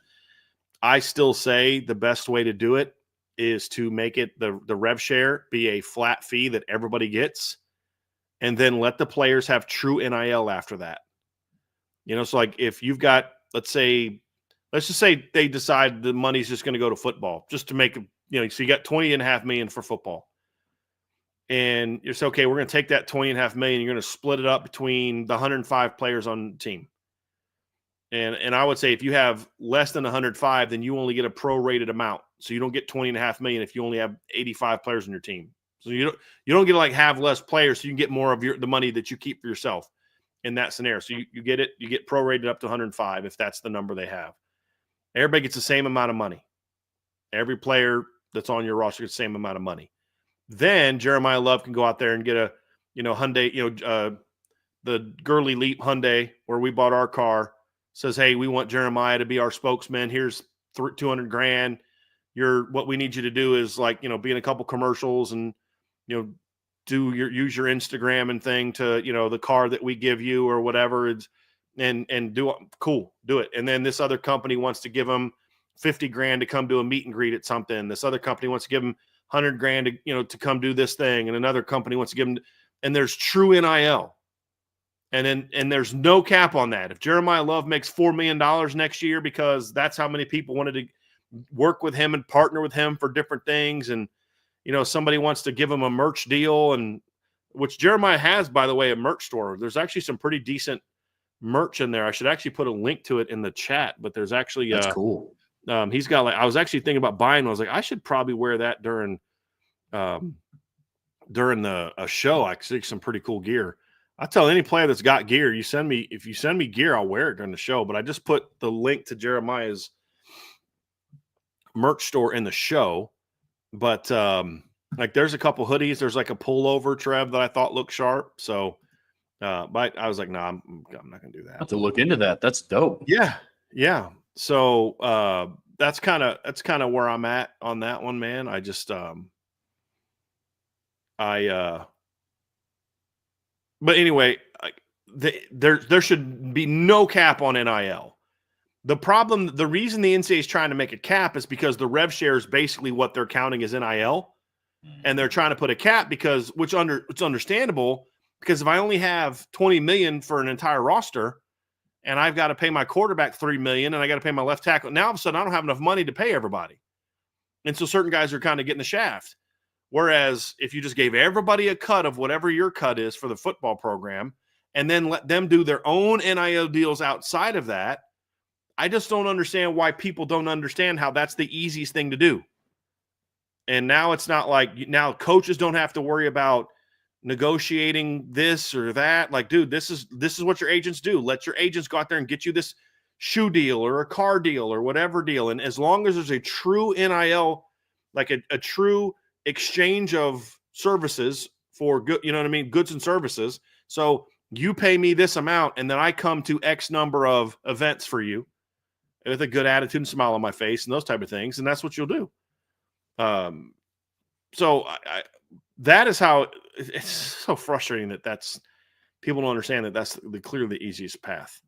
I still say the best way to do it is to make it the rev share be a flat fee that everybody gets, and then let the players have true NIL after that. So like if you've got, let's just say they decide the money's just going to go to football, just to make, so you got $20.5 million for football. And you're saying, okay, we're going to take that $20.5 million, you're going to split it up between the 105 players on the team. And I would say if you have less than 105, then you only get a prorated amount. So you don't get $20.5 million if you only have 85 players on your team. So you don't get to like have less players, so you can get more of the money that you keep for yourself in that scenario. So you get prorated up to 105 if that's the number they have. Everybody gets the same amount of money. Every player that's on your roster gets the same amount of money. Then Jeremiah Love can go out there and get a Hyundai, the Gurley Leap Hyundai where we bought our car. Says, hey, we want Jeremiah to be our spokesman. Here's $200,000. What we need you to do is be in a couple commercials and use your Instagram and thing to the car that we give you or whatever, and do it. And then this other company wants to give them $50,000 to come do a meet and greet at something. This other company wants to give them $100,000 to come do this thing, and another company wants to give them. And there's true NIL. And there's no cap on that. If Jeremiah Love makes $4 million next year because that's how many people wanted to work with him and partner with him for different things, and somebody wants to give him a merch deal, and which Jeremiah has, by the way, a merch store. There's actually some pretty decent merch in there. I should actually put a link to it in the chat, but there's actually that's cool. He's got I was actually thinking about buying one. I was like, I should probably wear that during a show. I could see some pretty cool gear. I tell any player that's got gear, if you send me gear, I'll wear it during the show. But I just put the link to Jeremiah's merch store in the show. But there's a couple hoodies. There's like a pullover, Trev, that I thought looked sharp. So, but I was like, nah, I'm not gonna do that. I have to look into that. That's dope. Yeah. So that's kind of where I'm at on that one, man. I just But anyway, there should be no cap on NIL. The reason the NCAA is trying to make a cap is because the rev share is basically what they're counting as NIL, and they're trying to put a cap it's understandable, because if I only have $20 million for an entire roster, and I've got to pay my quarterback $3 million, and I got to pay my left tackle, now all of a sudden I don't have enough money to pay everybody, and so certain guys are kind of getting the shaft. Whereas if you just gave everybody a cut of whatever your cut is for the football program, and then let them do their own NIL deals outside of that, I just don't understand why people don't understand how that's the easiest thing to do. And now it's not like now coaches don't have to worry about negotiating this or that. Like, dude, this is what your agents do. Let your agents go out there and get you this shoe deal or a car deal or whatever deal. And as long as there's a true NIL, like a true exchange of services for good, you know what I mean? Goods and services. So you pay me this amount and then I come to X number of events for you with a good attitude and smile on my face and those type of things. And that's what you'll do. So that is how it's so frustrating that people don't understand that that's clearly the easiest path.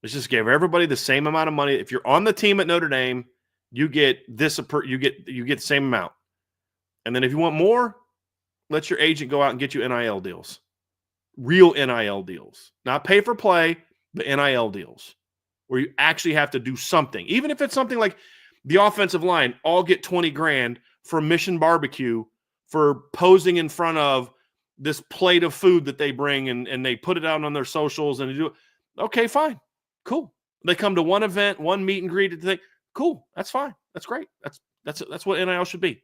Let's just give everybody the same amount of money. If you're on the team at Notre Dame, you get this, you get the same amount. And then if you want more, let your agent go out and get you NIL deals, real NIL deals, not pay for play, but NIL deals where you actually have to do something. Even if it's something like the offensive line, all get 20 grand for Mission Barbecue for posing in front of this plate of food that they bring and they put it out on their socials and they do it. Okay, fine. Cool. They come to one event, one meet and greet. Cool. That's fine. That's great. That's what NIL should be.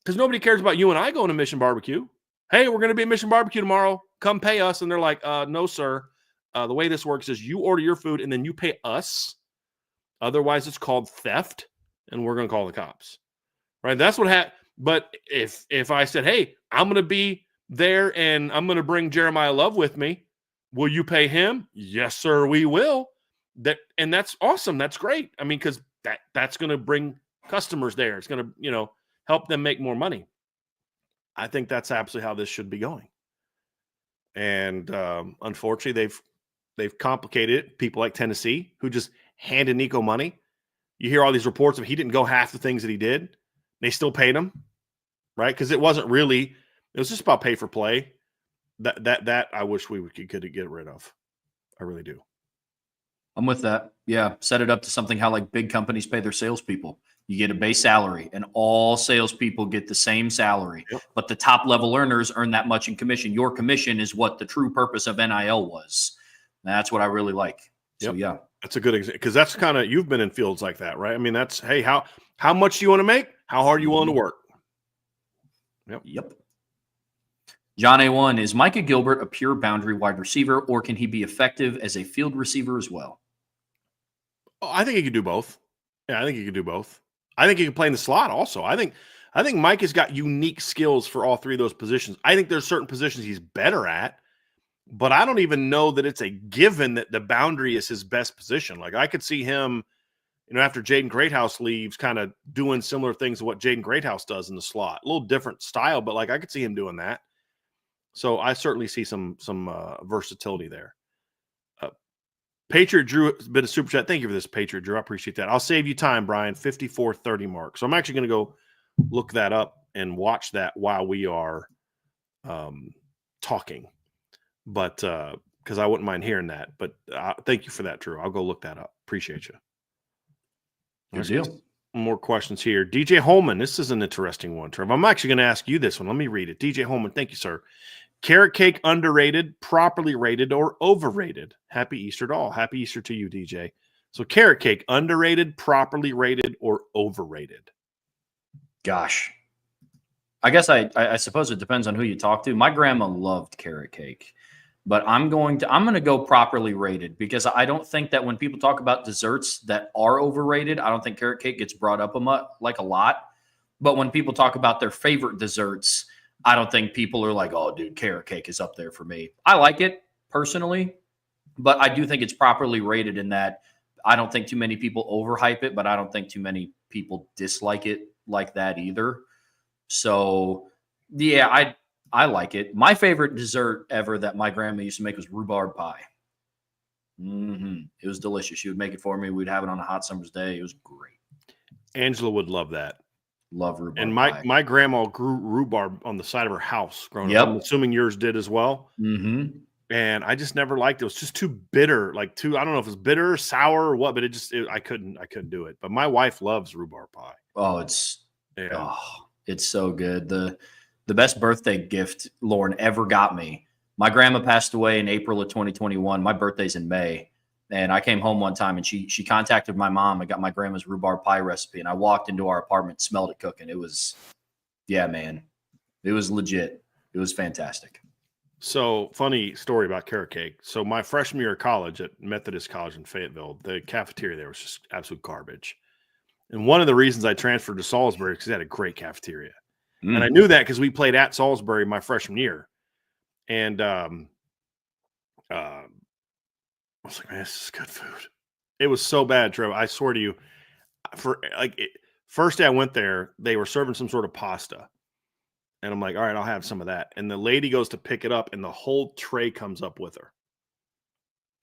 Because nobody cares about you and I going to Mission Barbecue. Hey, we're going to be at Mission Barbecue tomorrow. Come pay us. And they're like, no, sir. The way this works is you order your food and then you pay us. Otherwise, it's called theft, and we're going to call the cops. Right? That's what happened. But if I said, hey, I'm going to be there and I'm going to bring Jeremiah Love with me, will you pay him? Yes, sir, we will. And that's awesome. That's great. I mean, because that's going to bring customers there. It's going to, help them make more money. I think that's absolutely how this should be going. And unfortunately, they've complicated it. People like Tennessee who just handed Nico money. You hear all these reports of he didn't go half the things that he did. They still paid him, right? Because it was just about pay for play. That I wish we could get rid of. I really do. I'm with that. Yeah. Set it up to something how like big companies pay their salespeople. You get a base salary and all salespeople get the same salary, yep. But the top level earners earn that much in commission. Your commission is what the true purpose of NIL was. And that's what I really like. So, yep. Yeah. That's a good example because that's kind of, you've been in fields like that, right? I mean, that's, hey, how much do you want to make? How hard are you willing to work? Yep. John A1, is Micah Gilbert a pure boundary wide receiver, or can he be effective as a field receiver as well? Oh, I think he could do both. Yeah, I think he could do both. I think he can play in the slot also. I think Mike has got unique skills for all three of those positions. I think there's certain positions he's better at, but I don't even know that it's a given that the boundary is his best position. Like I could see him, after Jaden Greathouse leaves, kind of doing similar things to what Jaden Greathouse does in the slot. A little different style, but like I could see him doing that. So I certainly see some versatility there. Patriot Drew has been a super chat. Thank you for this, Patriot Drew. I appreciate that. I'll save you time, Brian. 54:30 mark. So I'm actually going to go look that up and watch that while we are talking. But because I wouldn't mind hearing that. But thank you for that, Drew. I'll go look that up. Appreciate you. Good deal. More questions here. DJ Holman. This is an interesting one, Trev. I'm actually going to ask you this one. Let me read it. DJ Holman. Thank you, sir. Carrot cake underrated, properly rated, or overrated? Happy Easter to all. Happy Easter to you, DJ. So carrot cake, underrated, properly rated, or overrated? Gosh. I guess I suppose it depends on who you talk to. My grandma loved carrot cake, but I'm going to go properly rated because I don't think that when people talk about desserts that are overrated, I don't think carrot cake gets brought up a lot. But when people talk about their favorite desserts, I don't think people are like, oh, dude, carrot cake is up there for me. I like it personally, but I do think it's properly rated in that I don't think too many people overhype it, but I don't think too many people dislike it like that either. So, yeah, I like it. My favorite dessert ever that my grandma used to make was rhubarb pie. It was delicious. She would make it for me. We'd have it on a hot summer's day. It was great. Angela would love that. Love rhubarb and pie. My grandma grew rhubarb on the side of her house growing up. I'm assuming yours did as well. Mm-hmm. And I just never liked it. It was just too bitter. I don't know if it's bitter, sour, or what, but I couldn't do it. But my wife loves rhubarb pie. Oh, it's so good. The best birthday gift Lauren ever got me. My grandma passed away in April of 2021. My birthday's in May. And I came home one time and she contacted my mom and got my grandma's rhubarb pie recipe. And I walked into our apartment, smelled it cooking. It was, yeah, man, it was legit. It was fantastic. So funny story about carrot cake. So my freshman year of college at Methodist College in Fayetteville, the cafeteria there was just absolute garbage. And one of the reasons I transferred to Salisbury is because they had a great cafeteria. And I knew that because we played at Salisbury my freshman year. And I was like, man, this is good food. It was so bad, Trevor. I swear to you, first day I went there, they were serving some sort of pasta. And I'm like, all right, I'll have some of that. And the lady goes to pick it up, and the whole tray comes up with her.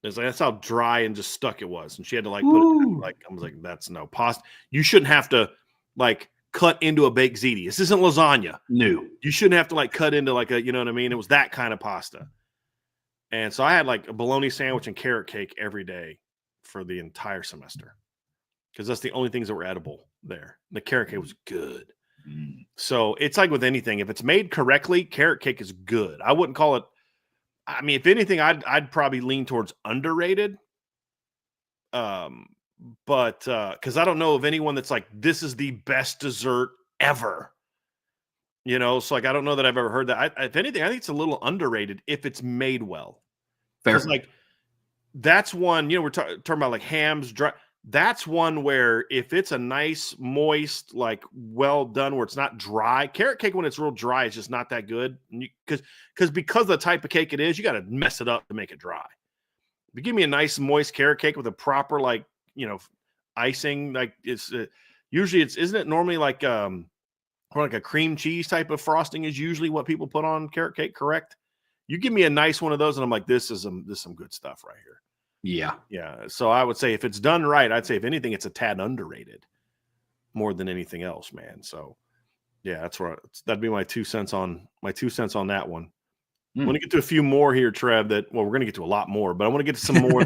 It's like, that's how dry and just stuck it was. And she had to like put it like, I was like, that's no pasta. You shouldn't have to like cut into a baked ziti. This isn't lasagna. No. You shouldn't have to like cut into like a, you know what I mean? It was that kind of pasta. And so I had like a bologna sandwich and carrot cake every day for the entire semester because that's the only things that were edible there. The carrot cake was good. So it's like with anything, if it's made correctly, carrot cake is good. I wouldn't call it. I mean, if anything, I'd probably lean towards underrated. But because I don't know of anyone that's like, this is the best dessert ever. You know, so like I don't know that I've ever heard that. If anything, I think it's a little underrated if it's made well. Because like that's one, you know, we're talking about like hams, dry. That's one where if it's a nice, moist, like well done, where it's not dry. Carrot cake when it's real dry is just not that good. Because of the type of cake it is, you got to mess it up to make it dry. If you give me a nice, moist carrot cake with a proper like, you know, icing, like it's usually isn't it normally like or like a cream cheese type of frosting is usually what people put on carrot cake, correct? You give me a nice one of those, and I'm like, this is some good stuff right here. Yeah. Yeah. So I would say if it's done right, I'd say if anything, it's a tad underrated more than anything else, man. So yeah, that's where that'd be my 2 cents on that one. I want to get to a few more here, Trev, we're going to get to a lot more, but I want to get to some more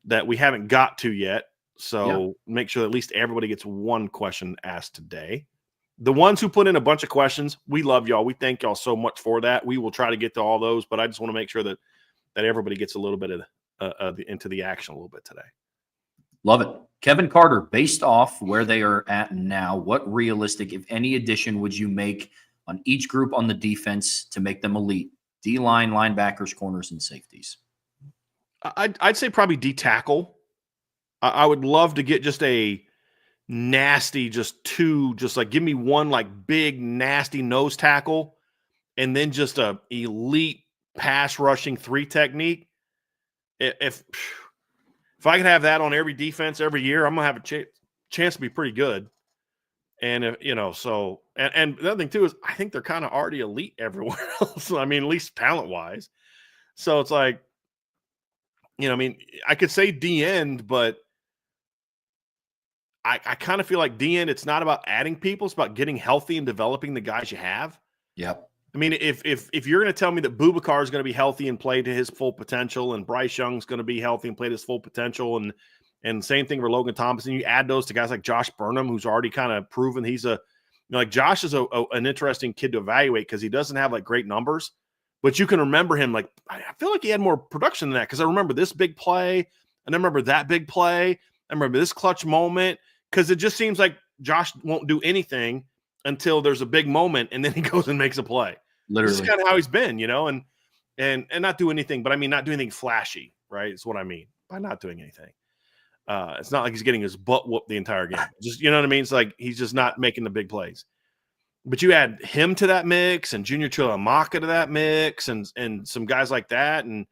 that we haven't got to yet. So make sure that at least everybody gets one question asked today. The ones who put in a bunch of questions, we love y'all. We thank y'all so much for that. We will try to get to all those, but I just want to make sure that everybody gets a little bit of into the action a little bit today. Love it. Kevin Carter, based off where they are at now, what realistic, if any, addition would you make on each group on the defense to make them elite? D-line, linebackers, corners, and safeties. I'd say probably D-tackle. I would love to get just a nasty, just like give me one like big, nasty nose tackle and then just a elite pass rushing 3 technique. If I could have that on every defense every year, I'm going to have a chance to be pretty good. And, you know, so, and the other thing too is I think they're kind of already elite everywhere else. I mean, at least talent wise. So it's like, you know, I mean, I could say D end, but I kind of feel like D end, it's not about adding people. It's about getting healthy and developing the guys you have. Yep. I mean, if you're going to tell me that Boubacar is going to be healthy and play to his full potential, and Bryce Young's going to be healthy and play to his full potential, and same thing for Logan Thomas, and you add those to guys like Josh Burnham, who's already kind of proven he's like Josh is an interesting kid to evaluate because he doesn't have like great numbers, but you can remember him. Like, I feel like he had more production than that because I remember this big play, and I remember that big play, I remember this clutch moment, because it just seems like Josh won't do anything until there's a big moment, and then he goes and makes a play. Literally. This is kind of how he's been, you know, and not do anything, but I mean, not do anything flashy, right? Is what I mean by not doing anything. It's not like he's getting his butt whooped the entire game. Just, you know what I mean? It's like he's just not making the big plays. But you add him to that mix and Junior Chilamaka to that mix and some guys like that. And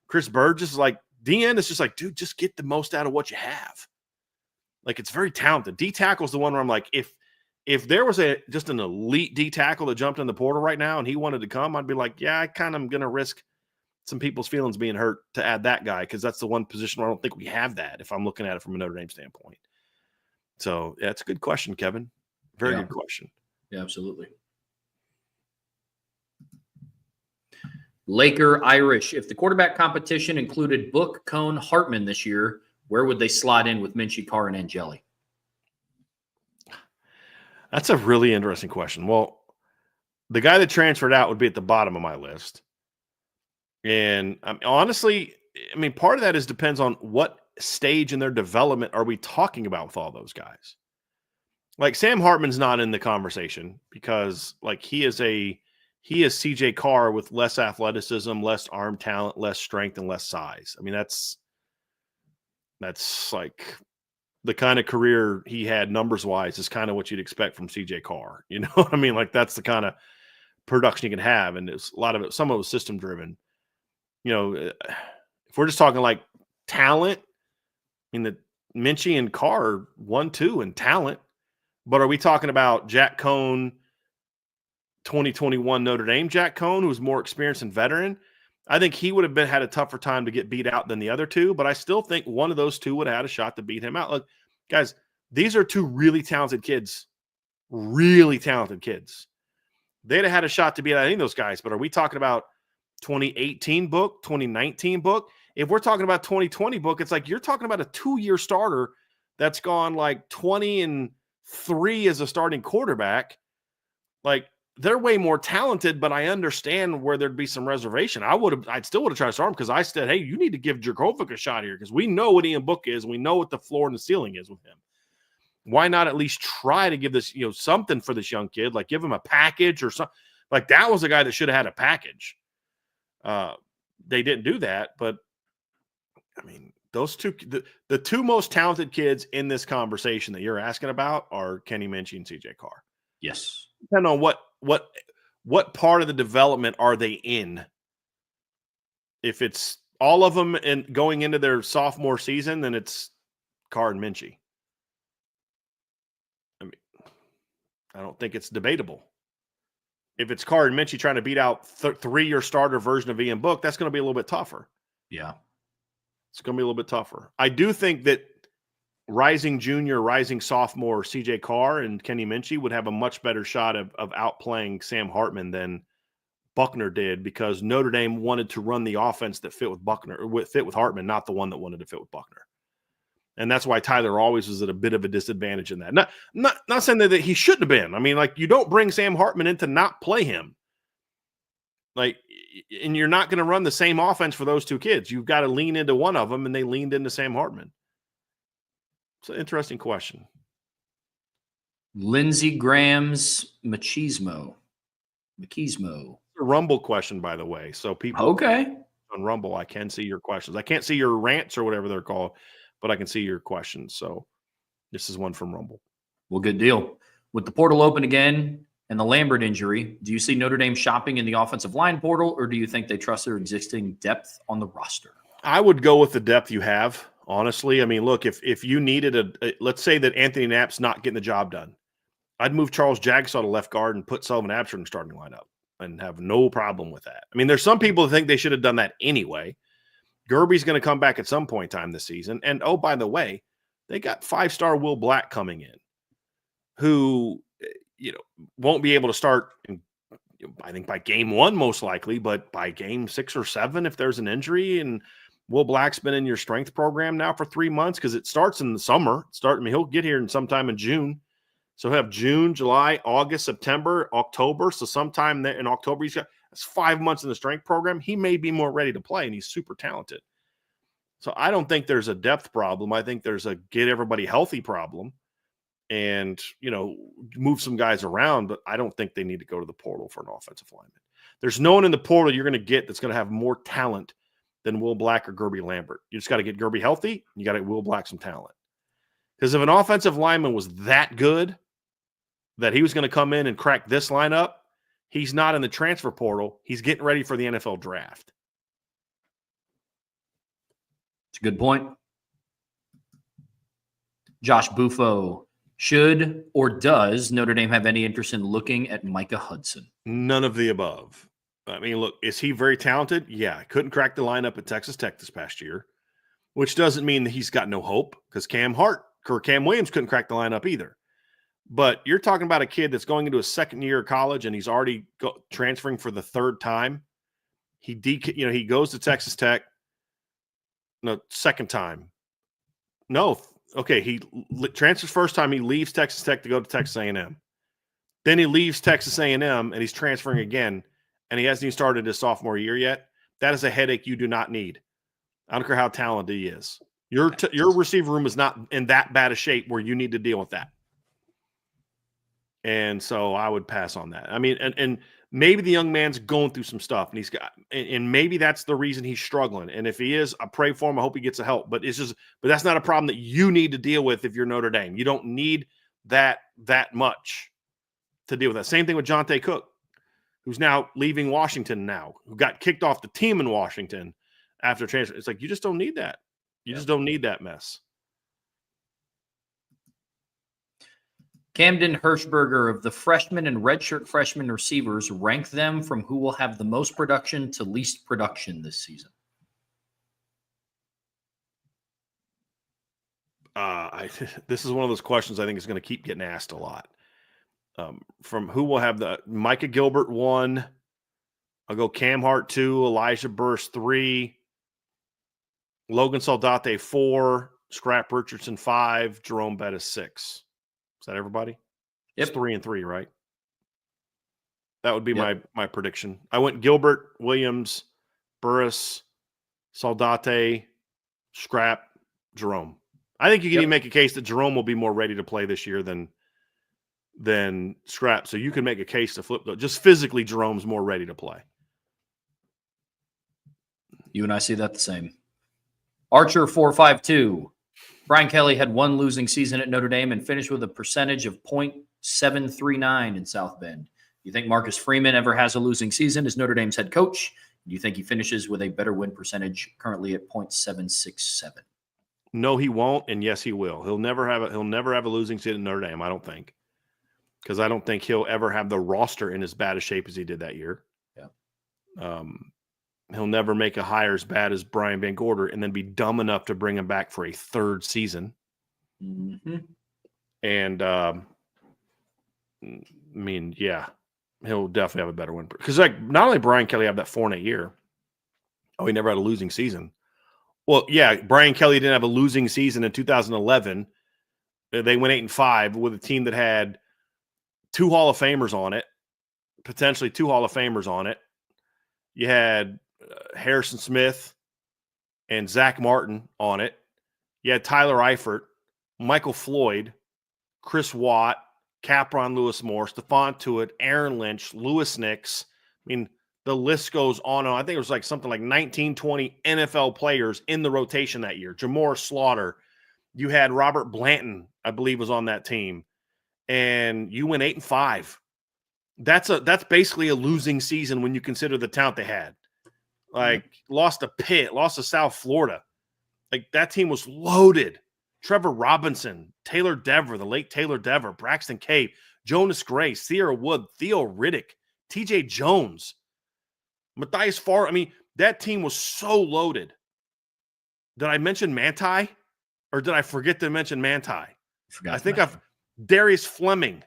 Chris Burgess is like, D-end is just like, dude, just get the most out of what you have. Like, it's very talented. D-tackle is the one where I'm like, if there was just an elite D-tackle that jumped in the portal right now and he wanted to come, I'd be like, yeah, I kind of am going to risk some people's feelings being hurt to add that guy because that's the one position where I don't think we have that if I'm looking at it from a Notre Dame standpoint. So, yeah, it's a good question, Kevin. Very good question. Yeah, absolutely. Laker Irish. If the quarterback competition included Book, Cone, Hartman this year, where would they slot in with Minchie, Carr, and Angeli? That's a really interesting question. Well, the guy that transferred out would be at the bottom of my list. And honestly, I mean, part of that depends on what stage in their development are we talking about with all those guys. Like Sam Hartman's not in the conversation because like he is a he is CJ Carr with less athleticism, less arm talent, less strength, and less size. I mean, that's like the kind of career he had numbers wise is kind of what you'd expect from CJ Carr. You know what I mean? Like that's the kind of production you can have. And it's a lot of it, some of it was system driven. You know, if we're just talking like talent, I mean, the Minchie and Carr are 1-2 in talent, but are we talking about Jack Cohn, 2021 Notre Dame Jack Cohn, who's more experienced and veteran? I think he would have had a tougher time to get beat out than the other two, but I still think one of those two would have had a shot to beat him out. Look, guys, these are two really talented kids. Really talented kids. They'd have had a shot to beat out any of those guys, but are we talking about 2018 book, 2019 book? If we're talking about 2020 book, it's like you're talking about a 2-year starter that's gone like 20-3 as a starting quarterback. Like, they're way more talented, but I understand where there'd be some reservation. I'd still would have tried to start him because I said, hey, you need to give Dracovic a shot here because we know what Ian Book is. And we know what the floor and the ceiling is with him. Why not at least try to give this, something for this young kid? Like give him a package or something. Like that was a guy that should have had a package. They didn't do that, but I mean, those two, the two most talented kids in this conversation that you're asking about are Kenny Minchie and CJ Carr. Yes. Depending on what part of the development are they in? If it's all of them and going into their sophomore season, then it's Carr and Minchie. I mean, I don't think it's debatable. If it's Carr and Minchie trying to beat out 3-year starter version of Ian Book, that's going to be a little bit tougher. Yeah. It's going to be a little bit tougher. I do think that rising junior, rising sophomore CJ Carr and Kenny Minchie would have a much better shot of outplaying Sam Hartman than Buckner did because Notre Dame wanted to run the offense that fit with Buckner, or fit with Hartman, not the one that wanted to fit with Buckner. And that's why Tyler always was at a bit of a disadvantage in that. Not saying that he shouldn't have been. I mean, like, you don't bring Sam Hartman in to not play him. Like, and you're not going to run the same offense for those two kids. You've got to lean into one of them, and they leaned into Sam Hartman. It's an interesting question. Lindsey Graham's Machismo. A Rumble question, by the way. So people on Rumble, I can see your questions. I can't see your rants or whatever they're called, but I can see your questions. So this is one from Rumble. Well, good deal. With the portal open again and the Lambert injury, do you see Notre Dame shopping in the offensive line portal, or do you think they trust their existing depth on the roster? I would go with the depth you have, honestly. I mean, look, if you needed let's say that Anthony Knapp's not getting the job done, I'd move Charles Jagsaw to left guard and put Sullivan Absher in the starting lineup and have no problem with that. I mean, there's some people who think they should have done that anyway. Gerby's going to come back at some point in time this season. And, oh, by the way, they got 5-star Will Black coming in who, won't be able to start, I think, by game 1 most likely, but by game 6 or 7 if there's an injury. And Will Black's been in your strength program now for 3 months because it starts in the summer. He'll get here sometime in June. So he'll have June, July, August, September, October. So sometime in October, that's 5 months in the strength program. He may be more ready to play, and he's super talented. So I don't think there's a depth problem. I think there's a get everybody healthy problem and, move some guys around, but I don't think they need to go to the portal for an offensive lineman. There's no one in the portal you're going to get that's going to have more talent than Will Black or Gerby Lambert. You just got to get Gerby healthy. You got to get Will Black some talent. Because if an offensive lineman was that good that he was going to come in and crack this lineup, he's not in the transfer portal. He's getting ready for the NFL draft. It's a good point. Josh Buffo, should or does Notre Dame have any interest in looking at Micah Hudson? None of the above. I mean, look, is he very talented? Yeah, couldn't crack the lineup at Texas Tech this past year, which doesn't mean that he's got no hope because Cam Williams couldn't crack the lineup either. But you're talking about a kid that's going into his second year of college and he's already transferring for the third time. He goes to Texas Tech. No, second time. No, okay. He transfers first time. He leaves Texas Tech to go to Texas A&M. Then he leaves Texas A&M and he's transferring again, and he hasn't even started his sophomore year yet. That is a headache you do not need. I don't care how talented he is. Your receiver room is not in that bad a shape where you need to deal with that. And so I would pass on that. I mean, and maybe the young man's going through some stuff, and maybe that's the reason he's struggling. And if he is, I pray for him. I hope he gets the help. But that's not a problem that you need to deal with if you're Notre Dame. You don't need that much to deal with that. Same thing with Jonte Cook, who's now leaving Washington who got kicked off the team in Washington after transfer. It's like, you just don't need that. You just don't need that mess. Camden Hirschberger, of the freshmen and redshirt freshman receivers, rank them from who will have the most production to least production this season. This is one of those questions I think is going to keep getting asked a lot. From who will have the Micah Gilbert 1, I'll go Cam Hart 2, Elijah Burst 3, Logan Saldate 4, Scrap Richardson 5, Jerome Bettis 6. Is that everybody? Yep. It's 3 and 3, right? That would be my prediction. I went Gilbert, Williams, Burris, Saldate, Scrap, Jerome. I think you can even make a case that Jerome will be more ready to play this year than Scrap. So you can make a case to flip. Just physically, Jerome's more ready to play. You and I see that the same. Archer 452. Brian Kelly had one losing season at Notre Dame and finished with a percentage of .739 in South Bend. Do you think Marcus Freeman ever has a losing season as Notre Dame's head coach? Do you think he finishes with a better win percentage currently at .767? No, he won't, and yes, he will. He'll never have a losing season at Notre Dame, I don't think. Because I don't think he'll ever have the roster in as bad a shape as he did that year. Yeah. He'll never make a hire as bad as Brian Van Gorder and then be dumb enough to bring him back for a third season. Mm-hmm. And, I mean, yeah, he'll definitely have a better win. Because, like, not only Brian Kelly have that 4-8 year, he never had a losing season. Well, yeah, Brian Kelly didn't have a losing season in 2011. They went 8-5 with a team that had 2 Hall of Famers on it, potentially 2 Hall of Famers on it. You had Harrison Smith and Zach Martin on it. You had Tyler Eifert, Michael Floyd, Chris Watt, Capron Lewis Moore, Stephon Tuitt, Aaron Lynch, Lewis Nix. I mean, the list goes on. I think it was like something like 19, 20 NFL players in the rotation that year. Jamor Slaughter. You had Robert Blanton, I believe, was on that team. And you went 8-5. That's basically a losing season when you consider the talent they had. Like, lost to Pitt, lost to South Florida. Like, that team was loaded. Trevor Robinson, Taylor Dever, the late Taylor Dever, Braxton Cave, Jonas Gray, Sierra Wood, Theo Riddick, TJ Jones, Matthias Farr. I mean, that team was so loaded. Did I mention Manti? Or did I forget to mention Manti? I think Darius Fleming,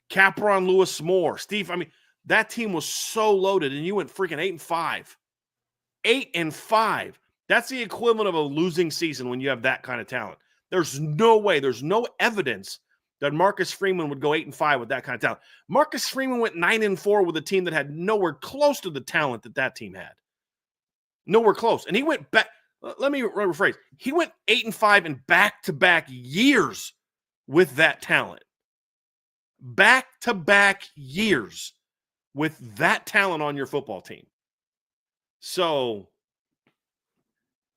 Capron Lewis Moore, Steve. I mean, that team was so loaded, and you went freaking 8-5. 8-5. That's the equivalent of a losing season when you have that kind of talent. There's no way, there's no evidence that Marcus Freeman would go 8-5 with that kind of talent. Marcus Freeman went 9-4 with a team that had nowhere close to the talent that team had. Nowhere close. And he went back. Let me rephrase. He went 8-5 in back-to-back years with that talent. Back-to-back years with that talent on your football team. So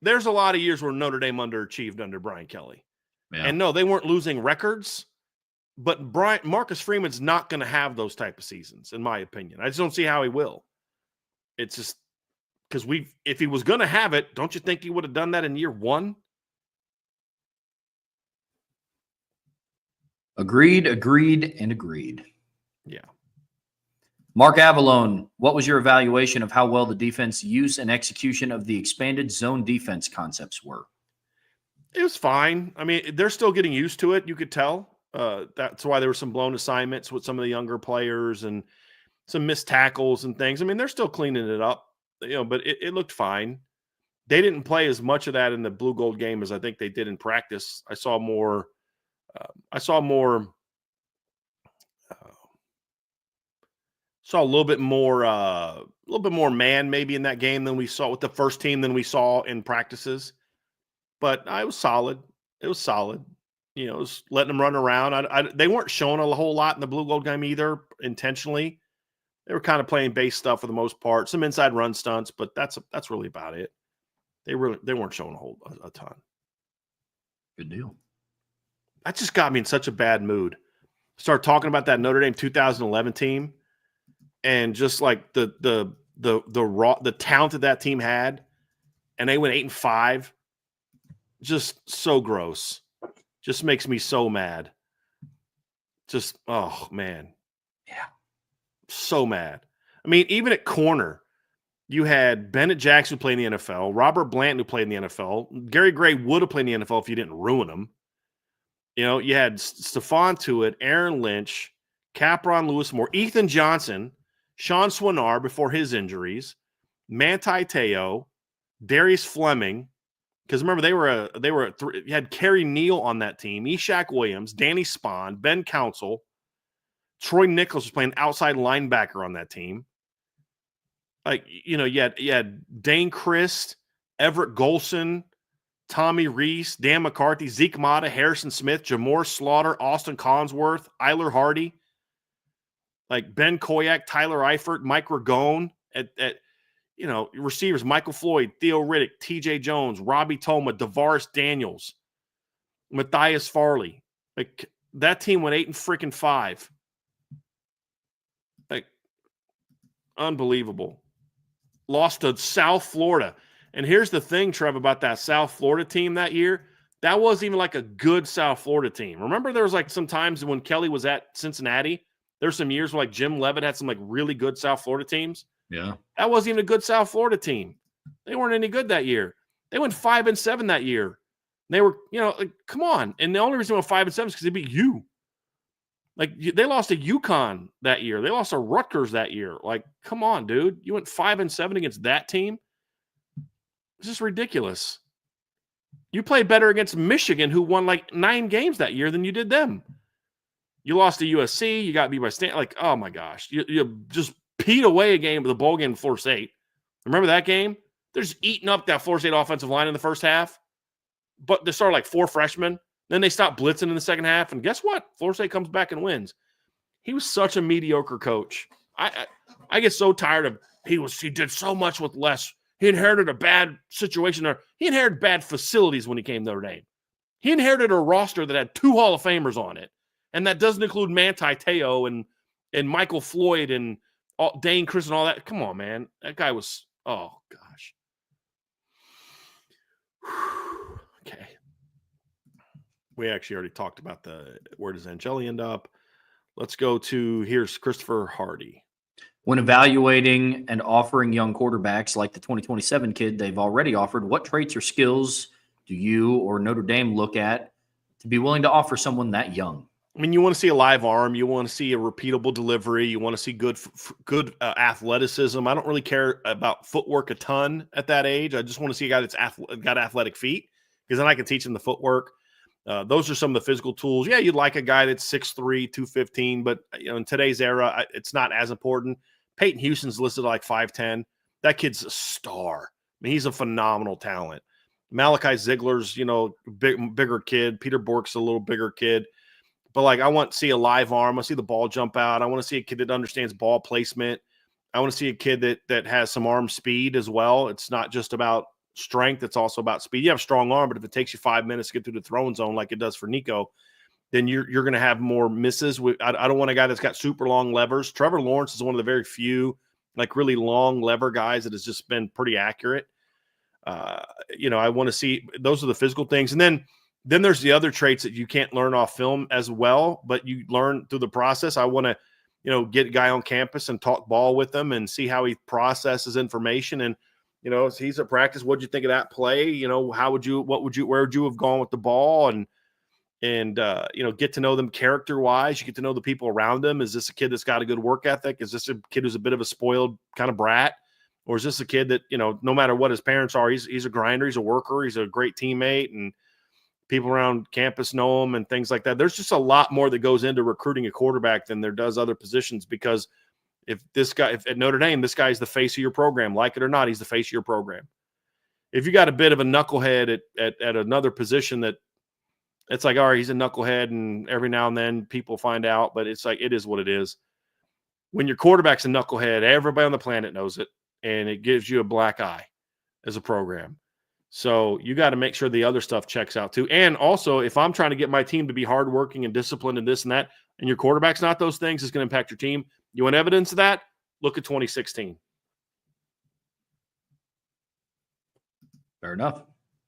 there's a lot of years where Notre Dame underachieved under Brian Kelly. Yeah. And no, they weren't losing records, but Marcus Freeman's not going to have those type of seasons, in my opinion. I just don't see how he will. It's just because if he was going to have it, don't you think he would have done that in year 1? Agreed. Yeah. Mark Avalone, what was your evaluation of how well the defense use and execution of the expanded zone defense concepts were? It was fine. I mean, they're still getting used to it. You could tell. That's why there were some blown assignments with some of the younger players and some missed tackles and things. I mean, they're still cleaning it up, but it looked fine. They didn't play as much of that in the blue gold game as I think they did in practice. I saw a little bit more man maybe in that game than we saw with the first team than we saw in practices. But it was solid. It was solid. It was letting them run around. They weren't showing a whole lot in the blue gold game either intentionally. They were kind of playing base stuff for the most part, some inside run stunts, but that's really about it. They weren't showing a ton. Good deal. That just got me in such a bad mood. Start talking about that Notre Dame 2011 team, and just like the talent that that team had, and they went 8-5. Just so gross. Just makes me so mad. Just, oh man. Yeah. So mad. I mean, even at corner, you had Bennett Jackson who played in the NFL, Robert Blanton who played in the NFL. Gary Gray would have played in the NFL if you didn't ruin him. You know, you had Stephon Tuitt, Aaron Lynch, Capron Lewis Moore, Ethan Johnson, Sean Swinar before his injuries, Manti Te'o, Darius Fleming. Because remember, you had Kerry Neal on that team, Ishaq Williams, Danny Spahn, Ben Council, Troy Nichols was playing outside linebacker on that team. Like, you know, you had Dane Christ, Everett Golson, Tommy Reese, Dan McCarthy, Zeke Mata, Harrison Smith, Jamore Slaughter, Austin Collinsworth, Eiler Hardy, like Ben Koyak, Tyler Eifert, Mike Ragone at you know, receivers, Michael Floyd, Theo Riddick, TJ Jones, Robbie Toma, DeVaris Daniels, Matthias Farley. Like, that team went 8-5. Like, unbelievable. Lost to South Florida. And here's the thing, Trev, about that South Florida team that year. That wasn't even like a good South Florida team. Remember, there was like some times when Kelly was at Cincinnati, there's some years where like Jim Leavitt had some like really good South Florida teams. Yeah. That wasn't even a good South Florida team. They weren't any good that year. They went 5-7 that year. They were, you know, like, come on. And the only reason they went 5-7 is because they beat you. Like, they lost to UConn that year. They lost to Rutgers that year. Like, come on, dude. You went 5-7 against that team? It's just ridiculous. You played better against Michigan, who won like 9 games that year, than you did them. You lost to USC. You got beat by Stanford. Like, oh my gosh. You just peed away a game, the bowl game in Florida State. Remember that game? They're just eating up that Florida State offensive line in the first half. But they started like 4 freshmen. Then they stopped blitzing in the second half. And guess what? Florida State comes back and wins. He was such a mediocre coach. I get so tired of he did so much with less. He inherited a bad situation there. He inherited bad facilities when he came to Notre Dame. He inherited a roster that had 2 Hall of Famers on it. And that doesn't include Manti Te'o and Michael Floyd and Dane Chris and all that. Come on, man. That guy was, oh, gosh. Okay. We actually already talked about where does Angeli end up. Let's go to, here's Christopher Hardy. When evaluating and offering young quarterbacks like the 2027 kid they've already offered, what traits or skills do you or Notre Dame look at to be willing to offer someone that young? I mean, you want to see a live arm. You want to see a repeatable delivery. You want to see good athleticism. I don't really care about footwork a ton at that age. I just want to see a guy that's got athletic feet, because then I can teach him the footwork. Those are some of the physical tools. Yeah, you'd like a guy that's 6'3", 215, but you know, in today's era, it's not as important. Peyton Houston's listed like 5'10". That kid's a star. I mean, he's a phenomenal talent. Malachi Ziegler's, you know, bigger kid. Peter Bork's a little bigger kid. But, like, I want to see a live arm. I want to see the ball jump out. I want to see a kid that understands ball placement. I want to see a kid that has some arm speed as well. It's not just about strength. It's also about speed. You have a strong arm, but if it takes you 5 minutes to get through the throwing zone like it does for Nico, then you're going to have more misses. I don't want a guy that's got super long levers. Trevor Lawrence is one of the very few, like, really long lever guys that has just been pretty accurate. You know, I want to see – those are the physical things. And then there's the other traits that you can't learn off film as well, but you learn through the process. I want to, you know, get a guy on campus and talk ball with him and see how he processes information. And, you know, he's at practice. What'd you think of that play? You know, where would you have gone with the ball? And you know, get to know them character wise. You get to know the people around them. Is this a kid that's got a good work ethic? Is this a kid who's a bit of a spoiled kind of brat? Or is this a kid that, you know, no matter what his parents are, he's a grinder, he's a worker, he's a great teammate, and people around campus know him and things like that. There's just a lot more that goes into recruiting a quarterback than there does other positions, because if at Notre Dame, this guy's the face of your program, like it or not, he's the face of your program. If you got a bit of a knucklehead at another position, that it's like, all right, he's a knucklehead, and every now and then people find out, but it's like, it is what it is. When your quarterback's a knucklehead, everybody on the planet knows it, and it gives you a black eye as a program. So you got to make sure the other stuff checks out too. And also, if I'm trying to get my team to be hardworking and disciplined and this and that, and your quarterback's not those things, it's going to impact your team. You want evidence of that? Look at 2016. Fair enough.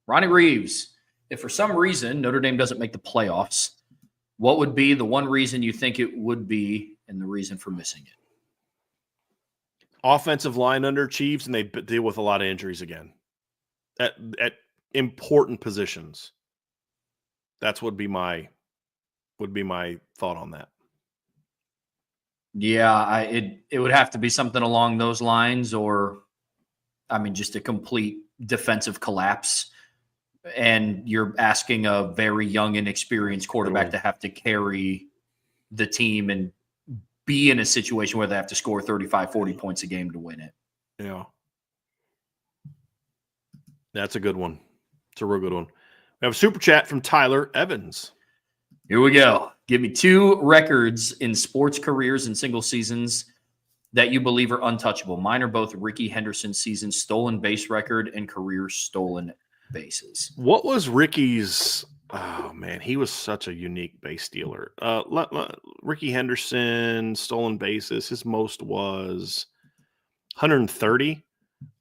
Ronnie Reeves, if for some reason Notre Dame doesn't make the playoffs, what would be the one reason you think it would be and the reason for missing it? Offensive line underachieves, and they deal with a lot of injuries again at important positions. That's would be my thought on that. Yeah, it would have to be something along those lines, or just a complete defensive collapse. And you're asking a very young, inexperienced quarterback to have to carry the team and be in a situation where they have to score 35, 40 points a game to win it. Yeah. That's a good one. It's a real good one. We have a super chat from Tyler Evans. Here we go. Give me 2 records in sports careers and single seasons that you believe are untouchable. Mine are both Ricky Henderson's season stolen base record and career stolen bases. What was Ricky's? Oh, man, he was such a unique base stealer. Ricky Henderson, stolen bases, his most was 130.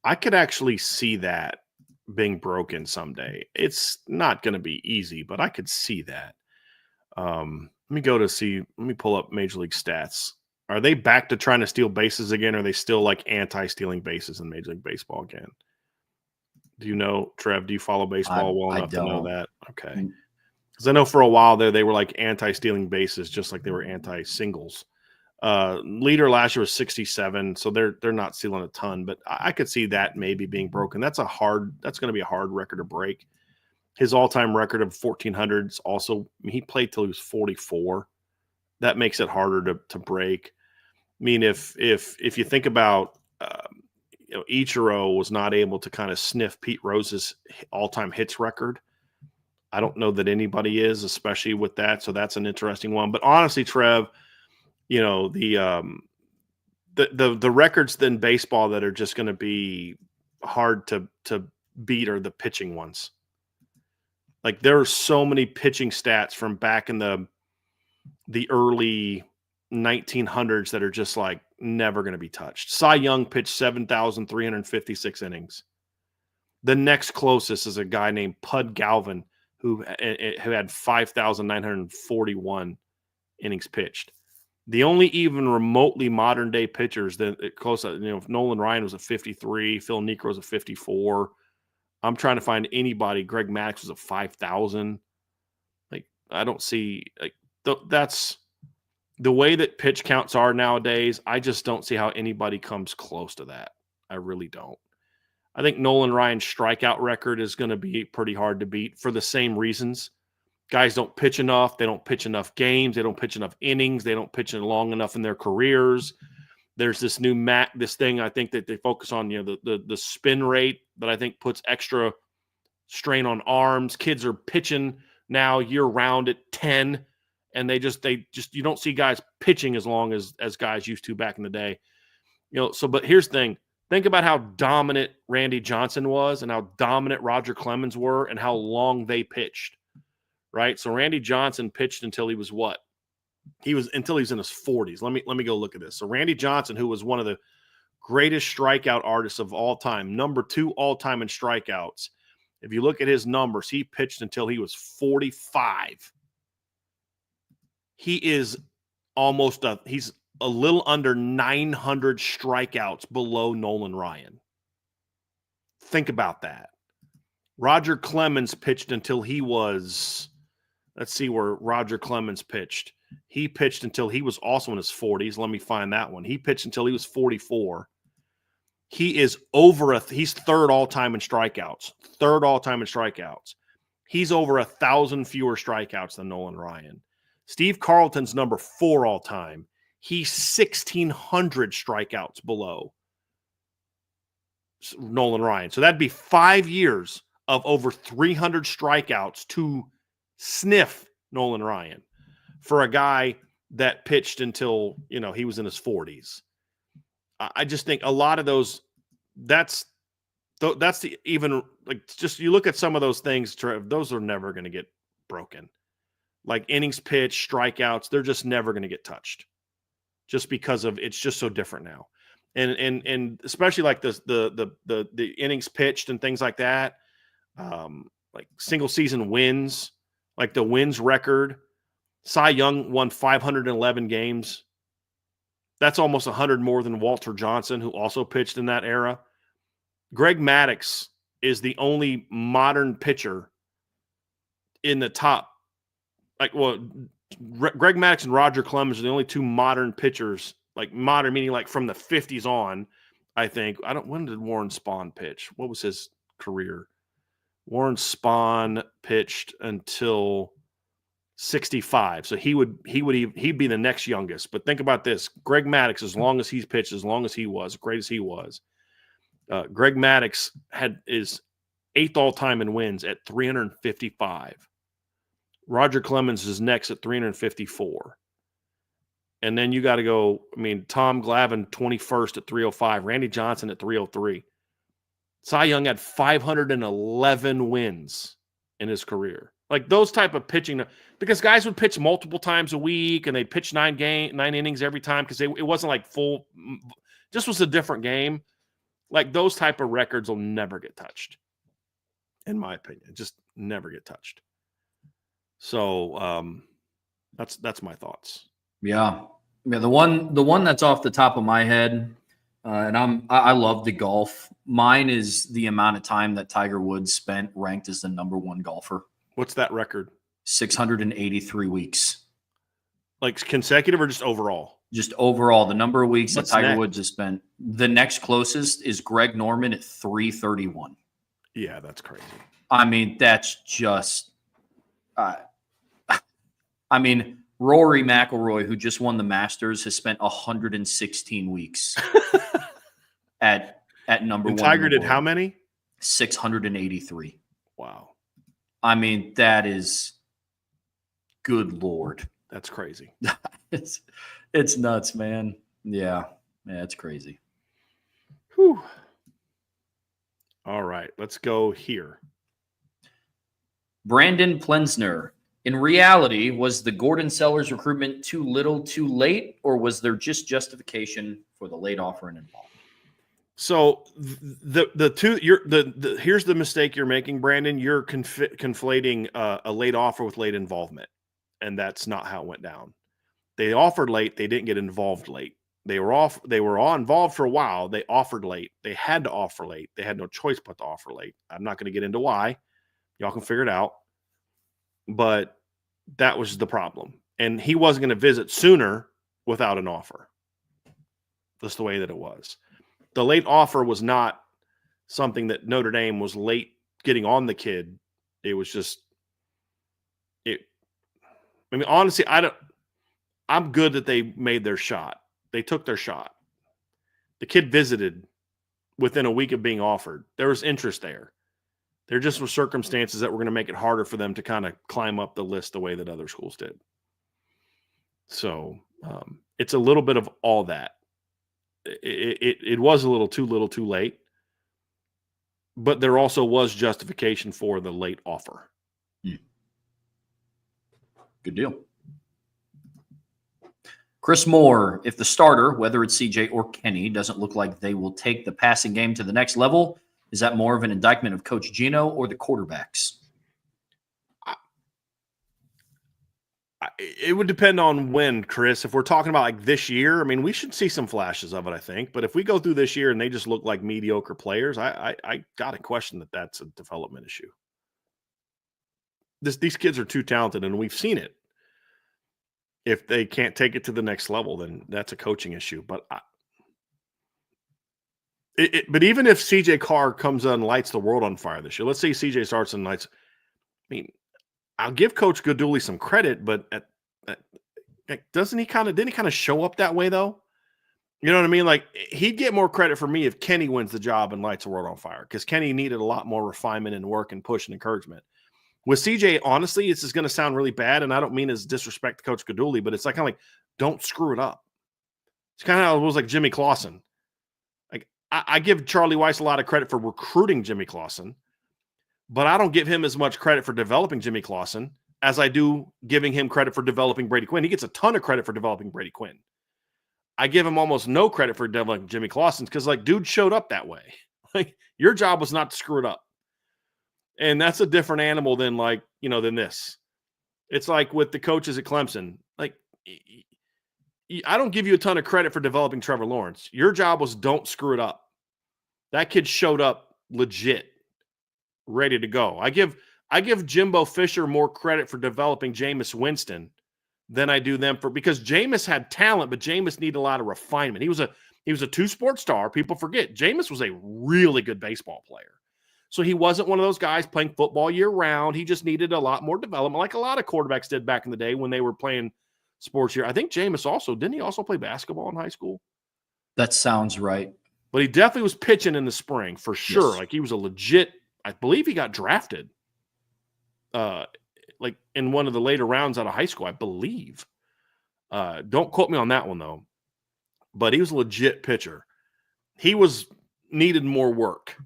I could actually see that being broken someday. It's not going to be easy, but I could see that. Let me pull up Major League Stats. Are they back to trying to steal bases again? Or are they still like anti-stealing bases in Major League Baseball again? Do you know, Trev? Do you follow baseball well enough to know that? Okay. Because I know for a while there, they were like anti-stealing bases, just like they were anti-singles. Leader last year was 67, so they're not stealing a ton, but I could see that maybe being broken. That's going to be a hard record to break. His all-time record of 1,400s also, he played till he was 44. That makes it harder to break. I mean, if you think about, Ichiro was not able to kind of sniff Pete Rose's all-time hits record. I don't know that anybody is, especially with that. So that's an interesting one. But honestly, Trev, the records in baseball that are just going to be hard to beat are the pitching ones. Like there are so many pitching stats from back in the early 1900s that are just like never going to be touched. Cy Young pitched 7,356 innings. The next closest is a guy named Pud Galvin who had 5,941 innings pitched. The only even remotely modern day pitchers that close, Nolan Ryan was a 53, Phil Niekro was a 54. I'm trying to find anybody. Greg Maddux was a 5,000. Like I don't see that's the way that pitch counts are nowadays. I just don't see how anybody comes close to that. I really don't. I think Nolan Ryan's strikeout record is going to be pretty hard to beat for the same reasons. Guys don't pitch enough. They don't pitch enough games. They don't pitch enough innings. They don't pitch long enough in their careers. There's this new this thing I think that they focus on, the spin rate that I think puts extra strain on arms. Kids are pitching now year round at 10, and they just you don't see guys pitching as long as guys used to back in the day. But here's the thing. Think about how dominant Randy Johnson was and how dominant Roger Clemens were and how long they pitched, right? So Randy Johnson pitched until he was what? Until he was in his 40s. Let me go look at this. So Randy Johnson, who was one of the greatest strikeout artists of all time, number 2 all time in strikeouts. If you look at his numbers, he pitched until he was 45. He is he's a little under 900 strikeouts below Nolan Ryan. Think about that. Roger Clemens pitched until he was, let's see where Roger Clemens pitched. He pitched until he was also in his 40s. Let me find that one. He pitched until he was 44. He is he's third all-time in strikeouts. He's over 1,000 fewer strikeouts than Nolan Ryan. Steve Carlton's number 4 all-time. He's 1,600 strikeouts below Nolan Ryan. So that'd be 5 years of over 300 strikeouts to sniff Nolan Ryan for a guy that pitched until, he was in his 40s. I just think a lot of those, that's the even, like, just you look at some of those things, Trev, those are never going to get broken. Like innings pitched, strikeouts, they're just never going to get touched, just because of it's just so different now. And especially like the innings pitched and things like that, like single season wins, like the wins record. Cy Young won 511 games. That's almost 100 more than Walter Johnson, who also pitched in that era. Greg Maddux is the only modern pitcher in the top. Greg Maddux and Roger Clemens are the only two modern pitchers, like modern meaning like from the 50s on, I think. When did Warren Spahn pitch? What was his career? Warren Spahn pitched until 65. So he'd be the next youngest. But think about this. Greg Maddux, as long as he's pitched, as long as he was, great as he was, Greg Maddux is 8th all-time in wins at 355. Roger Clemens is next at 354. And then you got to go, Tom Glavine, 21st at 305. Randy Johnson at 303. Cy Young had 511 wins in his career. Like those type of pitching, because guys would pitch multiple times a week and they'd pitch 9 innings every time because it wasn't like full, just was a different game. Like those type of records will never get touched, in my opinion. Just never get touched. So that's my thoughts. Yeah. The one that's off the top of my head, and I love the golf. Mine is the amount of time that Tiger Woods spent ranked as the number 1 golfer. What's that record? 683 weeks. Like consecutive or just overall? Just overall, the number of weeks that Tiger Woods has spent. The next closest is Greg Norman at 331. Yeah, that's crazy. That's just Rory McIlroy, who just won the Masters, has spent 116 weeks at number 1. Tiger did how many? 683. Wow. That is good Lord. That's crazy. It's nuts, man. Yeah, it's crazy. Whew. All right, let's go here. Brandon Plensner. In reality, was the Gordon Sellers recruitment too little, too late, or was there just justification for the late offer and involvement? So here's the mistake you're making, Brandon. You're conflating a late offer with late involvement, and that's not how it went down. They offered late. They didn't get involved late. They were all involved for a while. They offered late. They had to offer late. They had no choice but to offer late. I'm not going to get into why. Y'all can figure it out. But that was the problem. And he wasn't going to visit sooner without an offer. That's the way that it was. The late offer was not something that Notre Dame was late getting on the kid. It was just honestly, I'm good that they made their shot. They took their shot. The kid visited within a week of being offered. There was interest there. There just were circumstances that were going to make it harder for them to kind of climb up the list the way that other schools did. So it's a little bit of all that. It was a little too late, but there also was justification for the late offer. Good deal. Chris Moore, if the starter, whether it's CJ or Kenny, doesn't look like they will take the passing game to the next level, is that more of an indictment of Coach Gino or the quarterbacks? It would depend on when, Chris. If we're talking about like this year, we should see some flashes of it, I think. But if we go through this year and they just look like mediocre players, I got to question that that's a development issue. These kids are too talented, and we've seen it. If they can't take it to the next level, then that's a coaching issue. But but even if CJ Carr comes on and lights the world on fire this year, let's say CJ starts and lights. I'll give Coach Goodulli some credit, but didn't he kind of show up that way though? You know what I mean? Like he'd get more credit for me if Kenny wins the job and lights the world on fire, because Kenny needed a lot more refinement and work and push and encouragement. With CJ, honestly, this is going to sound really bad, and I don't mean as disrespect to Coach Gaduli, but it's like kind of like, don't screw it up. It's kind of how it was like Jimmy Clausen. Like I give Charlie Weiss a lot of credit for recruiting Jimmy Clausen, but I don't give him as much credit for developing Jimmy Clausen as I do giving him credit for developing Brady Quinn. He gets a ton of credit for developing Brady Quinn. I give him almost no credit for developing Jimmy Clausen because, like, dude showed up that way. Like, your job was not to screw it up. And that's a different animal than, like, than this. It's like with the coaches at Clemson. Like, I don't give you a ton of credit for developing Trevor Lawrence. Your job was don't screw it up. That kid showed up legit, ready to go. I give Jimbo Fisher more credit for developing Jameis Winston than I do them because Jameis had talent, but Jameis needed a lot of refinement. He was a two-sport star. People forget Jameis was a really good baseball player. So he wasn't one of those guys playing football year-round. He just needed a lot more development, like a lot of quarterbacks did back in the day when they were playing sports year. I think Jameis didn't he also play basketball in high school? That sounds right. But he definitely was pitching in the spring for sure. Yes. Like he was a legit, I believe he got drafted like in one of the later rounds out of high school, I believe. Don't quote me on that one though. But he was a legit pitcher. He needed more work.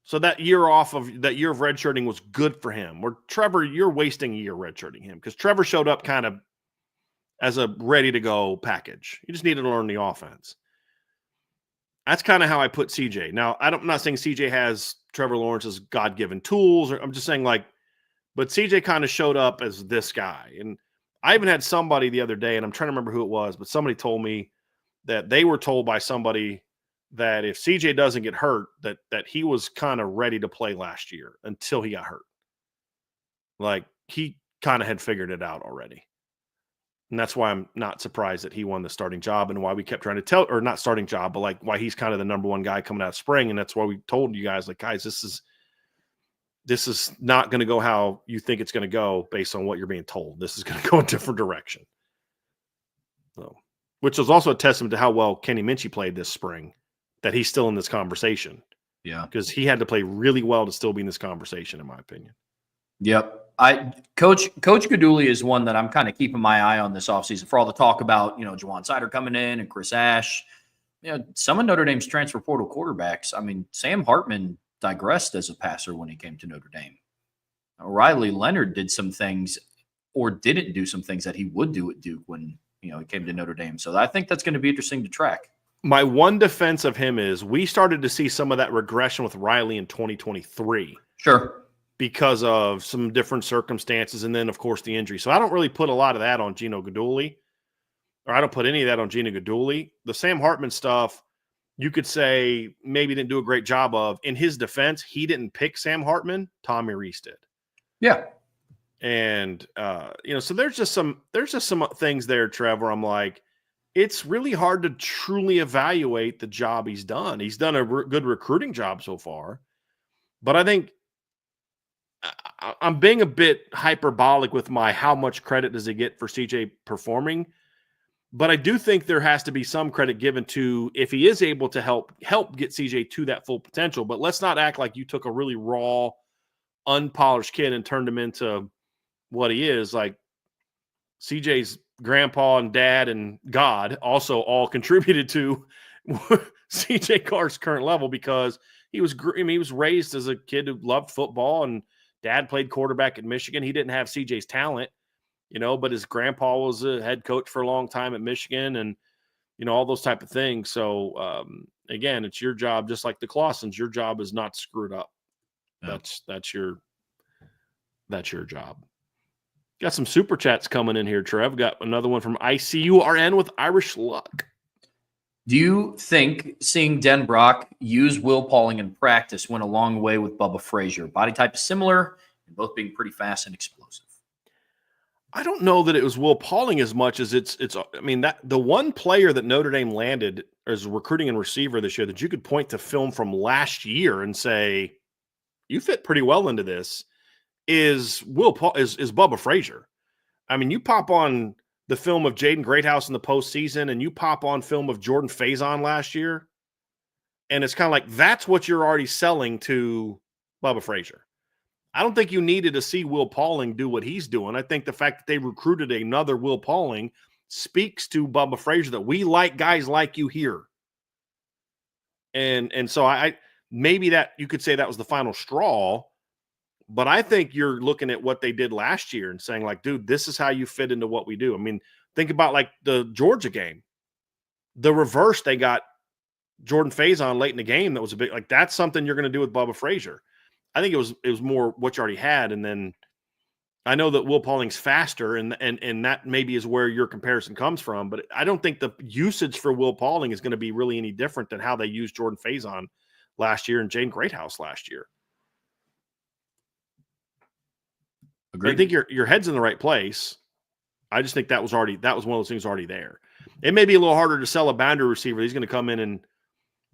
So that year of redshirting was good for him. Where Trevor, you're wasting a year redshirting him because Trevor showed up kind of as a ready-to-go package. He just needed to learn the offense. That's kind of how I put CJ. Now, I'm not saying CJ has Trevor Lawrence's God-given tools. I'm just saying, but CJ kind of showed up as this guy. And I even had somebody the other day, and I'm trying to remember who it was, but somebody told me that they were told by somebody that if CJ doesn't get hurt, that he was kind of ready to play last year until he got hurt. Like, he kind of had figured it out already. And that's why I'm not surprised that he won the starting job and why we kept trying to or not starting job, but like why he's kind of the number one guy coming out of spring. And that's why we told you guys, like, guys, this is not going to go how you think it's going to go based on what you're being told. This is going to go a different direction. So, which was also a testament to how well Kenny Minchie played this spring, that he's still in this conversation. Yeah. Because he had to play really well to still be in this conversation, in my opinion. Yep. Coach Gaduli is one that I'm kind of keeping my eye on this offseason for all the talk about, Juwan Sider coming in and Chris Ash. Some of Notre Dame's transfer portal quarterbacks. I mean, Sam Hartman digressed as a passer when he came to Notre Dame. Riley Leonard did some things or didn't do some things that he would do at Duke when, he came to Notre Dame. So I think that's going to be interesting to track. My one defense of him is we started to see some of that regression with Riley in 2023. Sure. Because of some different circumstances and then, of course, the injury. So I don't really put a lot of that on Gino Gaduli, or I don't put any of that on Gino Gaduli. The Sam Hartman stuff, you could say maybe didn't do a great job of. In his defense, he didn't pick Sam Hartman. Tommy Rees did. Yeah. And, so there's just some things there, Trevor. I'm like, it's really hard to truly evaluate the job he's done. He's done a good recruiting job so far, but I think I'm being a bit hyperbolic with my how much credit does he get for CJ performing. But I do think there has to be some credit given to if he is able to help get CJ to that full potential. But let's not act like you took a really raw, unpolished kid and turned him into what he is. Like CJ's grandpa and dad and God also all contributed to CJ Carr's current level because he was raised as a kid who loved football and dad played quarterback at Michigan. He didn't have CJ's talent, but his grandpa was a head coach for a long time at Michigan and, all those type of things. So, again, it's your job, just like the Clausens, your job is not screwed up. Yeah. That's your job. Got some super chats coming in here, Trev. Got another one from ICURN with Irish Luck. Do you think seeing Den Brock use Will Pauling in practice went a long way with Bubba Frazier? Body type is similar and both being pretty fast and explosive. I don't know that it was Will Pauling as much as it's that the one player that Notre Dame landed as recruiting and receiver this year that you could point to film from last year and say, you fit pretty well into this is Bubba Frazier. I mean, you pop on the film of Jaden Greathouse in the postseason, and you pop on film of Jordan Faison last year, and it's kind of like that's what you're already selling to Bubba Frazier. I don't think you needed to see Will Pauling do what he's doing. I think the fact that they recruited another Will Pauling speaks to Bubba Frazier that we like guys like you here. And so I maybe that you could say that was the final straw, but I think you're looking at what they did last year and saying like, dude, this is how you fit into what we do. I mean, think about like the Georgia game, the reverse. They got Jordan Faison late in the game. That was a big, like, that's something you're going to do with Bubba Frazier. I think it was more what you already had. And then I know that Will Pauling's faster and that maybe is where your comparison comes from, but I don't think the usage for Will Pauling is going to be really any different than how they used Jordan Faison last year and Jaden Greathouse last year. Agreed. I think your head's in the right place. I just think that was one of those things already there. It may be a little harder to sell a boundary receiver. He's going to come in and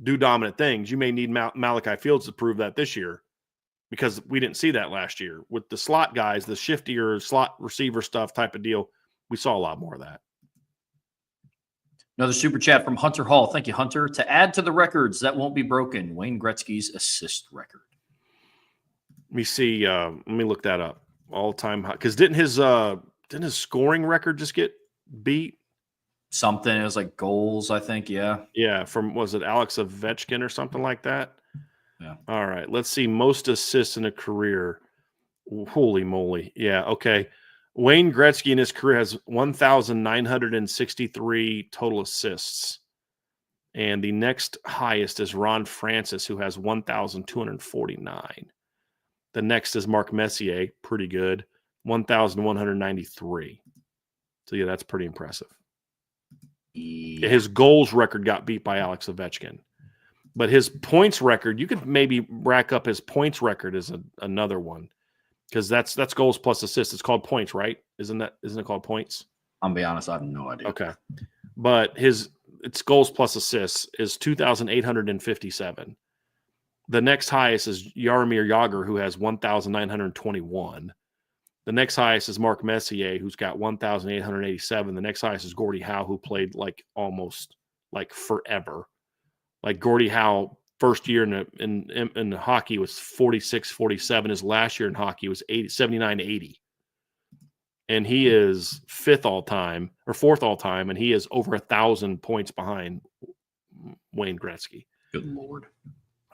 do dominant things. You may need Malachi Fields to prove that this year, because we didn't see that last year with the slot guys, the shiftier slot receiver stuff type of deal. We saw a lot more of that. Another super chat from Hunter Hall. Thank you, Hunter. To add to the records that won't be broken, Wayne Gretzky's assist record. Let me see. Let me look that up. All-time high. Because didn't his scoring record just get beat? Something. It was like goals, I think. Yeah. Yeah. Was it Alex Ovechkin or something like that? Yeah. All right. Let's see. Most assists in a career. Holy moly. Yeah. Okay. Wayne Gretzky in his career has 1,963 total assists. And the next highest is Ron Francis, who has 1,249. The next is Mark Messier. Pretty good. 1,193. So, yeah, that's pretty impressive. Yeah. His goals record got beat by Alex Ovechkin. But his points record, you could maybe rack up his points record as another one, because that's goals plus assists. It's called points, right? Isn't it called points? I'll be honest, I have no idea. Okay, but it's goals plus assists is 2,857. The next highest is Jaromir Jagr, who has 1,921. The next highest is Mark Messier, who's got 1,887. The next highest is Gordie Howe, who played almost forever. Like Gordie Howe, first year in hockey was 46, 47. His last year in hockey was 79, 80. And he is fourth all time, and he is over 1,000 points behind Wayne Gretzky. Good Lord.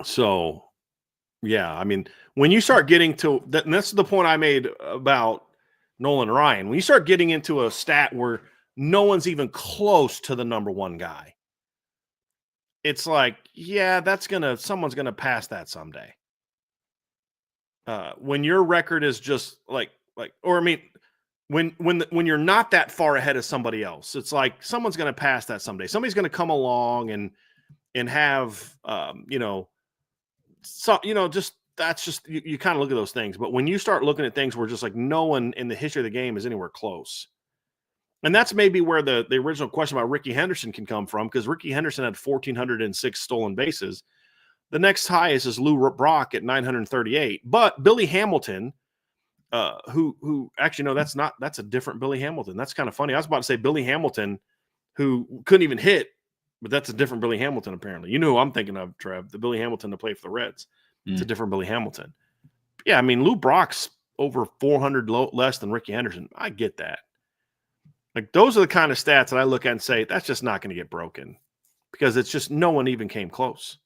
So, yeah, I mean, when you start getting to that, and that's the point I made about Nolan Ryan, when you start getting into a stat where no one's even close to the number one guy, it's like, yeah, someone's gonna pass that someday. When your record is just when you're not that far ahead of somebody else, it's like someone's gonna pass that someday. Somebody's gonna come along and have that's just you kind of look at those things. But when you start looking at things where just like no one in the history of the game is anywhere close. And that's maybe where the original question about Ricky Henderson can come from, because Ricky Henderson had 1,406 stolen bases. The next highest is Lou Brock at 938. But Billy Hamilton, who actually, no, that's a different Billy Hamilton. That's kind of funny. I was about to say Billy Hamilton, who couldn't even hit, but that's a different Billy Hamilton, apparently. You know who I'm thinking of, Trev, the Billy Hamilton to play for the Reds. It's a different Billy Hamilton. Yeah, I mean, Lou Brock's over 400 less than Ricky Henderson. I get that. Like, those are the kind of stats that I look at and say, that's just not going to get broken, because it's just no one even came close.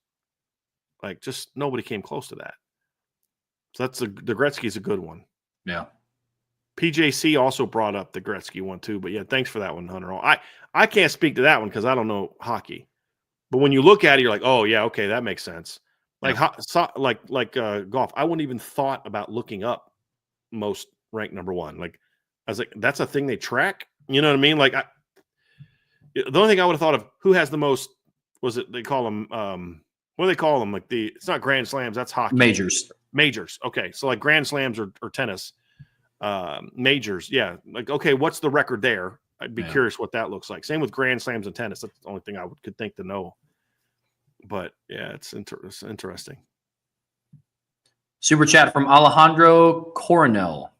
Like, just nobody came close to that. So the Gretzky's a good one. Yeah. PJC also brought up the Gretzky one too, but yeah, thanks for that one, Hunter. I can't speak to that one because I don't know hockey. But when you look at it, you're like, oh yeah, okay, that makes sense. Like golf, I wouldn't even thought about looking up most ranked number one. Like, I was like, that's a thing they track. You know what I mean? Like, the only thing I would have thought of who has the most was it they call them what do they call them? Like it's not Grand Slams, that's hockey. Majors. Okay, so like Grand Slams or tennis. Majors, yeah. Like, okay, what's the record there? I'd be curious what that looks like. Same with Grand Slams and tennis. That's the only thing I could think to know. But yeah, it's interesting. Super chat from Alejandro Coronel.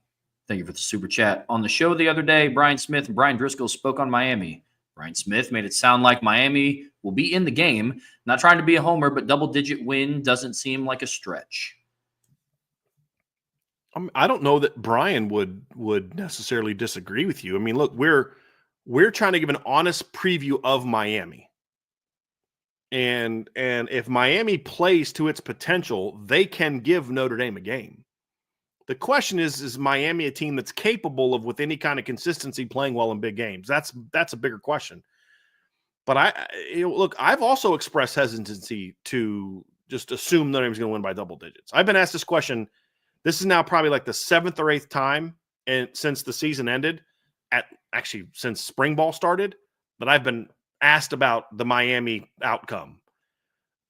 Thank you for the super chat. On the show the other day, Brian Smith and Brian Driscoll spoke on Miami. Brian Smith made it sound like Miami will be in the game. Not trying to be a homer, but double-digit win doesn't seem like a stretch. I don't know that Brian would necessarily disagree with you. I mean, look, we're trying to give an honest preview of Miami. And if Miami plays to its potential, they can give Notre Dame a game. The question is Miami a team that's capable of, with any kind of consistency, playing well in big games? That's a bigger question. But look, I've also expressed hesitancy to just assume Notre Dame's going to win by double digits. I've been asked this question. This is now probably like the 7th or 8th time since the season ended, actually since spring ball started, that I've been asked about the Miami outcome.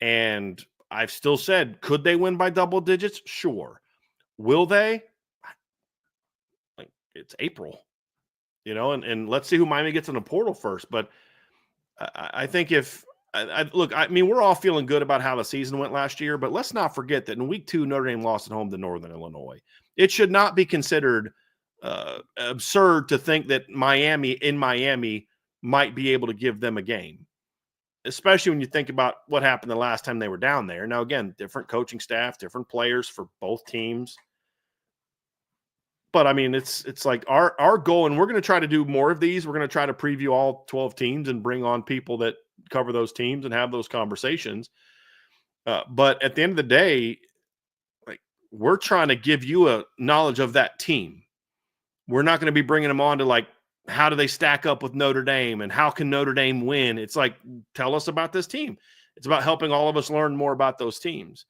And I've still said, could they win by double digits? Sure. Will they? Like, it's April, and let's see who Miami gets in the portal first. But I think we're all feeling good about how the season went last year, but let's not forget that in week 2, Notre Dame lost at home to Northern Illinois. It should not be considered absurd to think that Miami might be able to give them a game, especially when you think about what happened the last time they were down there. Now, again, different coaching staff, different players for both teams. But I mean, it's like our goal, and we're going to try to do more of these. We're going to try to preview all 12 teams and bring on people that cover those teams and have those conversations. But at the end of the day, like, we're trying to give you a knowledge of that team. We're not going to be bringing them on to, like, how do they stack up with Notre Dame and how can Notre Dame win? It's like, tell us about this team. It's about helping all of us learn more about those teams.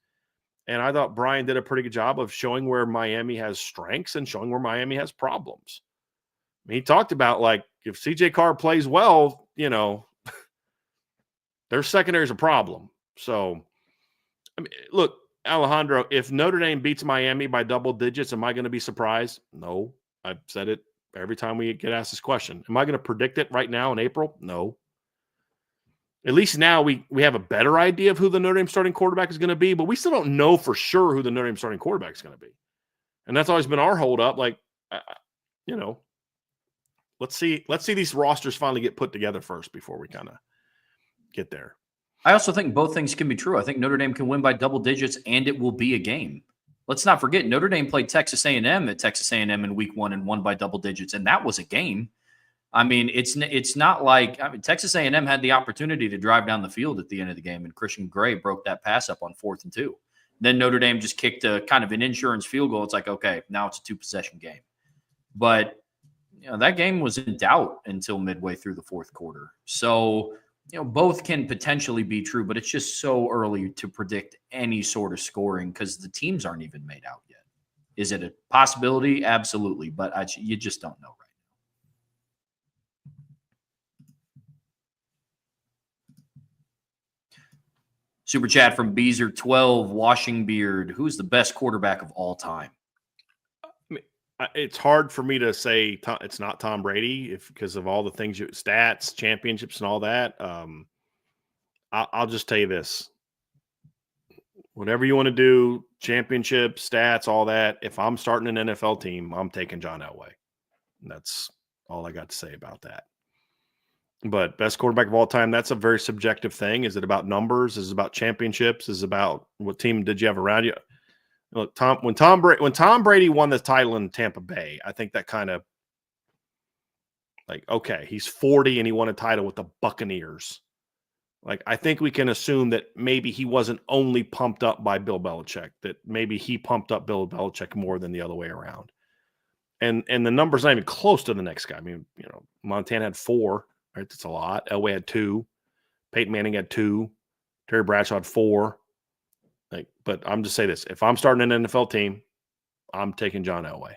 And I thought Brian did a pretty good job of showing where Miami has strengths and showing where Miami has problems. I mean, he talked about, like, if CJ Carr plays well, their secondary is a problem. So, I mean, look, Alejandro, if Notre Dame beats Miami by double digits, am I going to be surprised? No. I've said it every time we get asked this question. Am I going to predict it right now in April? No. At least now we have a better idea of who the Notre Dame starting quarterback is going to be, but we still don't know for sure who the Notre Dame starting quarterback is going to be. And that's always been our holdup. Like, let's see these rosters finally get put together first before we kind of get there. I also think both things can be true. I think Notre Dame can win by double digits, and it will be a game. Let's not forget, Notre Dame played Texas A&M at Texas A&M in week 1 and won by double digits, and that was a game. I mean, it's not like Texas A&M had the opportunity to drive down the field at the end of the game, and Christian Gray broke that pass up on 4th and 2. Then Notre Dame just kicked a kind of an insurance field goal. It's like, okay, now it's a 2-possession game. But that game was in doubt until midway through the 4th quarter. So both can potentially be true, but it's just so early to predict any sort of scoring because the teams aren't even made out yet. Is it a possibility? Absolutely, but you just don't know right. Super chat from Beezer12, Washing Beard. Who's the best quarterback of all time? I mean, it's hard for me to say it's not Tom Brady because of all the things, stats, championships, and all that. I'll just tell you this. Whatever you want to do, championship, stats, all that, if I'm starting an NFL team, I'm taking John Elway. And that's all I got to say about that. But best quarterback of all time, that's a very subjective thing. Is it about numbers? Is it about championships? Is it about what team did you have around you? Look, when Tom Brady won the title in Tampa Bay, I think that kind of like, okay, he's 40 and he won a title with the Buccaneers. Like, I think we can assume that maybe he wasn't only pumped up by Bill Belichick, that maybe he pumped up Bill Belichick more than the other way around. And the number's not even close to the next guy. I mean, Montana had 4. Right, that's a lot. Elway had 2. Peyton Manning had 2. Terry Bradshaw had 4. But I'm just saying this. If I'm starting an NFL team, I'm taking John Elway.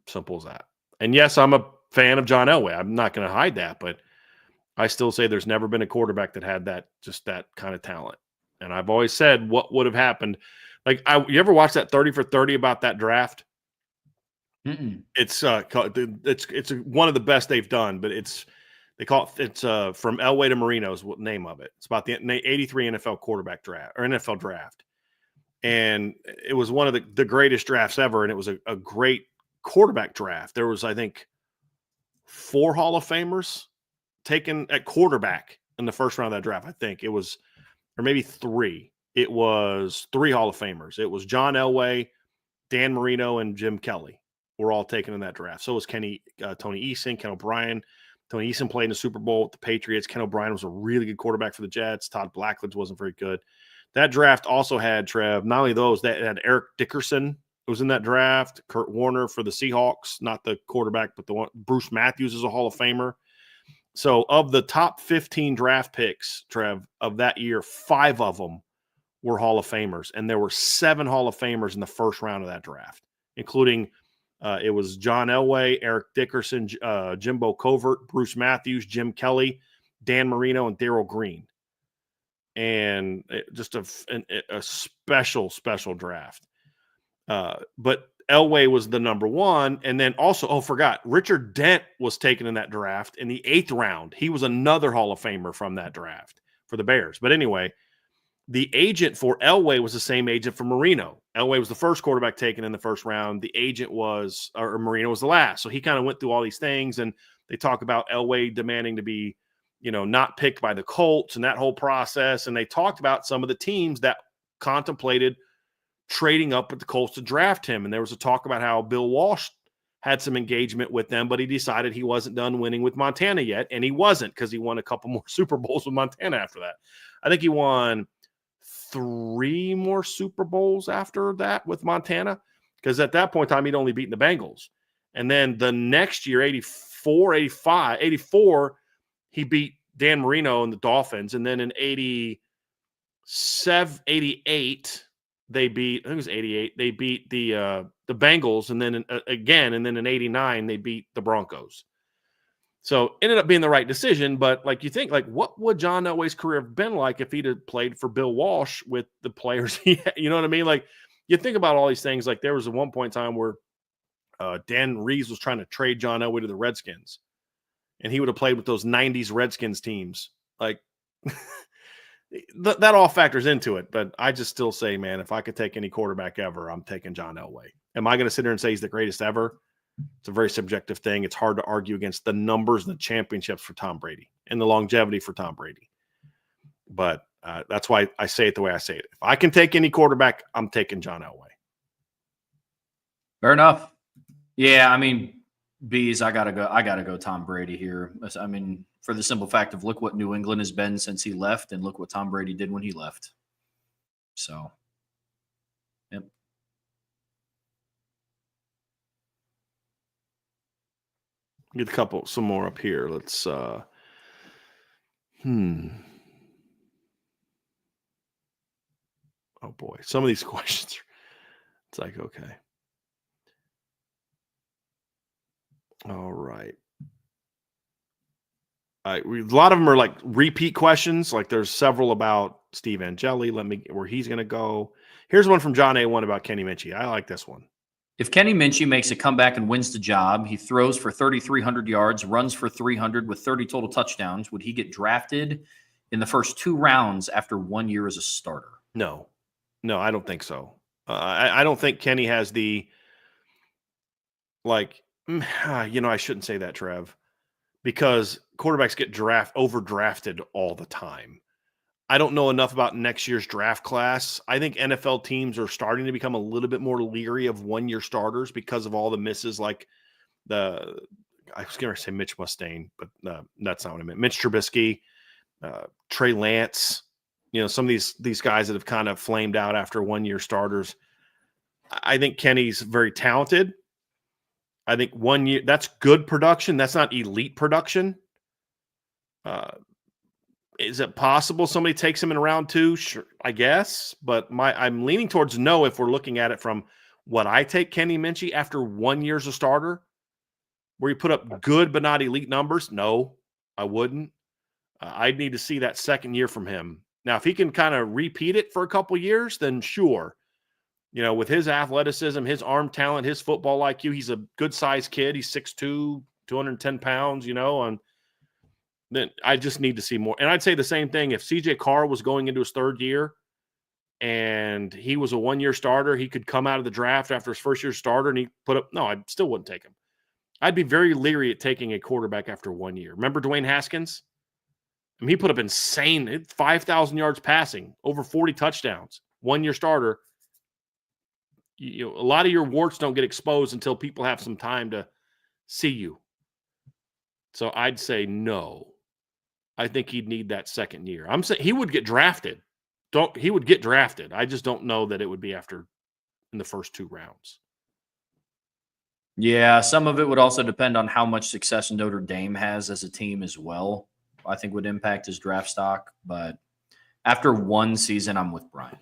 Simple as that. And yes, I'm a fan of John Elway. I'm not going to hide that, but I still say there's never been a quarterback that had that kind of talent. And I've always said what would have happened. Like, you ever watch that 30 for 30 about that draft? Mm-mm. It's one of the best they've done, but they call it, from Elway to Marino is what name of it. It's about the 83 NFL quarterback draft or NFL draft. And it was one of the greatest drafts ever. And it was a great quarterback draft. There was, I think, 4 Hall of Famers taken at quarterback in the first round of that draft. I think it was, or maybe 3. It was 3 Hall of Famers. It was John Elway, Dan Marino and Jim Kelly were all taken in that draft. So was Tony Eason, Ken O'Brien. Tony Eason played in the Super Bowl with the Patriots. Ken O'Brien was a really good quarterback for the Jets. Todd Blackledge wasn't very good. That draft also had, Trev, not only those, that had Eric Dickerson was in that draft, Kurt Warner for the Seahawks, not the quarterback, but the one. Bruce Matthews is a Hall of Famer. So of the top 15 draft picks, Trev, of that year, 5 of them were Hall of Famers. And there were 7 Hall of Famers in the first round of that draft, including it was John Elway, Eric Dickerson, Jimbo Covert, Bruce Matthews, Jim Kelly, Dan Marino, and Darryl Green. And just a special, special draft. But Elway was the number 1. And then also, forgot, Richard Dent was taken in that draft in the 8th round. He was another Hall of Famer from that draft for the Bears. But anyway, the agent for Elway was the same agent for Marino. Elway was the first quarterback taken in the first round. The agent was, or Marino was the last. So he kind of went through all these things, and they talk about Elway demanding to be, not picked by the Colts and that whole process. And they talked about some of the teams that contemplated trading up with the Colts to draft him. And there was a talk about how Bill Walsh had some engagement with them, but he decided he wasn't done winning with Montana yet. And he wasn't, because he won a couple more Super Bowls with Montana after that. I think he won 3 more Super Bowls after that with Montana, because at that point in time, he'd only beaten the Bengals. And then the next year, 84, he beat Dan Marino and the Dolphins. And then in 88, they beat, I think it was 88, they beat the Bengals. And then again, and then in 89, they beat the Broncos. So ended up being the right decision. But you think, what would John Elway's career have been like if he'd have played for Bill Walsh with the players he had? You know what I mean? You think about all these things. There was at one point in time where Dan Reeves was trying to trade John Elway to the Redskins, and he would have played with those 90s Redskins teams. That all factors into it. But I just still say, man, if I could take any quarterback ever, I'm taking John Elway. Am I going to sit here and say he's the greatest ever? It's a very subjective thing. It's hard to argue against the numbers and the championships for Tom Brady and the longevity for Tom Brady. But that's why I say it the way I say it. If I can take any quarterback, I'm taking John Elway. Fair enough. Yeah, I mean, Bees, I gotta go Tom Brady here. I mean, for the simple fact of look what New England has been since he left, and look what Tom Brady did when he left. So, yep. Get some more up here. Let's Oh boy. Some of these questions it's okay. All right. A lot of them are repeat questions. There's several about Steve Angeli. Where he's going to go. Here's one from John A1 about Kenny Minchey. I like this one. If Kenny Minchey makes a comeback and wins the job, he throws for 3,300 yards, runs for 300 with 30 total touchdowns. Would he get drafted in the first 2 rounds after 1 year as a starter? No, I don't think so. I don't think Kenny has the I shouldn't say that, Trev, because quarterbacks get overdrafted all the time. I don't know enough about next year's draft class. I think NFL teams are starting to become a little bit more leery of 1-year starters because of all the misses. I was going to say Mitch Mustaine, but that's not what I meant. Mitch Trubisky, Trey Lance, some of these guys that have kind of flamed out after 1-year starters. I think Kenny's very talented. I think 1 year, that's good production. That's not elite production. Is it possible somebody takes him in round 2? Sure, I guess. But I'm leaning towards no if we're looking at it from what I take Kenny Minchey after 1 year as a starter, where he put up good but not elite numbers. No, I wouldn't. I'd need to see that second year from him. Now, if he can kind of repeat it for a couple years, then sure. With his athleticism, his arm talent, his football IQ, he's a good-sized kid. He's 6'2", 210 pounds, then I just need to see more. And I'd say the same thing if CJ Carr was going into his 3rd year and he was a 1-year starter, he could come out of the draft after his first year starter and he I still wouldn't take him. I'd be very leery at taking a quarterback after 1 year. Remember Dwayne Haskins? I mean, he put up insane 5,000 yards passing, over 40 touchdowns, 1-year starter. a lot of your warts don't get exposed until people have some time to see you. So I'd say no. I think he'd need that second year. I'm saying he would get drafted. He would get drafted. I just don't know that it would be after in the first 2 rounds. Yeah, some of it would also depend on how much success Notre Dame has as a team as well. I think would impact his draft stock. But after 1 season, I'm with Brian.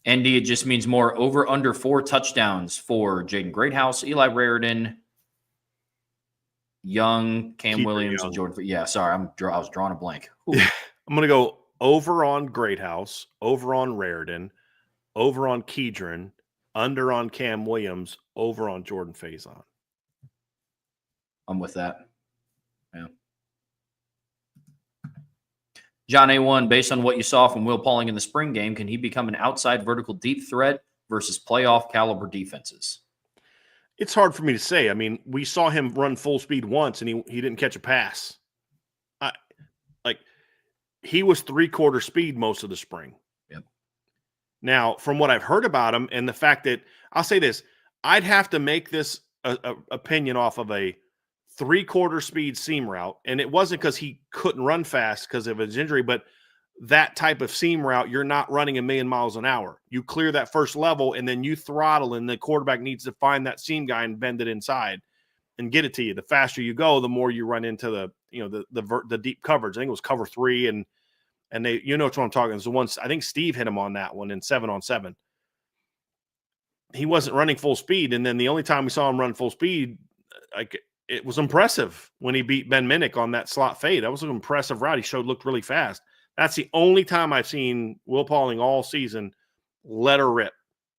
Andy, it just means more over under 4 touchdowns for Jaden Greathouse, Eli Raridan, Young, Cam Keeper Williams, Young. and Jordan. Yeah, sorry, I was drawing a blank. I'm going to go over on Greathouse, over on Raridan, over on Kedron, under on Cam Williams, over on Jordan Faison. I'm with that. Yeah. John A1, based on what you saw from Will Pauling in the spring game, can he become an outside vertical deep threat versus playoff caliber defenses? It's hard for me to say. I mean, we saw him run full speed once, and he didn't catch a pass. He was 3/4 speed most of the spring. Yep. Now, from what I've heard about him and the fact that I'll say this, I'd have to make this opinion off of a 3/4 speed seam route. And it wasn't because he couldn't run fast because of his injury, but that type of seam route, you're not running 1,000,000 miles an hour. You clear that first level and then you throttle, and the quarterback needs to find that seam guy and bend it inside and get it to you. The faster you go, the more you run into the deep coverage. I think it was cover 3, and they, what I'm talking. It's the one, I think Steve hit him on that one in 7-on-7. He wasn't running full speed, and then the only time we saw him run full speed, it was impressive when he beat Ben Minnick on that slot fade. That was an impressive route. He looked really fast. That's the only time I've seen Will Pauling all season let her rip.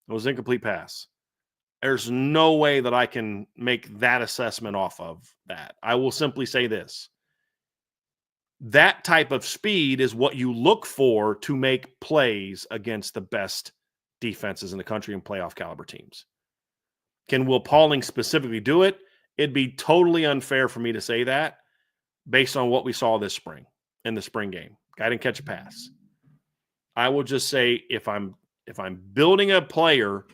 It was an incomplete pass. There's no way that I can make that assessment off of that. I will simply say this. That type of speed is what you look for to make plays against the best defenses in the country and playoff caliber teams. Can Will Pauling specifically do it? It'd be totally unfair for me to say that based on what we saw this spring in the spring game. Guy didn't catch a pass. I will just say if I'm building a player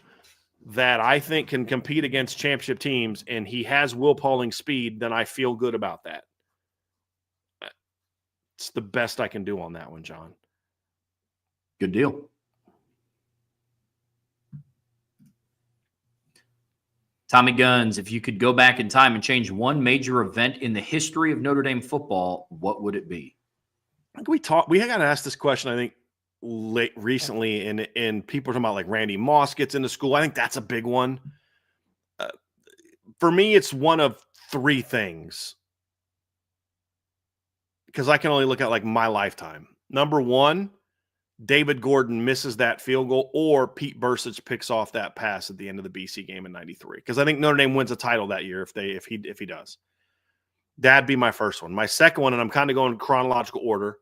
that I think can compete against championship teams and he has Will Pauling speed, then I feel good about that. It's the best I can do on that one, John. Good deal. Tommy Guns, if you could go back in time and change one major event in the history of Notre Dame football, what would it be? We got to ask this question, I think, recently, and people are talking about like Randy Moss gets into school. I think that's a big one. For me, it's one of 3 things because I can only look at like my lifetime. Number 1, David Gordon misses that field goal, or Pete Bursich picks off that pass at the end of the BC game in '93. Because I think Notre Dame wins a title that year if he does. That'd be my first one. My second one, and I'm kind of going chronological order.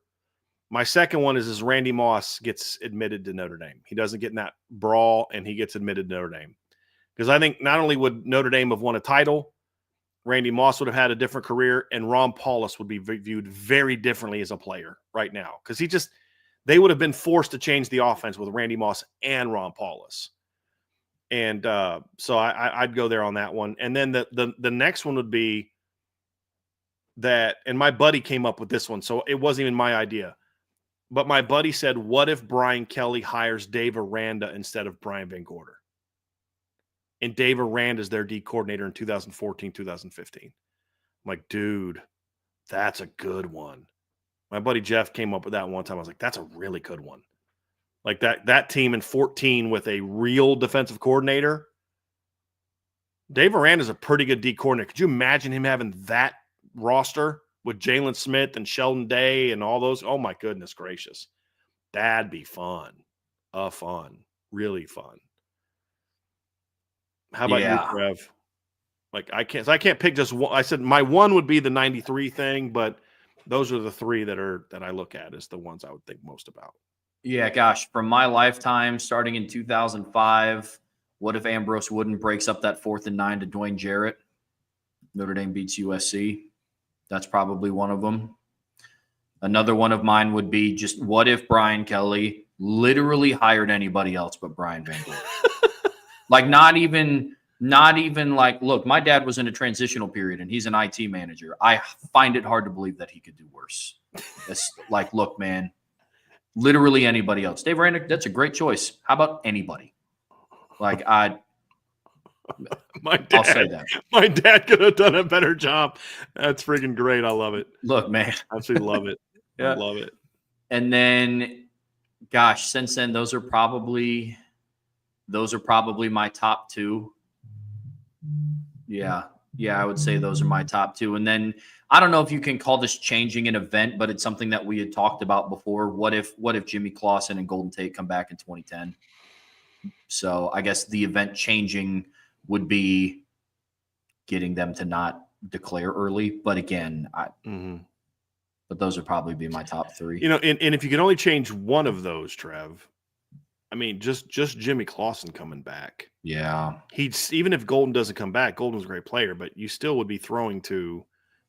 My second one is Randy Moss gets admitted to Notre Dame. He doesn't get in that brawl, and he gets admitted to Notre Dame. Because I think not only would Notre Dame have won a title, Randy Moss would have had a different career, and Ron Paulus would be viewed very differently as a player right now. Because they would have been forced to change the offense with Randy Moss and Ron Paulus. And so I'd go there on that one. And then the next one would be that, and my buddy came up with this one, so it wasn't even my idea. But my buddy said, what if Brian Kelly hires Dave Aranda instead of Brian Van Gorder? And Dave Aranda is their D coordinator in 2014, 2015. I'm like, dude, that's a good one. My buddy Jeff came up with that one time. I was like, that's a really good one. Like that team in 14 with a real defensive coordinator. Dave Aranda is a pretty good D coordinator. Could you imagine him having that roster with Jalen Smith and Sheldon Day and all those? Oh, my goodness gracious. That'd be fun. Really fun. How about you, Trev? Like, I can't pick just one. I said my one would be the 93 thing, but those are the 3 that I look at as the ones I would think most about. Yeah, gosh, from my lifetime, starting in 2005, what if Ambrose Wooden breaks up that 4th and 9 to Dwayne Jarrett? Notre Dame beats USC. That's probably one of them. Another one of mine would be just what if Brian Kelly literally hired anybody else but Brian Van Gorder? Like not even like, look, my dad was in a transitional period and he's an IT manager. I find it hard to believe that he could do worse. It's like, look, man, literally anybody else. Dave Ranick, that's a great choice. How about anybody? Like I'll say that. My dad could have done a better job. That's freaking great. I love it. Look, man. Absolutely love it. Yeah. I love it. And then, gosh, since then, those are probably my top two. Yeah, I would say those are my top two. And then I don't know if you can call this changing an event, but it's something that we had talked about before. What if Jimmy Clausen and Golden Tate come back in 2010? So I guess the event changing would be getting them to not declare early. But again, but those would probably be my top three. You know, and if you can only change one of those, Trev, I mean, just Jimmy Clausen coming back. Yeah. Even if Golden doesn't come back, Golden was a great player, but you still would be throwing to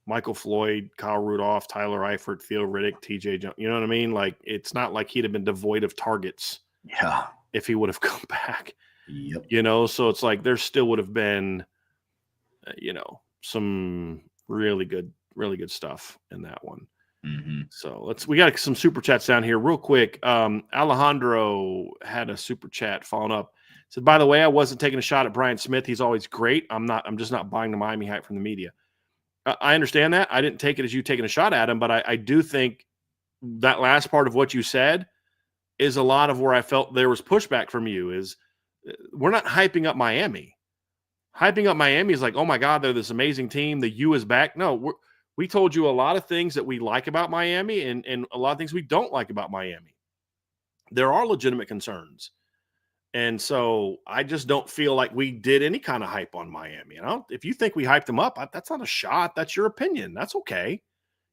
Michael Floyd, Kyle Rudolph, Tyler Eifert, Theo Riddick, TJ Jones. You know what I mean? Like, it's not like he'd have been devoid of targets. Yeah. If he would have come back. Yep. You know, so it's like there still would have been, some really good stuff in that one. Mm-hmm. So we got some super chats down here real quick. Alejandro had a super chat following up. Said, by the way, I wasn't taking a shot at Brian Smith. He's always great. I'm just not buying the Miami hype from the media. I understand that. I didn't take it as you taking a shot at him, but I do think that last part of what you said is a lot of where I felt there was pushback from you. Is we're not hyping up Miami. Hyping up Miami is like, oh my God, they're this amazing team. The U is back. No, we told you a lot of things that we like about Miami and a lot of things we don't like about Miami. There are legitimate concerns. And so I just don't feel like we did any kind of hype on Miami. If you think we hyped them up, that's not a shot. That's your opinion. That's okay.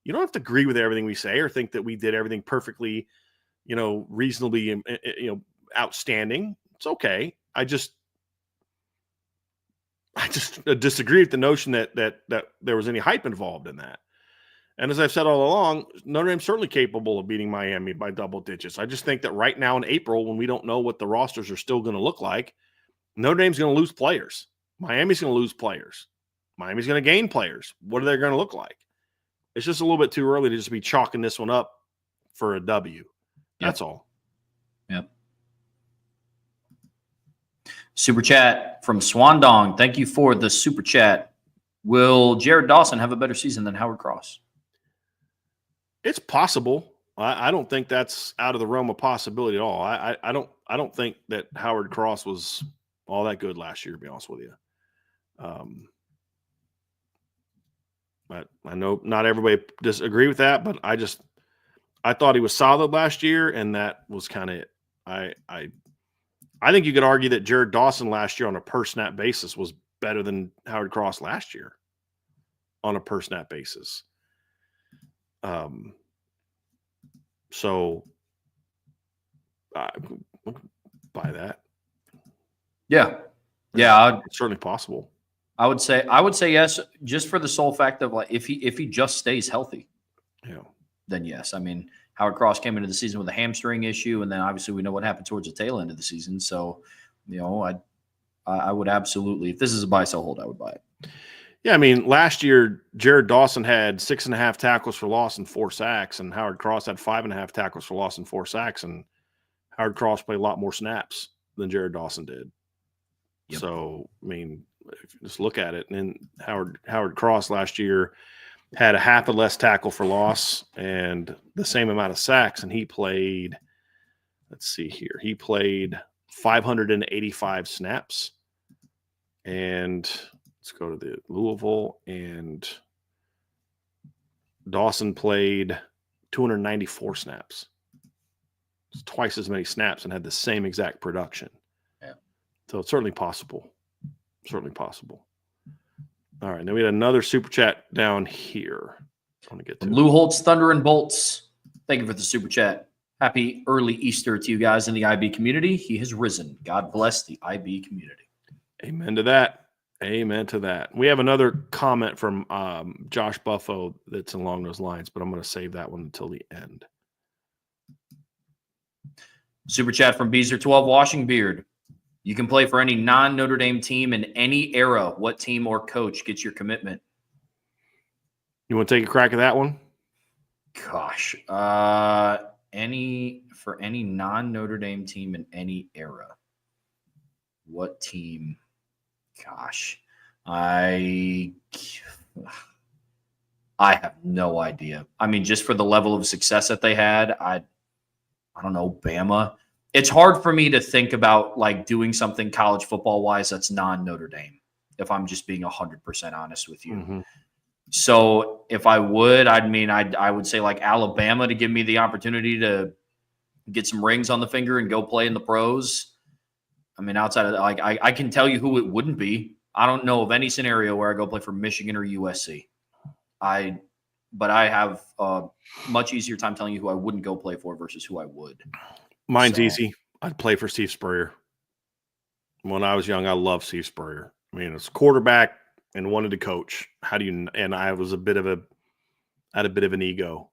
You don't have to agree with everything we say or think that we did everything perfectly, reasonably, outstanding. It's okay. I just disagree with the notion that there was any hype involved in that. And as I've said all along, Notre Dame's certainly capable of beating Miami by double digits. I just think that right now in April, when we don't know what the rosters are still going to look like, Notre Dame's going to lose players. Miami's going to lose players. Miami's going to gain players. What are they going to look like? It's just a little bit too early to just be chalking this one up for a W. That's all. Yep. Super chat from Swandong. Thank you for the super chat. Will Jared Dawson have a better season than Howard Cross? It's possible. I don't think that's out of the realm of possibility at all. I don't think that Howard Cross was all that good last year, to be honest with you. But I know not everybody disagree with that, but I thought he was solid last year, and that was kind of it. I think you could argue that Jared Dawson last year on a per snap basis was better than Howard Cross last year on a per snap basis. So I buy that. Yeah. It's certainly possible. I would say yes, just for the sole fact of like if he just stays healthy. Yeah. Then yes. I mean, Howard Cross came into the season with a hamstring issue, and then obviously we know what happened towards the tail end of the season. So, I would absolutely, if this is a buy, sell, hold, I would buy it. Yeah, I mean, last year, Jared Dawson had 6.5 tackles for loss and 4 sacks, and Howard Cross had 5.5 tackles for loss and 4 sacks, and Howard Cross played a lot more snaps than Jared Dawson did. Yep. So, I mean, if you just look at it, and then Howard Cross last year had a half a less tackle for loss and the same amount of sacks, and he played, let's see here, he played 585 snaps, and let's go to the Louisville, and Dawson played 294 snaps. It's twice as many snaps and had the same exact production. Yeah. So it's certainly possible. Certainly possible. All right. Then we had another super chat down here. I want to get to Lou Holtz, Thunder and Bolts. Thank you for the super chat. Happy early Easter to you guys in the IB community. He has risen. God bless the IB community. Amen to that. Amen to that. We have another comment from Josh Buffo that's along those lines, but I'm going to save that one until the end. Super chat from Beezer12 Washingbeard. You can play for any non-Notre Dame team in any era. What team or coach gets your commitment? You want to take a crack at that one? Gosh. Any non-Notre Dame team in any era. What team? Gosh. I have no idea. I mean, just for the level of success that they had, I don't know, Bama. It's hard for me to think about like doing something college football wise that's non-Notre Dame, if I'm just being 100% honest with you. Mm-hmm. So if I would, I would say like Alabama to give me the opportunity to get some rings on the finger and go play in the pros. I mean, outside of that, like I can tell you who it wouldn't be. I don't know of any scenario where I go play for Michigan or USC. But I have a much easier time telling you who I wouldn't go play for versus who I would. Mine's easy. I'd play for Steve Spurrier. When I was young, I loved Steve Spurrier. I mean, it's quarterback and wanted to coach. And I was had a bit of an ego.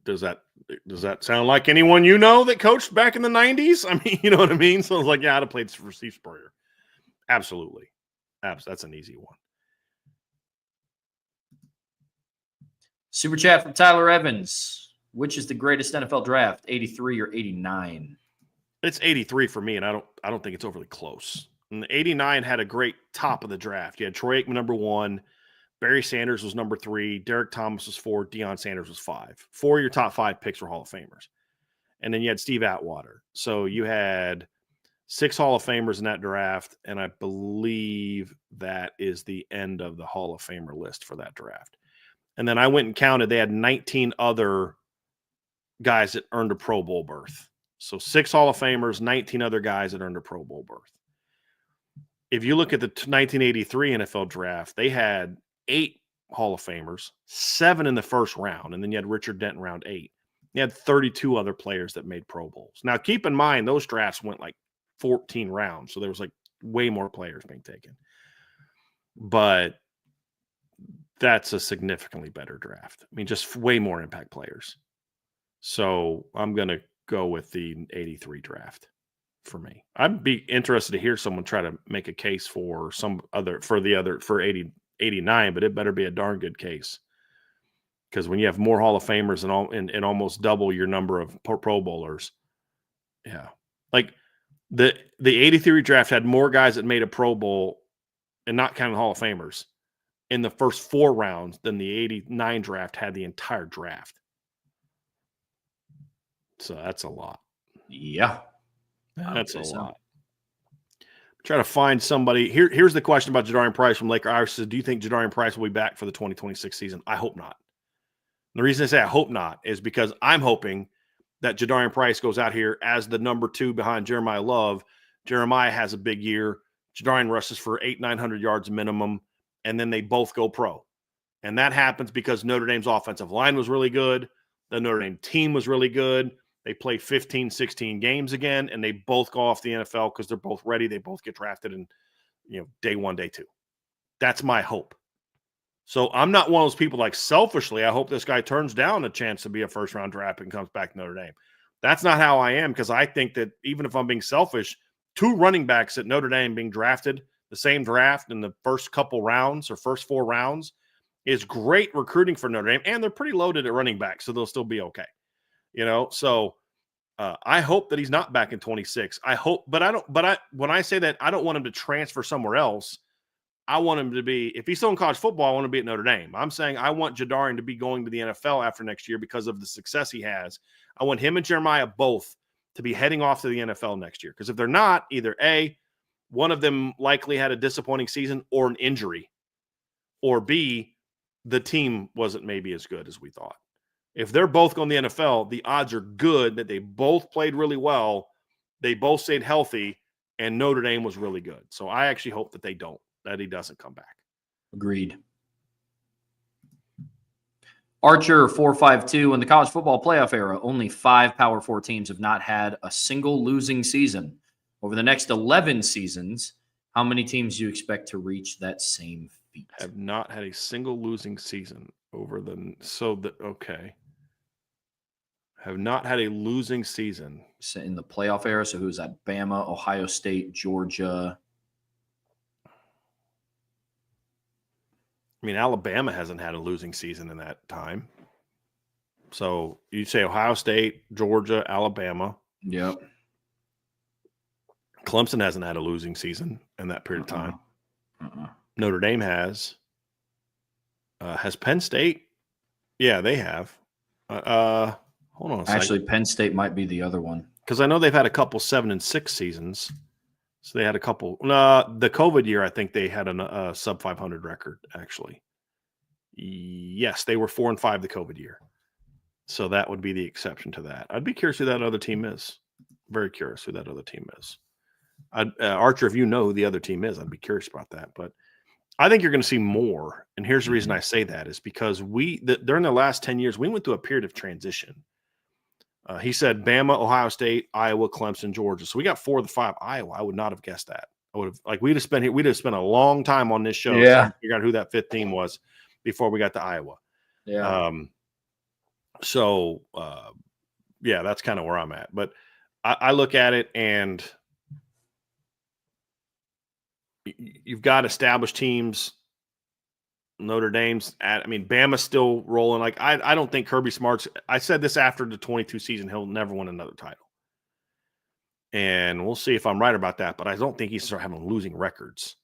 Does that sound like anyone you know that coached back in the 90s? I mean, you know what I mean? So I was like, yeah, I'd have played for Steve Spurrier. Absolutely. That's an easy one. Super chat from Tyler Evans. Which is the greatest NFL draft, 83 or 89? It's 83 for me, and I don't think it's overly close. And 89 had a great top of the draft. You had Troy Aikman number 1, Barry Sanders was number 3, Derek Thomas was 4, Deion Sanders was 5. 4 of your top 5 picks were Hall of Famers. And then you had Steve Atwater. So you had 6 Hall of Famers in that draft, and I believe that is the end of the Hall of Famer list for that draft. And then I went and counted. They had 19 other guys that earned a Pro Bowl berth. So 6 Hall of Famers, 19 other guys that earned a Pro Bowl berth. If you look at the 1983 NFL draft, they had 8 Hall of Famers, 7 in the first round, and then you had Richard Dent in round 8. You had 32 other players that made Pro Bowls. Now, keep in mind, those drafts went like 14 rounds, so there was like way more players being taken. But that's a significantly better draft. I mean, just way more impact players. So I'm going to go with the 83 draft for me. I'd be interested to hear someone try to make a case for for 89, but it better be a darn good case. Because when you have more Hall of Famers and almost double your number of Pro Bowlers, yeah. Like the 83 draft had more guys that made a Pro Bowl, and not counting Hall of Famers, in the first 4 rounds than the 89 draft had the entire draft. So that's a lot. Yeah. That's a lot. Try to find somebody. Here's the question about Jadarian Price from Laker Irish. Do you think Jadarian Price will be back for the 2026 season? I hope not. The reason I say I hope not is because I'm hoping that Jadarian Price goes out here as the number 2 behind Jeremiah Love. Jeremiah has a big year. Jadarian rushes for 800-900 yards minimum, and then they both go pro. And that happens because Notre Dame's offensive line was really good. The Notre Dame team was really good. They play 15, 16 games again, and they both go off the NFL because they're both ready. They both get drafted in, day 1, day 2. That's my hope. So I'm not one of those people like selfishly, I hope this guy turns down a chance to be a first-round draft and comes back to Notre Dame. That's not how I am, because I think that even if I'm being selfish, 2 running backs at Notre Dame being drafted the same draft in the first couple rounds or first 4 rounds is great recruiting for Notre Dame, and they're pretty loaded at running back, so they'll still be okay. So I hope that he's not back in 26. I hope, when I say that, I don't want him to transfer somewhere else. I want him to be, if he's still in college football, I want him to be at Notre Dame. I'm saying I want Jadarian to be going to the NFL after next year because of the success he has. I want him and Jeremiah both to be heading off to the NFL next year. Because if they're not, either A, one of them likely had a disappointing season or an injury, or B, the team wasn't maybe as good as we thought. If they're both going to the NFL, the odds are good that they both played really well, they both stayed healthy, and Notre Dame was really good. So I actually hope that that he doesn't come back. Agreed. Archer 452, in the college football playoff era, only 5 Power 4 teams have not had a single losing season. Over the next 11 seasons, How many teams do you expect to reach that same feat? Have not had a single losing season over the okay. Have not had a losing season In the playoff era. So who's that? Bama, Ohio State, Georgia. I mean, Alabama hasn't had a losing season in that time. So you say Ohio State, Georgia, Alabama. Yep. Clemson hasn't had a losing season in that period of time. Notre Dame has. Has Penn State? Yeah, they have. Hold on a second. Actually, Penn State might be the other one. Because I know they've had a couple 7-6 seasons. So they had a couple. The COVID year, I think they had a sub 500 record, actually. Yes, they were 4-5 the COVID year. So that would be the exception to that. I'd be curious who that other team is. Very curious who that other team is. Archer, if you know who the other team is, I'd be curious about that. But I think you're going to see more. And here's the reason I say that is because during the last 10 years, we went through a period of transition. He said Bama, Ohio State, Iowa, Clemson, Georgia. So we got 4 of the 5. Iowa, I would not have guessed that. I would have we'd have spent a long time on this show trying to figure out who that 5th team was before we got to Iowa. Yeah. Yeah, that's kind of where I'm at. But I look at it and you've got established teams. Notre Dame's Bama's still rolling. Like I don't think Kirby Smart's. I said this after the 22 season, he'll never win another title. And we'll see if I'm right about that. But I don't think he's start having losing records.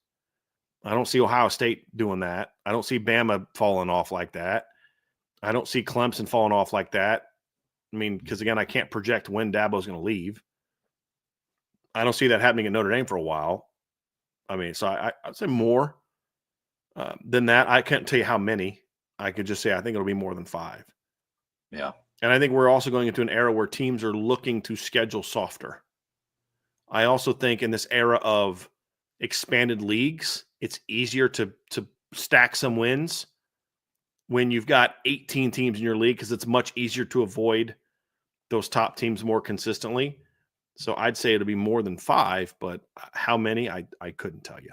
I don't see Ohio State doing that. I don't see Bama falling off like that. I don't see Clemson falling off like that. I mean, because again, I can't project when Dabo's going to leave. I don't see that happening at Notre Dame for a while. I mean, so I'd say more than that. I can't tell you how many. I could just say I think it'll be more than 5. Yeah. And I think we're also going into an era where teams are looking to schedule softer. I also think in this era of expanded leagues, it's easier to stack some wins when you've got 18 teams in your league because it's much easier to avoid those top teams more consistently. So I'd say it'll be more than 5, but how many, I couldn't tell you.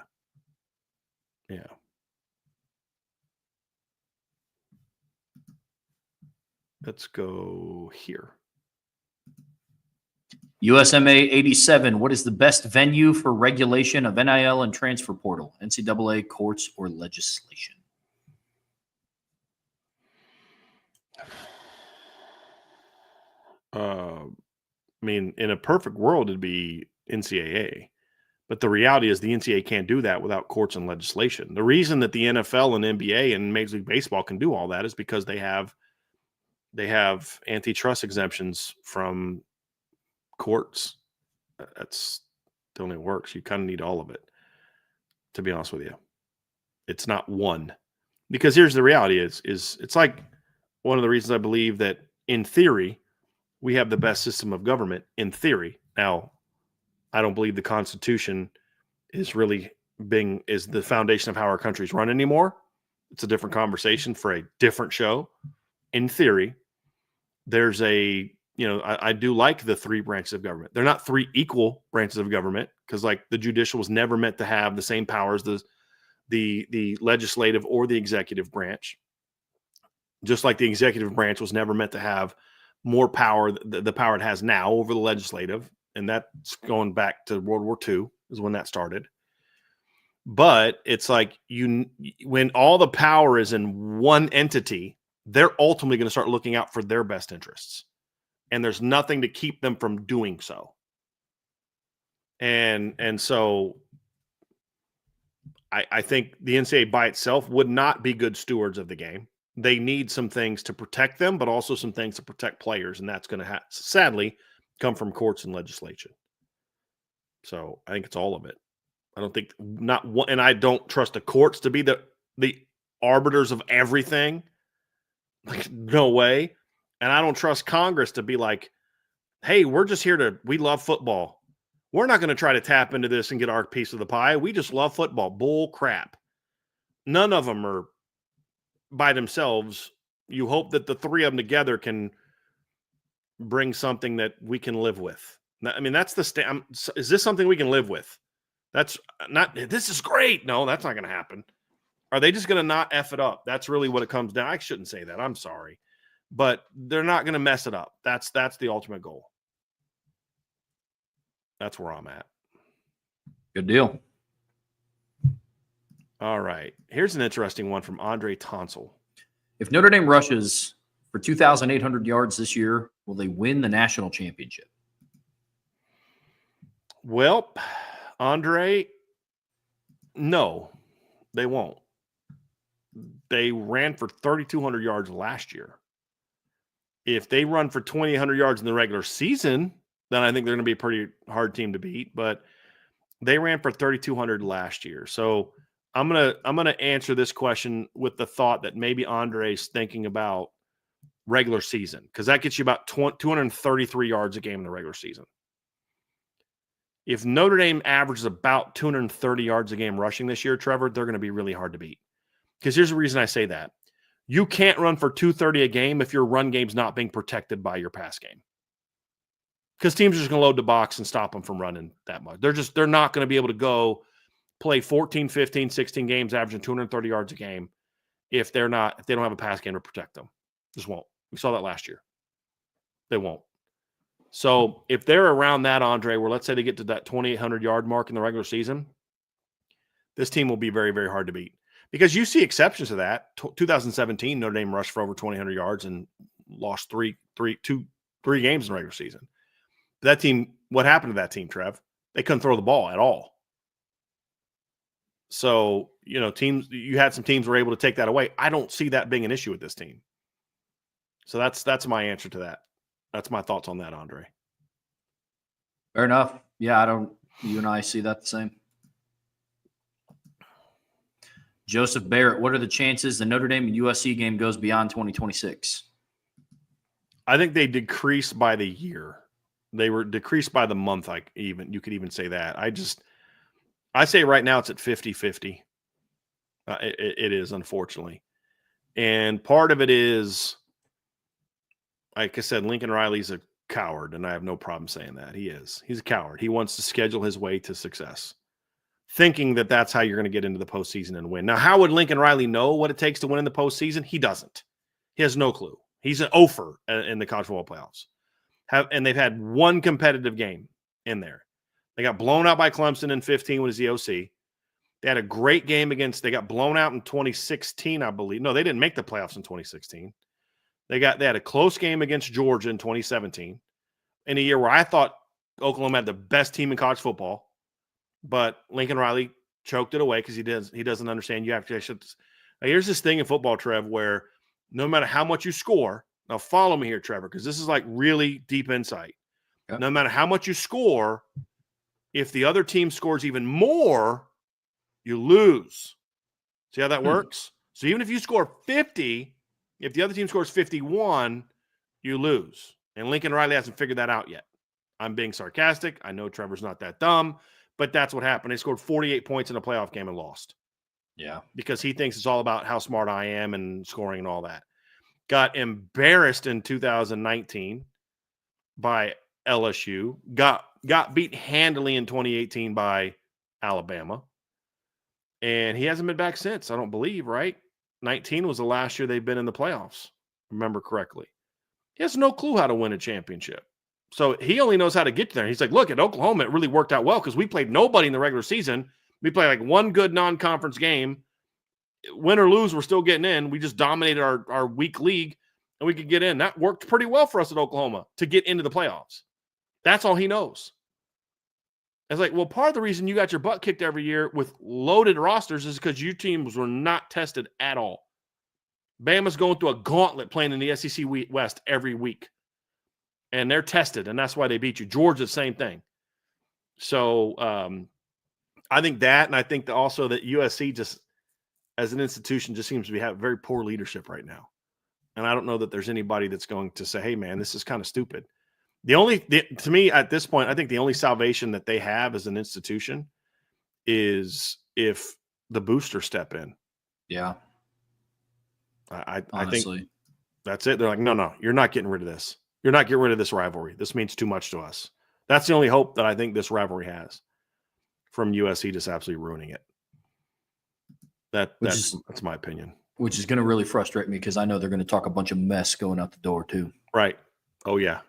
Yeah. Let's go here. USMA 87. What is the best venue for regulation of NIL and transfer portal? NCAA, courts, or legislation? I mean, in a perfect world, it'd be NCAA. But the reality is the NCAA can't do that without courts and legislation. The reason that the NFL and NBA and Major League Baseball can do all that is because they have antitrust exemptions from courts. That's the only works. You kind of need all of it, to be honest with you. It's not one. Because here's the reality is it's like one of the reasons I believe that in theory, we have the best system of government in theory. Now, I don't believe the Constitution is the foundation of how our country's run anymore. It's a different conversation for a different show. In theory, there's I do like the 3 branches of government. They're not 3 equal branches of government because like the judicial was never meant to have the same powers as the legislative or the executive branch. Just like the executive branch was never meant to have more power, the power it has now over the legislative. And that's going back to World War II is when that started. But it's like when all the power is in one entity, they're ultimately going to start looking out for their best interests. And there's nothing to keep them from doing so. And so I think the NCAA by itself would not be good stewards of the game. They need some things to protect them, but also some things to protect players. And that's going to sadly come from courts and legislation. So I think it's all of it. I don't think not one, and I don't trust the courts to be the arbiters of everything. Like, no way. And I don't trust Congress to be like, hey, we're just here we love football. We're not going to try to tap into this and get our piece of the pie. We just love football. Bull crap. None of them are by themselves. You hope that the 3 of them together can bring something that we can live with. I mean, that's is this something we can live with? That's not, this is great. No, that's not going to happen. Are they just going to not F it up? That's really what it comes down. I shouldn't say that. I'm sorry. But they're not going to mess it up. That's the ultimate goal. That's where I'm at. Good deal. All right. Here's an interesting one from Andre Tonsel. If Notre Dame rushes for 2,800 yards this year, will they win the national championship? Well, Andre, no, they won't. They ran for 3,200 yards last year. If they run for 2,800 yards in the regular season, then I think they're going to be a pretty hard team to beat. But they ran for 3,200 last year. So I'm gonna answer this question with the thought that maybe Andre's thinking about regular season, because that gets you about 233 yards a game in the regular season. If Notre Dame averages about 230 yards a game rushing this year, Trevor, they're going to be really hard to beat. Because here's the reason I say that. You can't run for 230 a game if your run game's not being protected by your pass game. Because teams are just going to load the box and stop them from running that much. They're not going to be able to go play 14, 15, 16 games averaging 230 yards a game if they don't have a pass game to protect them. Just won't. We saw that last year. They won't. So if they're around that, Andre, where let's say they get to that 2,800 yard mark in the regular season, this team will be very, very hard to beat. Because you see exceptions to that. 2017, Notre Dame rushed for over 2,800 yards and lost three games in the regular season. That team, what happened to that team, Trev? They couldn't throw the ball at all. So, you had some teams who were able to take that away. I don't see that being an issue with this team. So that's my answer to that. That's my thoughts on that, Andre. Fair enough. Yeah, you and I see that the same. Joseph Barrett, what are the chances the Notre Dame and USC game goes beyond 2026? I think they decreased by the year. They were decreased by the month. You could even say that. I say right now it's at 50-50. It is, unfortunately. And part of it is, like I said, Lincoln Riley's a coward, and I have no problem saying that. He is. He's a coward. He wants to schedule his way to success, thinking that that's how you're going to get into the postseason and win. Now, how would Lincoln Riley know what it takes to win in the postseason? He doesn't. He has no clue. He's an offer in the college football playoffs. And they've had one competitive game in there. They got blown out by Clemson in 15 when he was the OC. They had a great game they got blown out in 2016, I believe. No, they didn't make the playoffs in 2016. They had a close game against Georgia in 2017, in a year where I thought Oklahoma had the best team in college football, but Lincoln Riley choked it away because he doesn't understand. You have to. Now, here's this thing in football, Trev, where no matter how much you score, now follow me here, Trevor, because this is like really deep insight. Yep. No matter how much you score, if the other team scores even more, you lose. See how that works? So even if you score 50, if the other team scores 51, you lose. And Lincoln Riley hasn't figured that out yet. I'm being sarcastic. I know Trevor's not that dumb, but that's what happened. They scored 48 points in a playoff game and lost. Yeah. Because he thinks it's all about how smart I am and scoring and all that. Got embarrassed in 2019 by LSU. Got beat handily in 2018 by Alabama. And he hasn't been back since, I don't believe, right? 19 was the last year they've been in the playoffs, remember correctly. He has no clue how to win a championship. So he only knows how to get there. He's like, look, at Oklahoma, it really worked out well because we played nobody in the regular season. We played like one good non-conference game. Win or lose, we're still getting in. We just dominated our weak league, and we could get in. That worked pretty well for us at Oklahoma to get into the playoffs. That's all he knows. It's like, well, part of the reason you got your butt kicked every year with loaded rosters is because your teams were not tested at all. Bama's going through a gauntlet playing in the SEC West every week. And they're tested, and that's why they beat you. Georgia, same thing. So I think that, and I think that also that USC just, as an institution, just seems to be having very poor leadership right now. And I don't know that there's anybody that's going to say, hey, man, this is kind of stupid. To me, at this point, I think the only salvation that they have as an institution is if the boosters step in. Yeah. I think that's it. They're like, no, you're not getting rid of this. You're not getting rid of this rivalry. This means too much to us. That's the only hope that I think this rivalry has from USC just absolutely ruining it. That's my opinion. Which is going to really frustrate me because I know they're going to talk a bunch of mess going out the door too. Right. Oh yeah.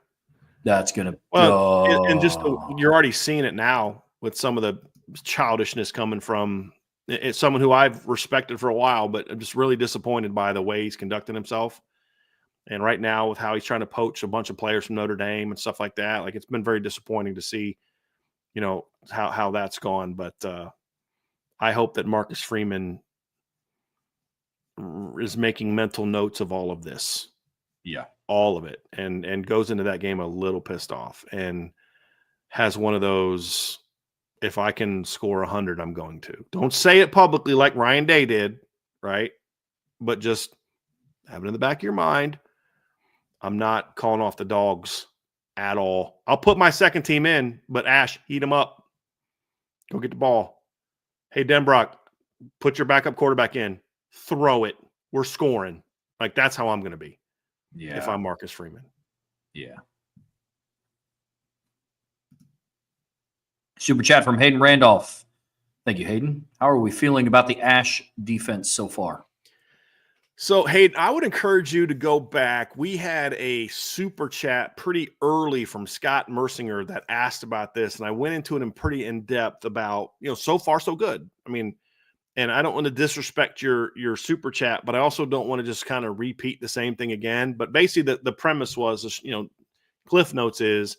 That's going to and just you're already seeing it now with some of the childishness coming from it's someone who I've respected for a while, but I'm just really disappointed by the way he's conducting himself. And right now with how he's trying to poach a bunch of players from Notre Dame and stuff like that, like it's been very disappointing to see, how that's gone. But I hope that Marcus Freeman is making mental notes of all of this. Yeah. All of it. And goes into that game a little pissed off and has one of those, if I can score 100, I'm going to. Don't say it publicly like Ryan Day did, right? But just have it in the back of your mind. I'm not calling off the dogs at all. I'll put my second team in, but Ash, heat them up. Go get the ball. Hey, Denbrock, put your backup quarterback in. Throw it. We're scoring. Like, that's how I'm going to be. Yeah. If I'm Marcus Freeman. Yeah. Super chat from Hayden Randolph. Thank you, Hayden. How are we feeling about the Ash defense so far? So, Hayden, I would encourage you to go back. We had a super chat pretty early from Scott Mersinger that asked about this, and I went into it in pretty in-depth about, so far so good. I mean, and I don't want to disrespect your super chat, but I also don't want to just kind of repeat the same thing again. But basically the premise was, Cliff Notes is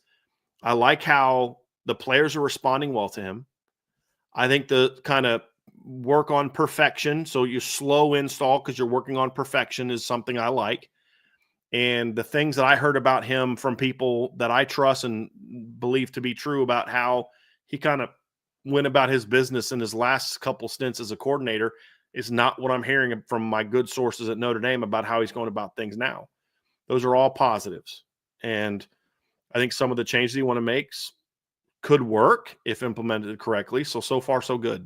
I like how the players are responding well to him. I think the kind of work on perfection. So you slow install because you're working on perfection is something I like. And the things that I heard about him from people that I trust and believe to be true about how he kind of went about his business in his last couple stints as a coordinator is not what I'm hearing from my good sources at Notre Dame about how he's going about things now. Those are all positives. And I think some of the changes he want to make could work if implemented correctly. So far, so good.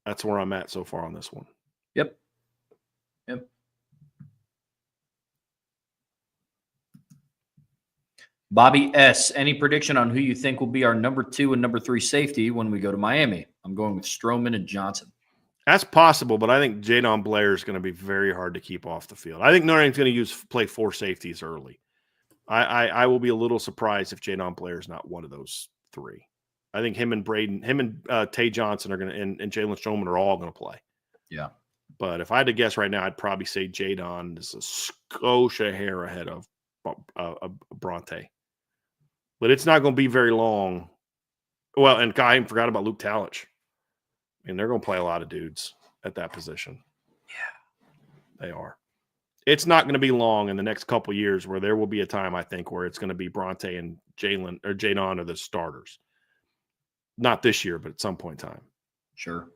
That's where I'm at so far on this one. Yep. Bobby S., any prediction on who you think will be our number 2 and number 3 safety when we go to Miami? I'm going with Stroman and Johnson. That's possible, but I think Jadon Blair is going to be very hard to keep off the field. I think Notre Dame's going to play 4 safeties early. I will be a little surprised if Jadon Blair is not one of those 3. I think him and Tay Johnson are going to, and Jalen Stroman are all going to play. Yeah. But if I had to guess right now, I'd probably say Jadon is a scotia hair ahead of Bronte. But it's not going to be very long. Well, and I forgot about Luke Talich. I mean, they're going to play a lot of dudes at that position. Yeah, they are. It's not going to be long in the next couple of years where there will be a time, I think, where it's going to be Bronte and Jalen or Jadon are the starters. Not this year, but at some point in time. Sure.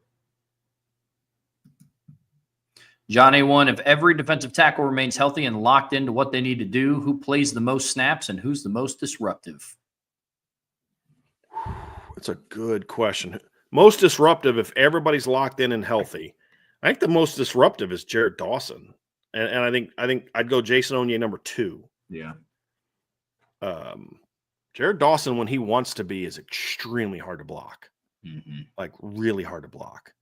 John A1, if every defensive tackle remains healthy and locked into what they need to do, who plays the most snaps and who's the most disruptive? That's a good question. Most disruptive if everybody's locked in and healthy. I think the most disruptive is Jared Dawson. And I think I'd go Jason Onye number 2. Yeah. Jared Dawson, when he wants to be, is extremely hard to block. Mm-hmm. Like really hard to block.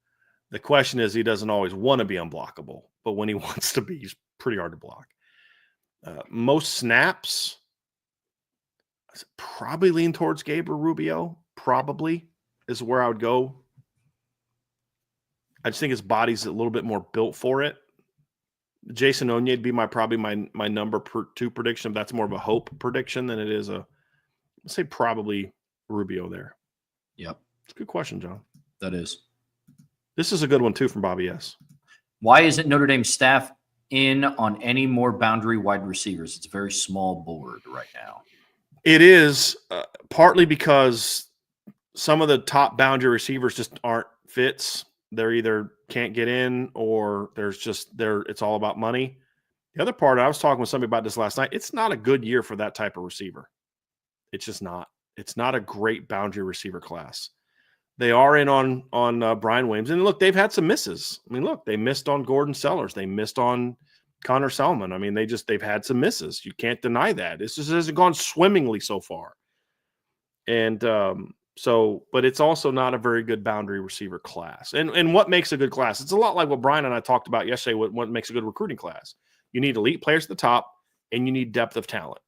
The question is he doesn't always want to be unblockable, but when he wants to be, he's pretty hard to block. Most snaps, probably lean towards Gabriel Rubio. Probably is where I would go. I just think his body's a little bit more built for it. Jason Onye would be probably my number 2 prediction. That's more of a hope prediction than it is let's say probably Rubio there. Yep. It's a good question, John. That is. This is a good one too from Bobby S. Why isn't Notre Dame staff in on any more boundary wide receivers? It's a very small board right now. It is partly because some of the top boundary receivers just aren't fits. They're either can't get in or it's all about money. The other part, I was talking with somebody about this last night. It's not a good year for that type of receiver. It's just not. It's not a great boundary receiver class. They are in on Brian Williams. And look, they've had some misses. I mean, look, they missed on Gordon Sellers. They missed on Connor Selman. I mean, they've had some misses. You can't deny that. This just hasn't gone swimmingly so far. And So, but it's also not a very good boundary receiver class. And what makes a good class? It's a lot like what Brian and I talked about yesterday. What makes a good recruiting class? You need elite players at the top, and you need depth of talent.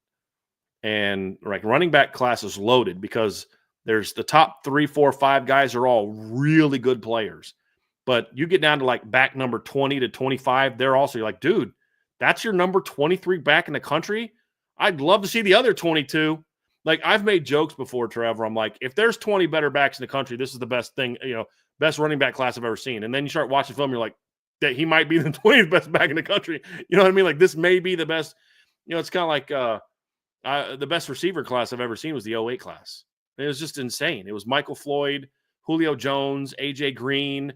And like running back class is loaded because there's the top 3, 4, 5 guys are all really good players. But you get down to like back number 20 to 25, they're also, you're like, dude, that's your number 23 back in the country? I'd love to see the other 22. Like, I've made jokes before, Trevor. I'm like, if there's 20 better backs in the country, this is the best thing, best running back class I've ever seen. And then you start watching film, you're like, that he might be the 20th best back in the country. You know what I mean? Like, this may be the best. It's kind of like the best receiver class I've ever seen was the 08 class. It was just insane. It was Michael Floyd, Julio Jones, A.J. Green,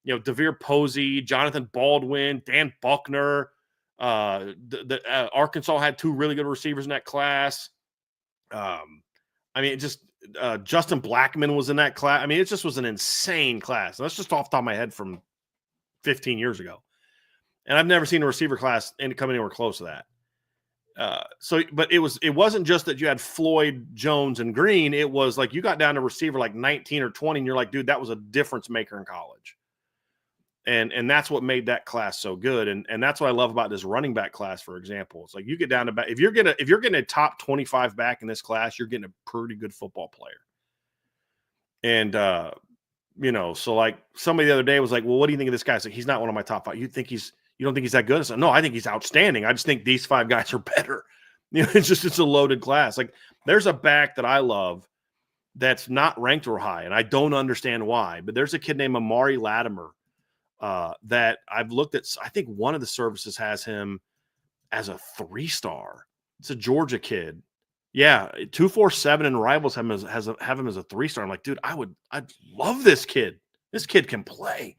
DeVere Posey, Jonathan Baldwin, Dan Buckner. Arkansas had 2 really good receivers in that class. Justin Blackman was in that class. I mean, it just was an insane class. That's just off the top of my head from 15 years ago. And I've never seen a receiver class come anywhere close to that. But it wasn't just that you had Floyd, Jones, and Green. It was like you got down to receiver like 19 or 20, and you're like, dude, that was a difference maker in college. And that's what made that class so good. And that's what I love about this running back class, for example. It's like you get down to if you're getting a top 25 back in this class, you're getting a pretty good football player. And so like somebody the other day was like, well, what do you think of this guy? It's like, he's not one of my top 5. You don't think he's that good? I said, no, I think he's outstanding. I just think these 5 guys are better. It's a loaded class. Like, there's a back that I love that's not ranked or high, and I don't understand why. But there's a kid named Amari Latimer that I've looked at. I think one of the services has him as a 3-star. It's a Georgia kid. Yeah, 247 and Rivals have him as a 3-star. I'm like, dude, I'd love this kid. This kid can play.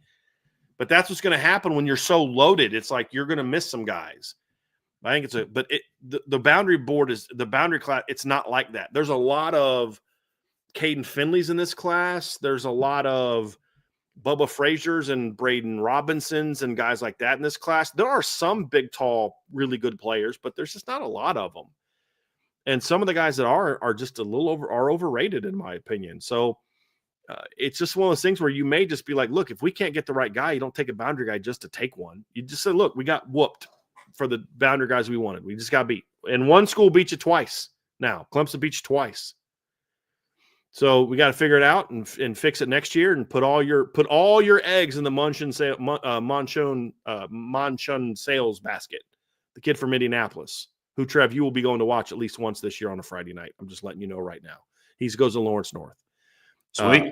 But that's what's going to happen when you're so loaded. It's like you're going to miss some guys. I think the boundary board is the boundary class. It's not like that. There's a lot of Caden Finleys in this class. There's a lot of Bubba Frazier's and Braden Robinsons and guys like that in this class. There are some big, tall, really good players, but there's just not a lot of them. And some of the guys that are just a little overrated, in my opinion. So it's just one of those things where you may just be like, look, if we can't get the right guy, you don't take a boundary guy just to take one. You just say, look, we got whooped for the boundary guys we wanted. We just got beat. And one school beat you twice now. Clemson beat you twice. So we got to figure it out and fix it next year and put all your eggs in the Monchon Sales basket. The kid from Indianapolis, who, Trev, you will be going to watch at least once this year on a Friday night. I'm just letting you know right now. He goes to Lawrence North. Sweet.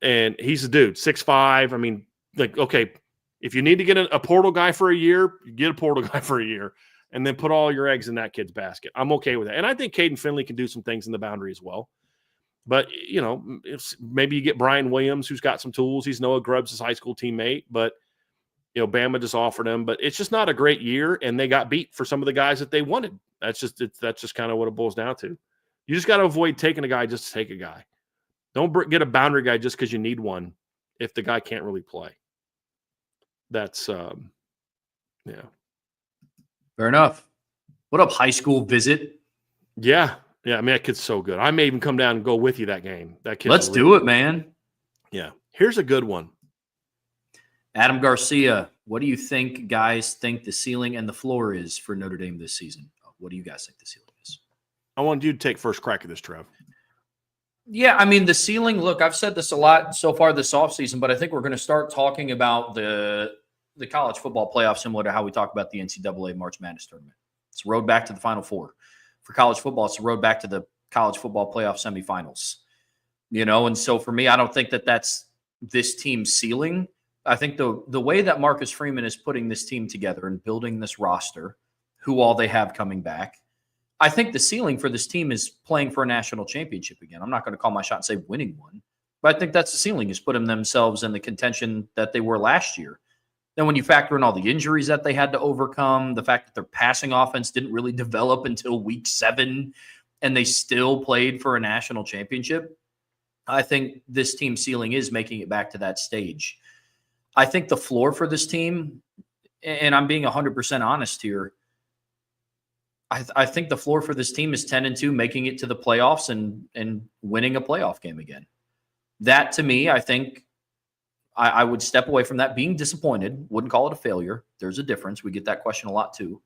And he's a dude, 6'5". I mean, like, okay, if you need to get a portal guy for a year, you get a portal guy for a year, and then put all your eggs in that kid's basket. I'm okay with that. And I think Caden Finley can do some things in the boundary as well. But, if maybe you get Brian Williams, who's got some tools. He's Noah Grubbs' high school teammate, but, Bama just offered him. But it's just not a great year, and they got beat for some of the guys that they wanted. That's just kind of what it boils down to. You just got to avoid taking a guy just to take a guy. Don't get a boundary guy just because you need one if the guy can't really play. That's, yeah. Fair enough. What up, high school visit? Yeah. Yeah, I mean, that kid's so good. I may even come down and go with you that game. That kid. Let's do it, man. Yeah. Here's a good one. Adam Garcia, what do you think guys think the ceiling and the floor is for Notre Dame this season? What do you guys think the ceiling is? I want you to take first crack at this, Trev. Yeah, I mean, the ceiling, look, I've said this a lot so far this offseason, but I think we're going to start talking about the college football playoff similar to how we talk about the NCAA March Madness tournament. It's a road back to the Final Four. For college football, it's a road back to the college football playoff semifinals. And so for me, I don't think that that's this team's ceiling. I think the way that Marcus Freeman is putting this team together and building this roster, who all they have coming back, I think the ceiling for this team is playing for a national championship again. I'm not going to call my shot and say winning one, but I think that's the ceiling, is putting themselves in the contention that they were last year. Then when you factor in all the injuries that they had to overcome, the fact that their passing offense didn't really develop until week 7, and they still played for a national championship, I think this team's ceiling is making it back to that stage. I think the floor for this team, and I'm being 100% honest here, I think the floor for this team is 10-2, making it to the playoffs and winning a playoff game again. that to me, I think I would step away from that being disappointed. Wouldn't call it a failure. There's a difference. We get that question a lot too.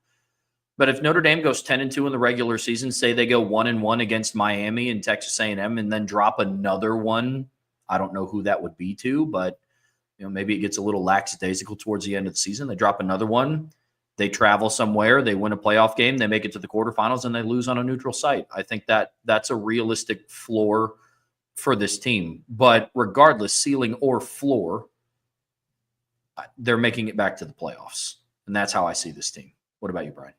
But if Notre Dame goes 10-2 in the regular season, say they go 1-1 against Miami and Texas A&M, and then drop another one, I don't know who that would be to, but maybe it gets a little lackadaisical towards the end of the season. They drop another one. They travel somewhere. They win a playoff game. They make it to the quarterfinals, and they lose on a neutral site. I think that's a realistic floor for this team. But regardless, ceiling or floor, they're making it back to the playoffs. And that's how I see this team. What about you, Brian?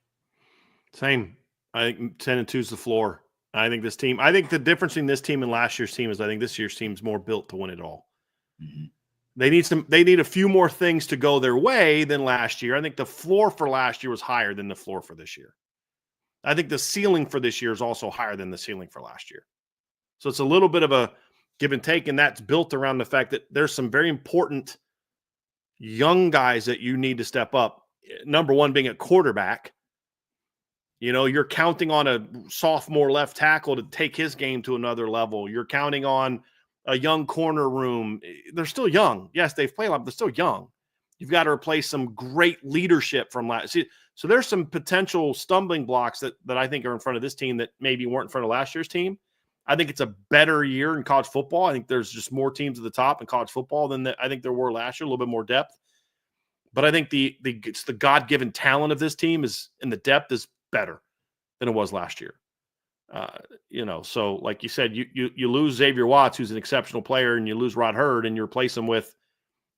Same. I think 10-2 is the floor. I think the difference between this team and last year's team is I think this year's team's more built to win it all. Mm-hmm. They need a few more things to go their way than last year. I think the floor for last year was higher than the floor for this year. I think the ceiling for this year is also higher than the ceiling for last year. So it's a little bit of a give and take, and that's built around the fact that there's some very important young guys that you need to step up. Number one being a quarterback. You're counting on a sophomore left tackle to take his game to another level. You're counting on a young corner room. They're still young. Yes, they've played a lot, but they're still young. You've got to replace some great leadership from last year. So there's some potential stumbling blocks that I think are in front of this team that maybe weren't in front of last year's team. I think it's a better year in college football. I think there's just more teams at the top in college football than I think there were last year, a little bit more depth. But I think it's the God-given talent of this team and the depth is better than it was last year. So like you said, you lose Xavier Watts, who's an exceptional player, and you lose Rod Hurd, and you replace him with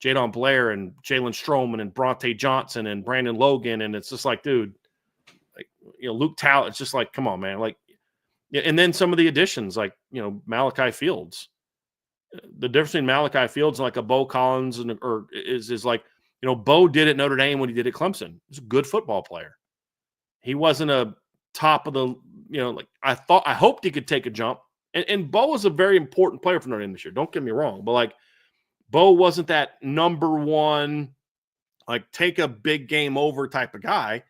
Jadon Blair and Jalen Stroman and Bronte Johnson and Brandon Logan. And it's just like, dude, Luke Tal, it's just like, come on, man. And then some of the additions, Malachi Fields. The difference between Malachi Fields and like a Bo Collins is like, Bo did at Notre Dame when he did at Clemson. He's a good football player. He wasn't a top of the, I hoped he could take a jump. And Bo was a very important player for Notre Dame this year. Don't get me wrong. But Bo wasn't that number one, take a big game over type of guy.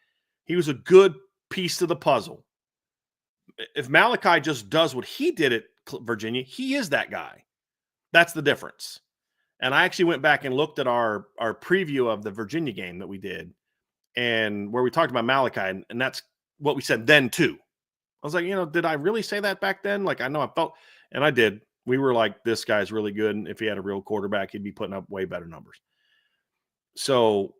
He was a good piece to the puzzle. If Malachi just does what he did at Virginia, he is that guy. That's the difference. And I actually went back and looked at our preview of the Virginia game that we did, and where we talked about Malachi, and that's what we said then too. I was like, did I really say that back then? I know I felt, and I did. We were like, this guy's really good, and if he had a real quarterback, he'd be putting up way better numbers. So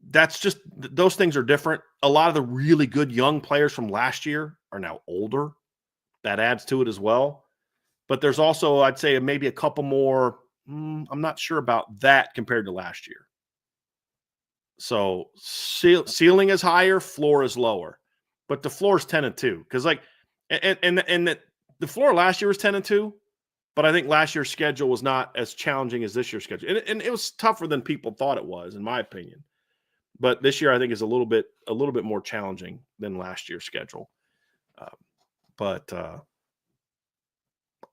that's just, those things are different. A lot of the really good young players from last year are now older. That adds to it as well. But there's also, I'd say, maybe a couple more. I'm not sure about that compared to last year. So ceiling is higher, floor is lower, but the floor is 10-2 because the floor last year was 10-2, but I think last year's schedule was not as challenging as this year's schedule, and it was tougher than people thought it was, in my opinion. But this year I think is a little bit more challenging than last year's schedule. But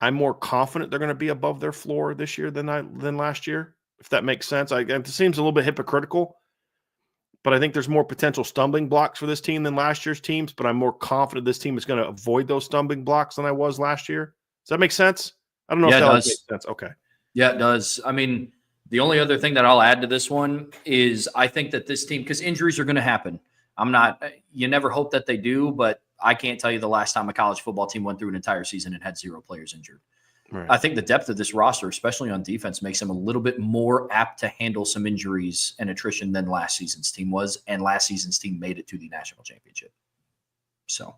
I'm more confident they're going to be above their floor this year than last year, if that makes sense. It seems a little bit hypocritical, but I think there's more potential stumbling blocks for this team than last year's teams, but I'm more confident this team is going to avoid those stumbling blocks than I was last year. Does that make sense? I don't know if that makes sense. Okay. Yeah, it does. I mean, the only other thing that I'll add to this one is I think that this team, because injuries are going to happen. You never hope that they do, but I can't tell you the last time a college football team went through an entire season and had 0 players injured. Right. I think the depth of this roster, especially on defense, makes them a little bit more apt to handle some injuries and attrition than last season's team was, and last season's team made it to the national championship. So,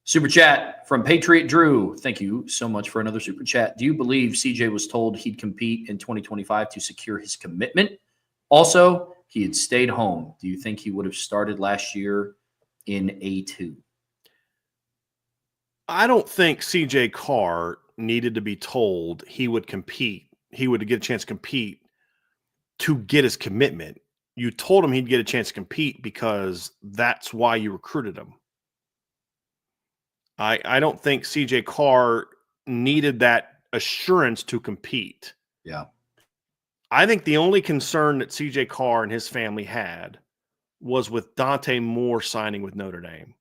super chat from Patriot Drew. Thank you so much for another super chat. Do you believe CJ was told he'd compete in 2025 to secure his commitment? Also, he had stayed home. Do you think he would have started last year in A2? I don't think CJ Carr needed to be told he would compete. He would get a chance to compete to get his commitment. You told him he'd get a chance to compete because that's why you recruited him. I don't think CJ Carr needed that assurance to compete. Yeah. I think the only concern that CJ Carr and his family had was with Dante Moore signing with Notre Dame.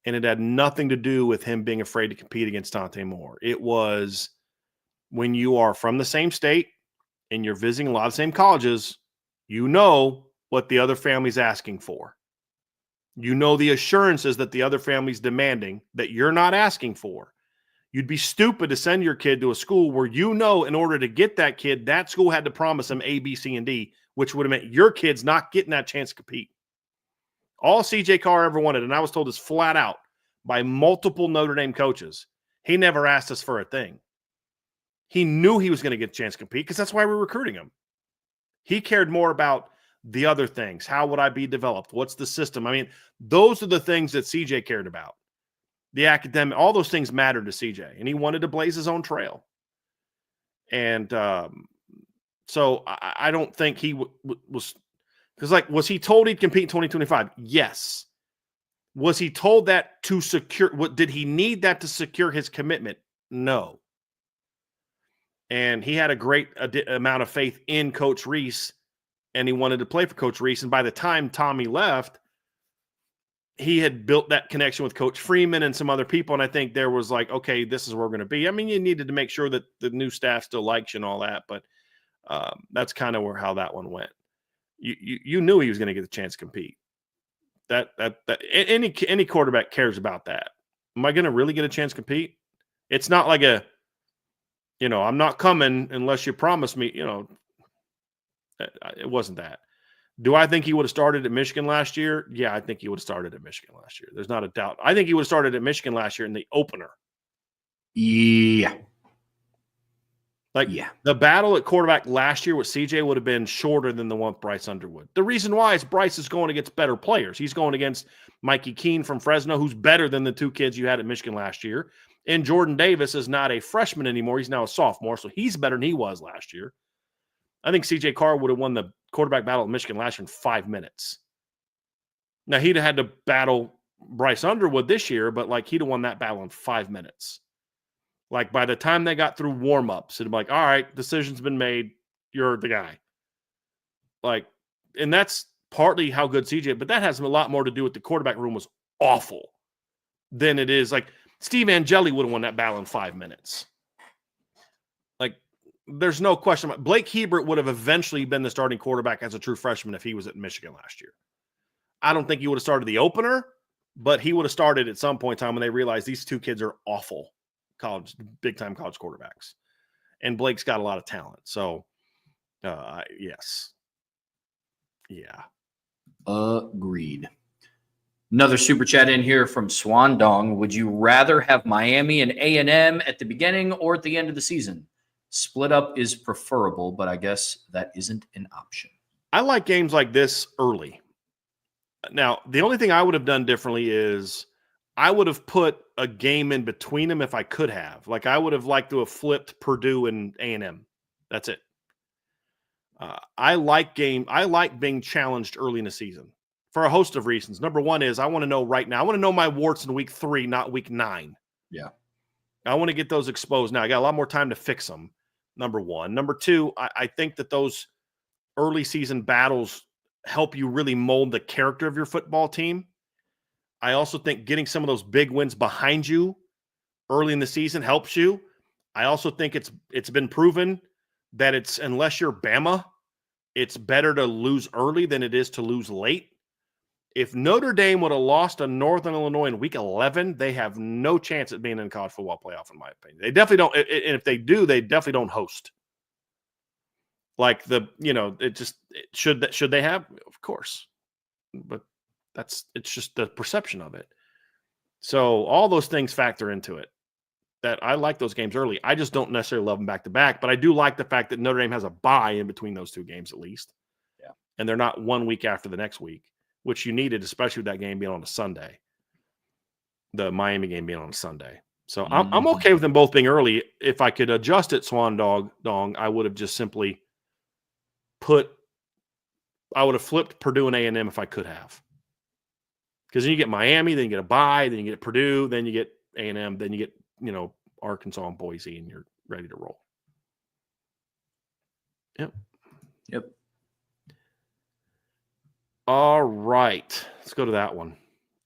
And it had nothing to do with him being afraid to compete against Dante Moore. It was when you are from the same state and you're visiting a lot of the same colleges, you know what the other family's asking for. You know the assurances that the other family's demanding that you're not asking for. You'd be stupid to send your kid to a school where you know in order to get that kid, that school had to promise him A, B, C, and D, which would have meant your kid's not getting that chance to compete. All CJ Carr ever wanted, and I was told this flat out by multiple Notre Dame coaches, he never asked us for a thing. He knew he was going to get a chance to compete because that's why we're recruiting him. He cared more about the other things. How would I be developed? What's the system? I mean, those are the things that CJ cared about. The academic, all those things mattered to CJ, and he wanted to blaze his own trail. And so I don't think he was – because, like, was he told he'd compete in 2025? Yes. Was he told that to secure – did he need that to secure his commitment? No. And he had a great amount of faith in Coach Reese, and he wanted to play for Coach Reese. And by the time Tommy left, he had built that connection with Coach Freeman and some other people. And I think there was like, okay, this is where we're going to be. I mean, you needed to make sure that the new staff still likes you and all that, but that's kind of how that one went. You knew he was going to get the chance to compete. That any quarterback cares about that. Am I going to really get a chance to compete? It's not like I'm not coming unless you promise me, it wasn't that. Do I think he would have started at Michigan last year? Yeah, I think he would have started at Michigan last year. There's not a doubt. I think he would have started at Michigan last year in the opener. Yeah. The battle at quarterback last year with CJ would have been shorter than the one with Bryce Underwood. The reason why is Bryce is going against better players. He's going against Mikey Keene from Fresno, who's better than the two kids you had at Michigan last year. And Jordan Davis is not a freshman anymore. He's now a sophomore, so he's better than he was last year. I think CJ Carr would have won the quarterback battle at Michigan last year in 5 minutes. Now, he'd have had to battle Bryce Underwood this year, but he'd have won that battle in 5 minutes. By the time they got through warm-ups, it'd be like, all right, decision's been made. You're the guy. And that's partly how good CJ, but that has a lot more to do with the quarterback room was awful than it is. Steve Angeli would have won that battle in 5 minutes. There's no question. Blake Hebert would have eventually been the starting quarterback as a true freshman if he was at Michigan last year. I don't think he would have started the opener, but he would have started at some point in time when they realized these two kids are awful big-time college quarterbacks. And Blake's got a lot of talent. So, yes. Yeah. Agreed. Another super chat in here from Swan Dong. Would you rather have Miami and A&M at the beginning or at the end of the season? Split up is preferable, but I guess that isn't an option. I like games like this early. Now, the only thing I would have done differently is I would have put a game in between them if I could have. I would have liked to have flipped Purdue and A&M. That's it. I like being challenged early in the season for a host of reasons. Number one is I want to know right now. I want to know my warts in week 3, not week 9. Yeah. I want to get those exposed now. I got a lot more time to fix them. Number one. Number two, I think that those early season battles help you really mold the character of your football team. I also think getting some of those big wins behind you early in the season helps you. I also think it's been proven that unless you're Bama, it's better to lose early than it is to lose late. If Notre Dame would have lost to Northern Illinois in week 11, they have no chance at being in the college football playoff, in my opinion. They definitely don't. And if they do, they definitely don't host. Should they have? Of course. But it's just the perception of it. So all those things factor into it. That I like those games early. I just don't necessarily love them back to back, but I do like the fact that Notre Dame has a bye in between those two games at least. Yeah. And they're not 1 week after the next week, which you needed, especially with that game being on a Sunday. The Miami game being on a Sunday. So I'm okay with them both being early. If I could adjust it, Dong, I would have just simply flipped Purdue and A&M if I could have. Because then you get Miami, then you get a bye, then you get Purdue, then you get A&M, then you get, Arkansas and Boise, and you're ready to roll. Yep. All right. Let's go to that one.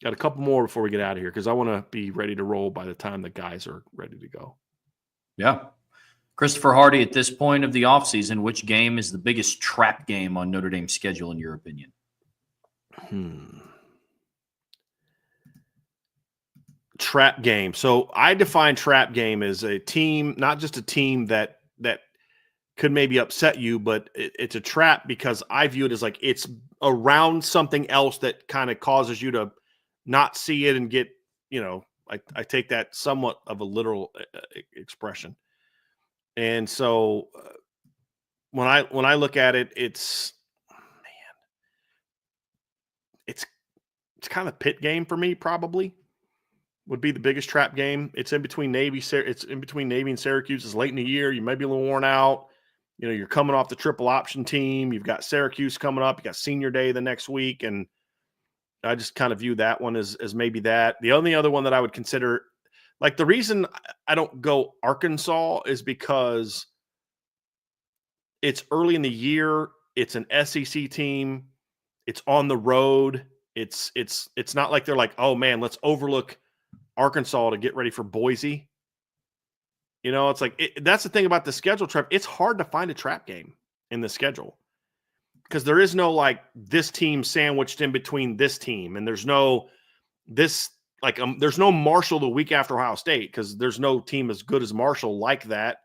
Got a couple more before we get out of here because I want to be ready to roll by the time the guys are ready to go. Yeah. Christopher Hardy, at this point of the offseason, which game is the biggest trap game on Notre Dame's schedule, in your opinion? Trap game. So I define trap game as a team, not just a team that could maybe upset you, but it's a trap because I view it as like it's around something else that kind of causes you to not see it and get, I take that somewhat of a literal expression. And so when I look at it, it's kind of pit game for me. Probably would be the biggest trap game. It's in between Navy. It's in between Navy and Syracuse. It's late in the year. You may be a little worn out. You're coming off the triple option team. You've got Syracuse coming up. You got senior day the next week, and I just kind of view that one as maybe that. The only other one that I would consider, like the reason I don't go Arkansas is because it's early in the year. It's an SEC team. It's on the road. It's not like they're like, oh man, let's overlook Arkansas to get ready for Boise. It's like that's the thing about the schedule, Trev. It's hard to find a trap game in the schedule because there is no like this team sandwiched in between this team, and there's no there's no Marshall the week after Ohio State because there's no team as good as Marshall like that,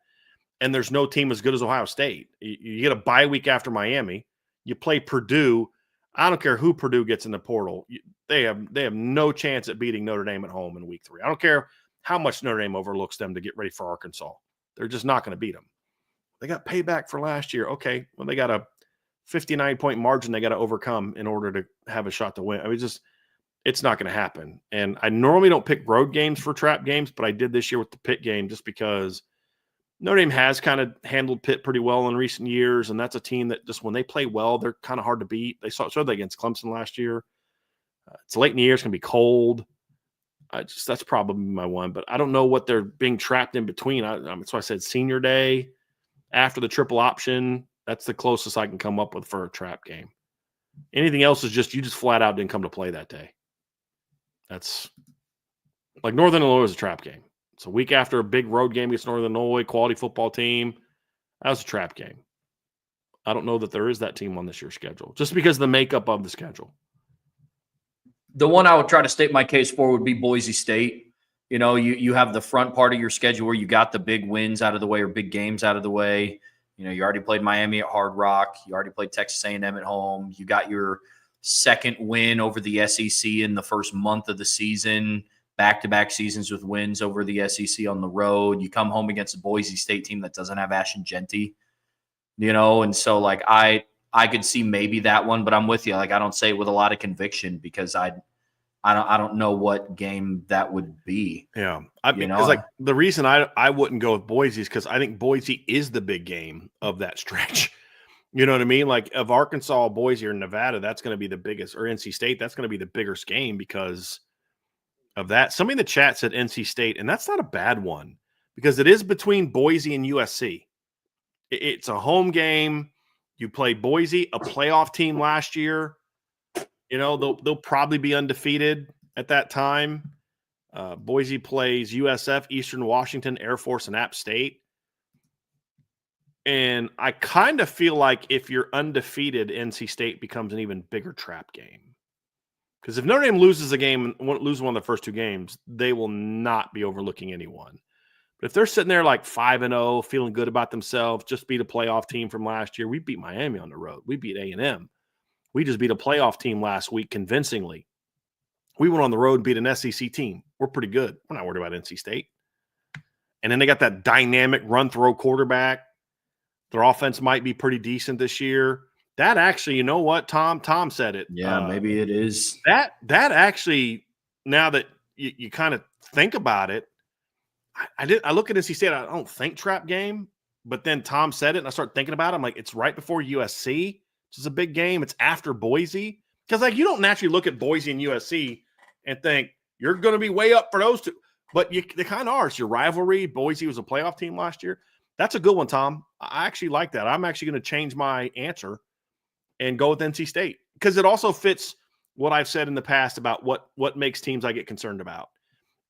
and there's no team as good as Ohio State. You get a bye week after Miami. You play Purdue. I don't care who Purdue gets in the portal. They have no chance at beating Notre Dame at home in week 3. I don't care how much Notre Dame overlooks them to get ready for Arkansas. They're just not going to beat them. They got payback for last year. Okay, well, they got a 59-point margin they got to overcome in order to have a shot to win. I mean, it's not going to happen. And I normally don't pick road games for trap games, but I did this year with the Pitt game just because Notre Dame has kind of handled Pitt pretty well in recent years, and that's a team that just when they play well, they're kind of hard to beat. They saw that against Clemson last year. It's late in the year. It's going to be cold. That's probably my one, but I don't know what they're being trapped in between. That's why I said senior day after the triple option. That's the closest I can come up with for a trap game. Anything else is just you just flat out didn't come to play that day. That's like Northern Illinois is a trap game. It's a week after a big road game against Northern Illinois, quality football team. That was a trap game. I don't know that there is that team on this year's schedule, just because of the makeup of the schedule. The one I would try to state my case for would be Boise State. You have the front part of your schedule where you got the big wins out of the way or big games out of the way. You already played Miami at Hard Rock. You already played Texas A&M at home. You got your second win over the SEC in the first month of the season, back-to-back seasons with wins over the SEC on the road. You come home against a Boise State team that doesn't have Ashton Genty, and so like I could see maybe that one, but I'm with you. Like I don't say it with a lot of conviction because I don't know what game that would be. Yeah, because like the reason I wouldn't go with Boise is because I think Boise is the big game of that stretch. You know what I mean? Like of Arkansas, Boise, or Nevada, that's going to be the biggest, or NC State, that's going to be the biggest game because of that. Somebody in the chat said NC State, and that's not a bad one because it is between Boise and USC. It's a home game. You play Boise, a playoff team last year. They'll probably be undefeated at that time. Boise plays USF, Eastern Washington, Air Force, and App State. And I kind of feel like if you're undefeated, NC State becomes an even bigger trap game. Because if Notre Dame loses a game and loses one of the first 2 games, they will not be overlooking anyone. But if they're sitting there like 5-0, feeling good about themselves, just beat a playoff team from last year. We beat Miami on the road. We beat A&M. We just beat a playoff team last week convincingly. We went on the road and beat an SEC team. We're pretty good. We're not worried about NC State. And then they got that dynamic run-throw quarterback. Their offense might be pretty decent this year. That actually, you know what, Tom? Tom said it. Yeah, maybe it is. That actually, now that you kind of think about it, I look at NC State, I don't think trap game, but then Tom said it, and I start thinking about it. I'm like, it's right before USC, which is a big game. It's after Boise. Because, like, you don't naturally look at Boise and USC and think you're going to be way up for those two. But they kind of are. It's your rivalry. Boise was a playoff team last year. That's a good one, Tom. I actually like that. I'm actually going to change my answer and go with NC State because it also fits what I've said in the past about what makes teams I get concerned about.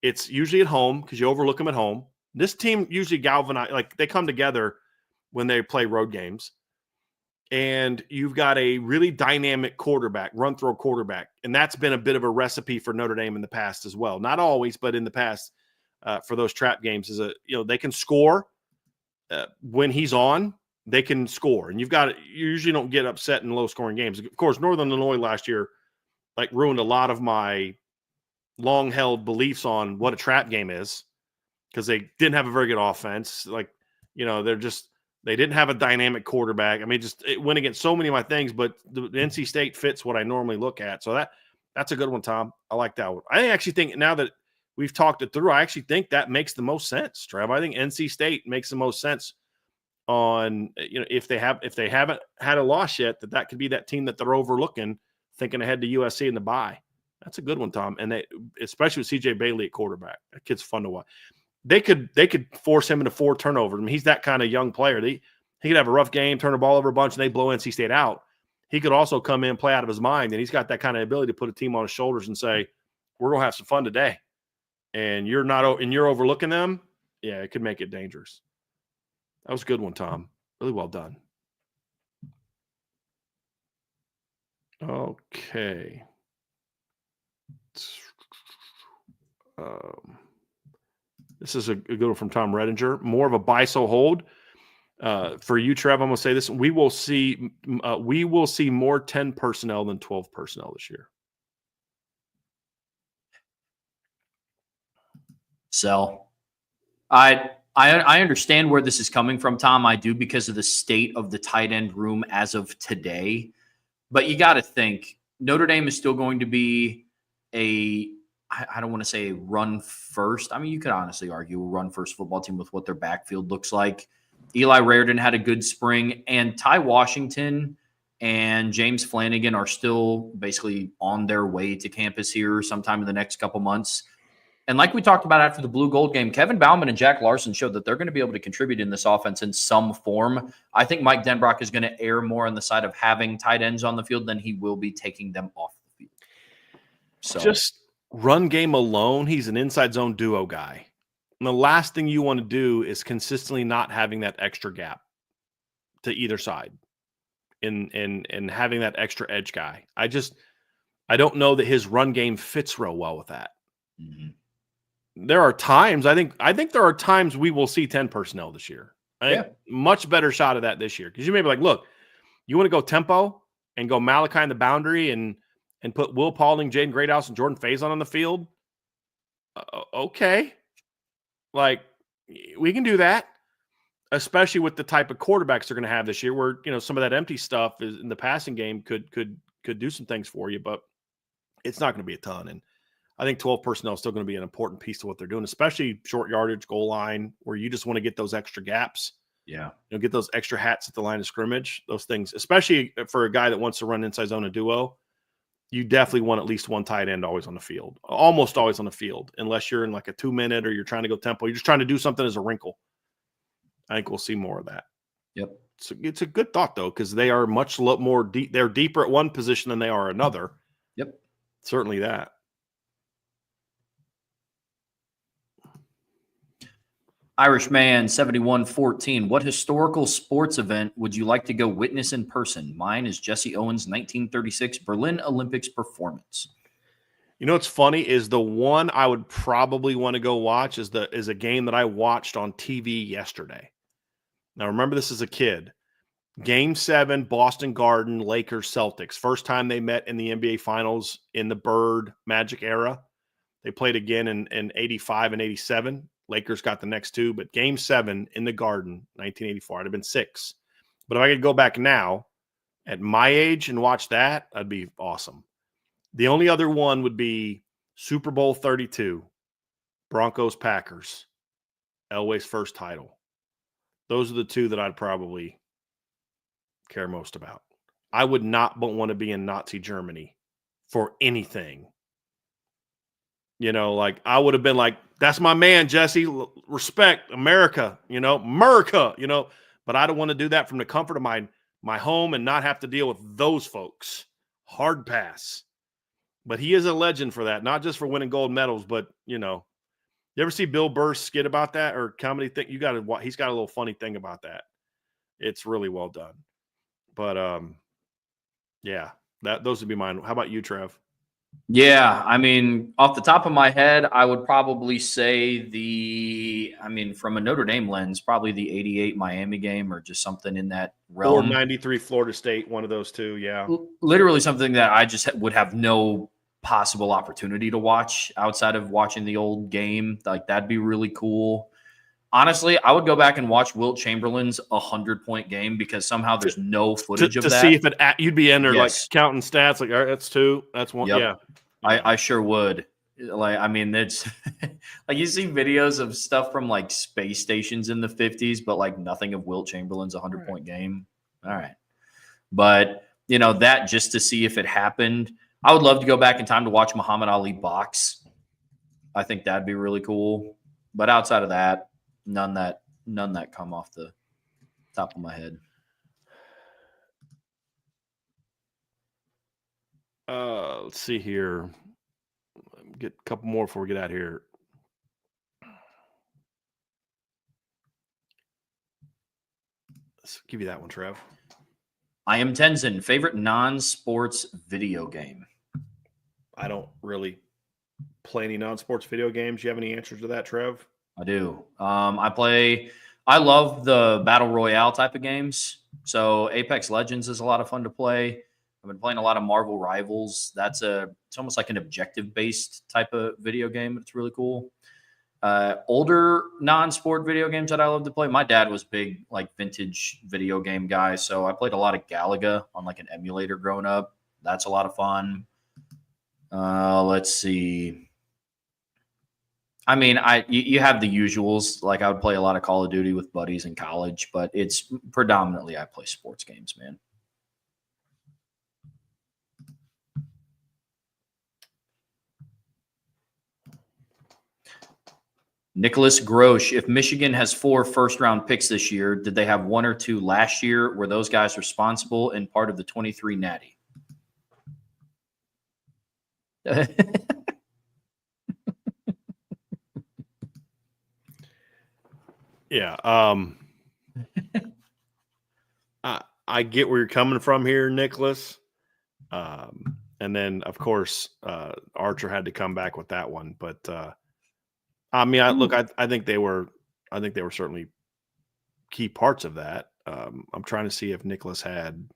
It's usually at home because you overlook them at home. This team usually galvanize, like they come together when they play road games. And you've got a really dynamic quarterback, run-throw quarterback. And that's been a bit of a recipe for Notre Dame in the past as well. Not always, but in the past for those trap games they can score when he's on. They can score. And you usually don't get upset in low-scoring games. Of course, Northern Illinois last year ruined a lot of my long-held beliefs on what a trap game is because they didn't have a very good offense. They didn't have a dynamic quarterback. I mean, it went against so many of my things, but the NC State fits what I normally look at. So that's a good one, Tom. I like that one. I actually think now that we've talked it through, I actually think that makes the most sense, Trev. I think NC State makes the most sense on, if they haven't had a loss yet, that could be that team that they're overlooking, thinking ahead to USC in the bye. That's a good one, Tom. And especially with CJ Bailey at quarterback. That kid's fun to watch. They could force him into 4 turnovers. I mean, he's that kind of young player. He could have a rough game, turn the ball over a bunch, and they blow NC State out. He could also come in, play out of his mind, and he's got that kind of ability to put a team on his shoulders and say, "We're going to have some fun today." And you're overlooking them. Yeah, it could make it dangerous. That was a good one, Tom. Really well done. Okay. This is a good one from Tom Redinger. More of a buy, so hold. For you, Trev, I'm going to say this. We will see more 10 personnel than 12 personnel this year. Sell. I understand where this is coming from, Tom. I do, because of the state of the tight end room as of today. But you got to think Notre Dame is still going to be I don't want to say a run first. I mean, you could honestly argue a run first football team with what their backfield looks like. Eli Raridan had a good spring, and Ty Washington and James Flanagan are still basically on their way to campus here sometime in the next couple months. And like we talked about after the Blue Gold game, Kevin Bauman and Jack Larson showed that they're going to be able to contribute in this offense in some form. I think Mike Denbrock is going to err more on the side of having tight ends on the field than he will be taking them off the field. So just run game alone, he's an inside zone duo guy. And the last thing you want to do is consistently not having that extra gap to either side and having that extra edge guy. I don't know that his run game fits real well with that. Mm-hmm. There are times, I think there are times we will see 10 personnel this year. Much better shot of that this year. Because you may be like, look, you want to go tempo and go Malachi in the boundary and put Will Paulding, Jaden Greathouse, and Jordan Faison on the field? Okay. We can do that, especially with the type of quarterbacks they're going to have this year where, some of that empty stuff is in the passing game could do some things for you, but it's not going to be a ton. And I think 12 personnel is still going to be an important piece to what they're doing, especially short yardage, goal line, where you just want to get those extra gaps. Yeah. Get those extra hats at the line of scrimmage, those things, especially for a guy that wants to run inside zone a duo. You definitely want at least one tight end always on the field, almost always on the field, unless you're in a 2-minute or you're trying to go tempo. You're just trying to do something as a wrinkle. I think we'll see more of that. Yep. So it's a good thought, though, because they are much more deep. They're deeper at one position than they are another. Yep. Certainly that. Irishman 7114. What historical sports event would you like to go witness in person? Mine is Jesse Owens' 1936 Berlin Olympics performance. What's funny is the one I would probably want to go watch is a game that I watched on TV yesterday. Now, remember this as a kid. Game 7, Boston Garden, Lakers, Celtics. First time they met in the NBA Finals in the Bird Magic era. They played again in 85 and 87. Lakers got the next 2, but Game 7 in the Garden, 1984. I'd have been 6. But if I could go back now at my age and watch that, that'd be awesome. The only other one would be Super Bowl 32, Broncos-Packers, Elway's first title. Those are the 2 that I'd probably care most about. I would not want to be in Nazi Germany for anything. I would have been like, that's my man, Jesse. Respect, America, America, But I don't want to do that from the comfort of my home and not have to deal with those folks. Hard pass. But he is a legend for that, not just for winning gold medals, but, you ever see Bill Burr's skit about that or comedy thing? He's got a little funny thing about that. It's really well done. But, yeah, those would be mine. How about you, Trev? Yeah, I mean, off the top of my head, I would probably say from a Notre Dame lens, probably the 88 Miami game or just something in that realm. Or 93 Florida State, one of those two, yeah. Literally something that I just would have no possible opportunity to watch outside of watching the old game. Like, that'd be really cool. Honestly, I would go back and watch Wilt Chamberlain's 100-point game because somehow there's no footage of that. To see if you'd be in there like Yes. counting stats, like, all right, that's 2, that's 1. Yep. Yeah. I sure would. Like, I mean, it's like you see videos of stuff from like space stations in the 50s, but like nothing of Wilt Chamberlain's 100-point game. All right. But, that just to see if it happened. I would love to go back in time to watch Muhammad Ali box. I think that'd be really cool. But outside of that, none that come off the top of my head. Let's see here. Get a couple more before we get out of here. Let's give you that one, Trev. I am Tenzin. Favorite non-sports video game? I don't really play any non-sports video games. You have any answers to that, Trev? I do. I love the battle royale type of games. So Apex Legends is a lot of fun to play. I've been playing a lot of Marvel Rivals. It's almost like an objective-based type of video game. It's really cool. Older non-sport video games that I love to play. My dad was big like vintage video game guy, so I played a lot of Galaga on like an emulator growing up. That's a lot of fun. Let's see. I mean, you have the usuals. Like, I would play a lot of Call of Duty with buddies in college, but it's predominantly I play sports games, man. Nicholas Grosh, if Michigan has 4 first-round picks this year, did they have 1 or 2 last year? Were those guys responsible and part of the 23 Natty? Yeah. I get where you're coming from here, Nicholas. And then, of course, Archer had to come back with that one. But I mean, I think they were certainly key parts of that. I'm trying to see if Nicholas had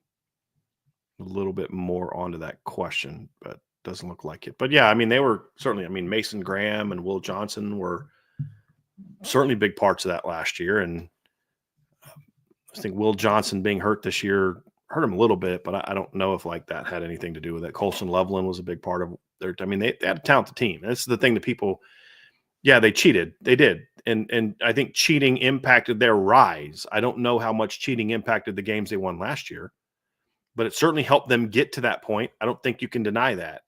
a little bit more onto that question, but doesn't look like it. But yeah, I mean, they were certainly. I mean, Mason Graham and Will Johnson were certainly big parts of that last year, and I think Will Johnson being hurt this year hurt him a little bit, but I don't know if like that had anything to do with it. Colson Loveland was a big part of their. I mean, they had a talented team. This is the thing that people. Yeah, they cheated. They did, and I think cheating impacted their rise. I don't know how much cheating impacted the games they won last year, but it certainly helped them get to that point. I don't think you can deny that.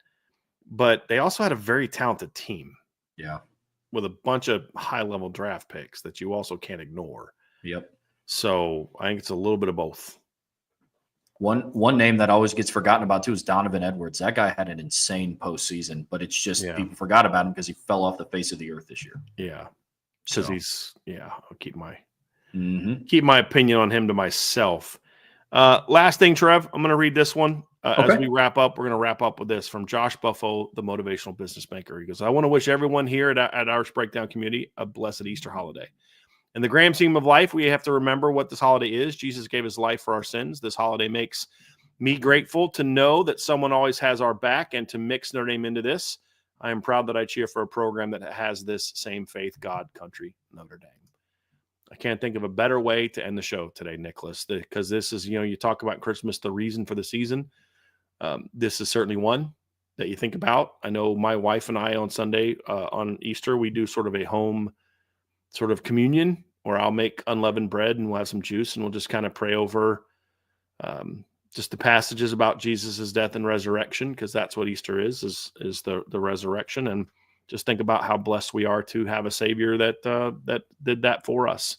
But they also had a very talented team. Yeah. With a bunch of high-level draft picks that you also can't ignore. Yep. So I think it's a little bit of both. One name that always gets forgotten about too is Donovan Edwards. That guy had an insane postseason, but it's just people forgot about him because he fell off the face of the earth this year. Yeah, because I'll keep my opinion on him to myself. Last thing, Trev, I'm going to read this one. As we wrap up, we're going to wrap up with this from Josh Buffo, the motivational business banker. He goes, I want to wish everyone here at Irish Breakdown community a blessed Easter holiday. In the grand scheme of life, we have to remember what this holiday is. Jesus gave his life for our sins. This holiday makes me grateful to know that someone always has our back, and to mix Notre Dame into this, I am proud that I cheer for a program that has this same faith, God, country, Notre Dame. I can't think of a better way to end the show today, Nicholas, because this is, you talk about Christmas, the reason for the season. This is certainly one that you think about. I know my wife and I on Sunday, on Easter, we do sort of a home sort of communion where I'll make unleavened bread and we'll have some juice and we'll just kind of pray over just the passages about Jesus's death and resurrection, because that's what Easter is the resurrection, and just think about how blessed we are to have a Savior that did that for us,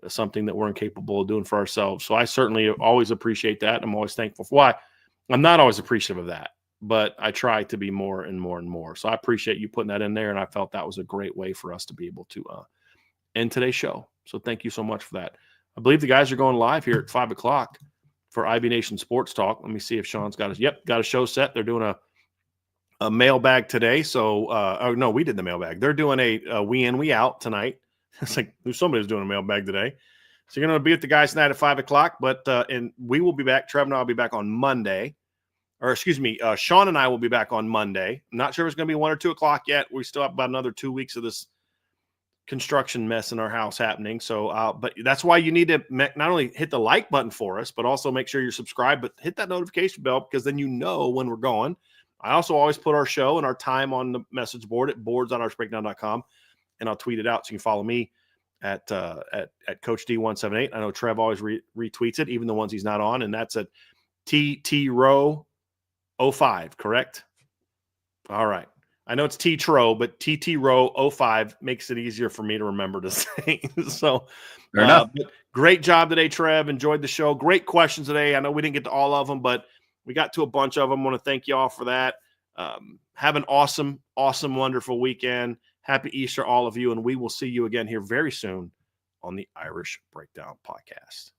something that we're incapable of doing for ourselves. So I certainly always appreciate that. I'm always thankful for why. I'm not always appreciative of that. but I try to be more and more and more. So I appreciate you putting that in there, and I felt that was a great way for us to be able to end today's show. So thank you so much for that. I believe the guys are going live here at 5 o'clock for IB Nation Sports Talk. Let me see if Sean's got got a show set. They're doing a mailbag today. So, oh no, we did the mailbag. They're doing a we in, we out tonight. It's like somebody's doing a mailbag today. So you're going to be with the guys tonight at 5 o'clock, but and we will be back. Trev and I will be back on Monday. Or excuse me, Sean and I will be back on Monday. I'm not sure if it's going to be 1 or 2 o'clock yet. We still have about another 2 weeks of this construction mess in our house happening. So, but that's why you need to not only hit the like button for us, but also make sure you're subscribed, but hit that notification bell because then you know when we're going. I also always put our show and our time on the message board at boards.irishbreakdown.com, and I'll tweet it out so you can follow me at Coach D178. I know Trev always retweets it, even the ones he's not on, and that's at TT Row 05, correct? All right. I know it's T-Tro, but TT Row 05 makes it easier for me to remember to say. So, Fair enough. Great job today, Trev. Enjoyed the show. Great questions today. I know we didn't get to all of them, but we got to a bunch of them. I want to thank you all for that. Have an awesome, wonderful weekend. Happy Easter, all of you, and we will see you again here very soon on the Irish Breakdown Podcast.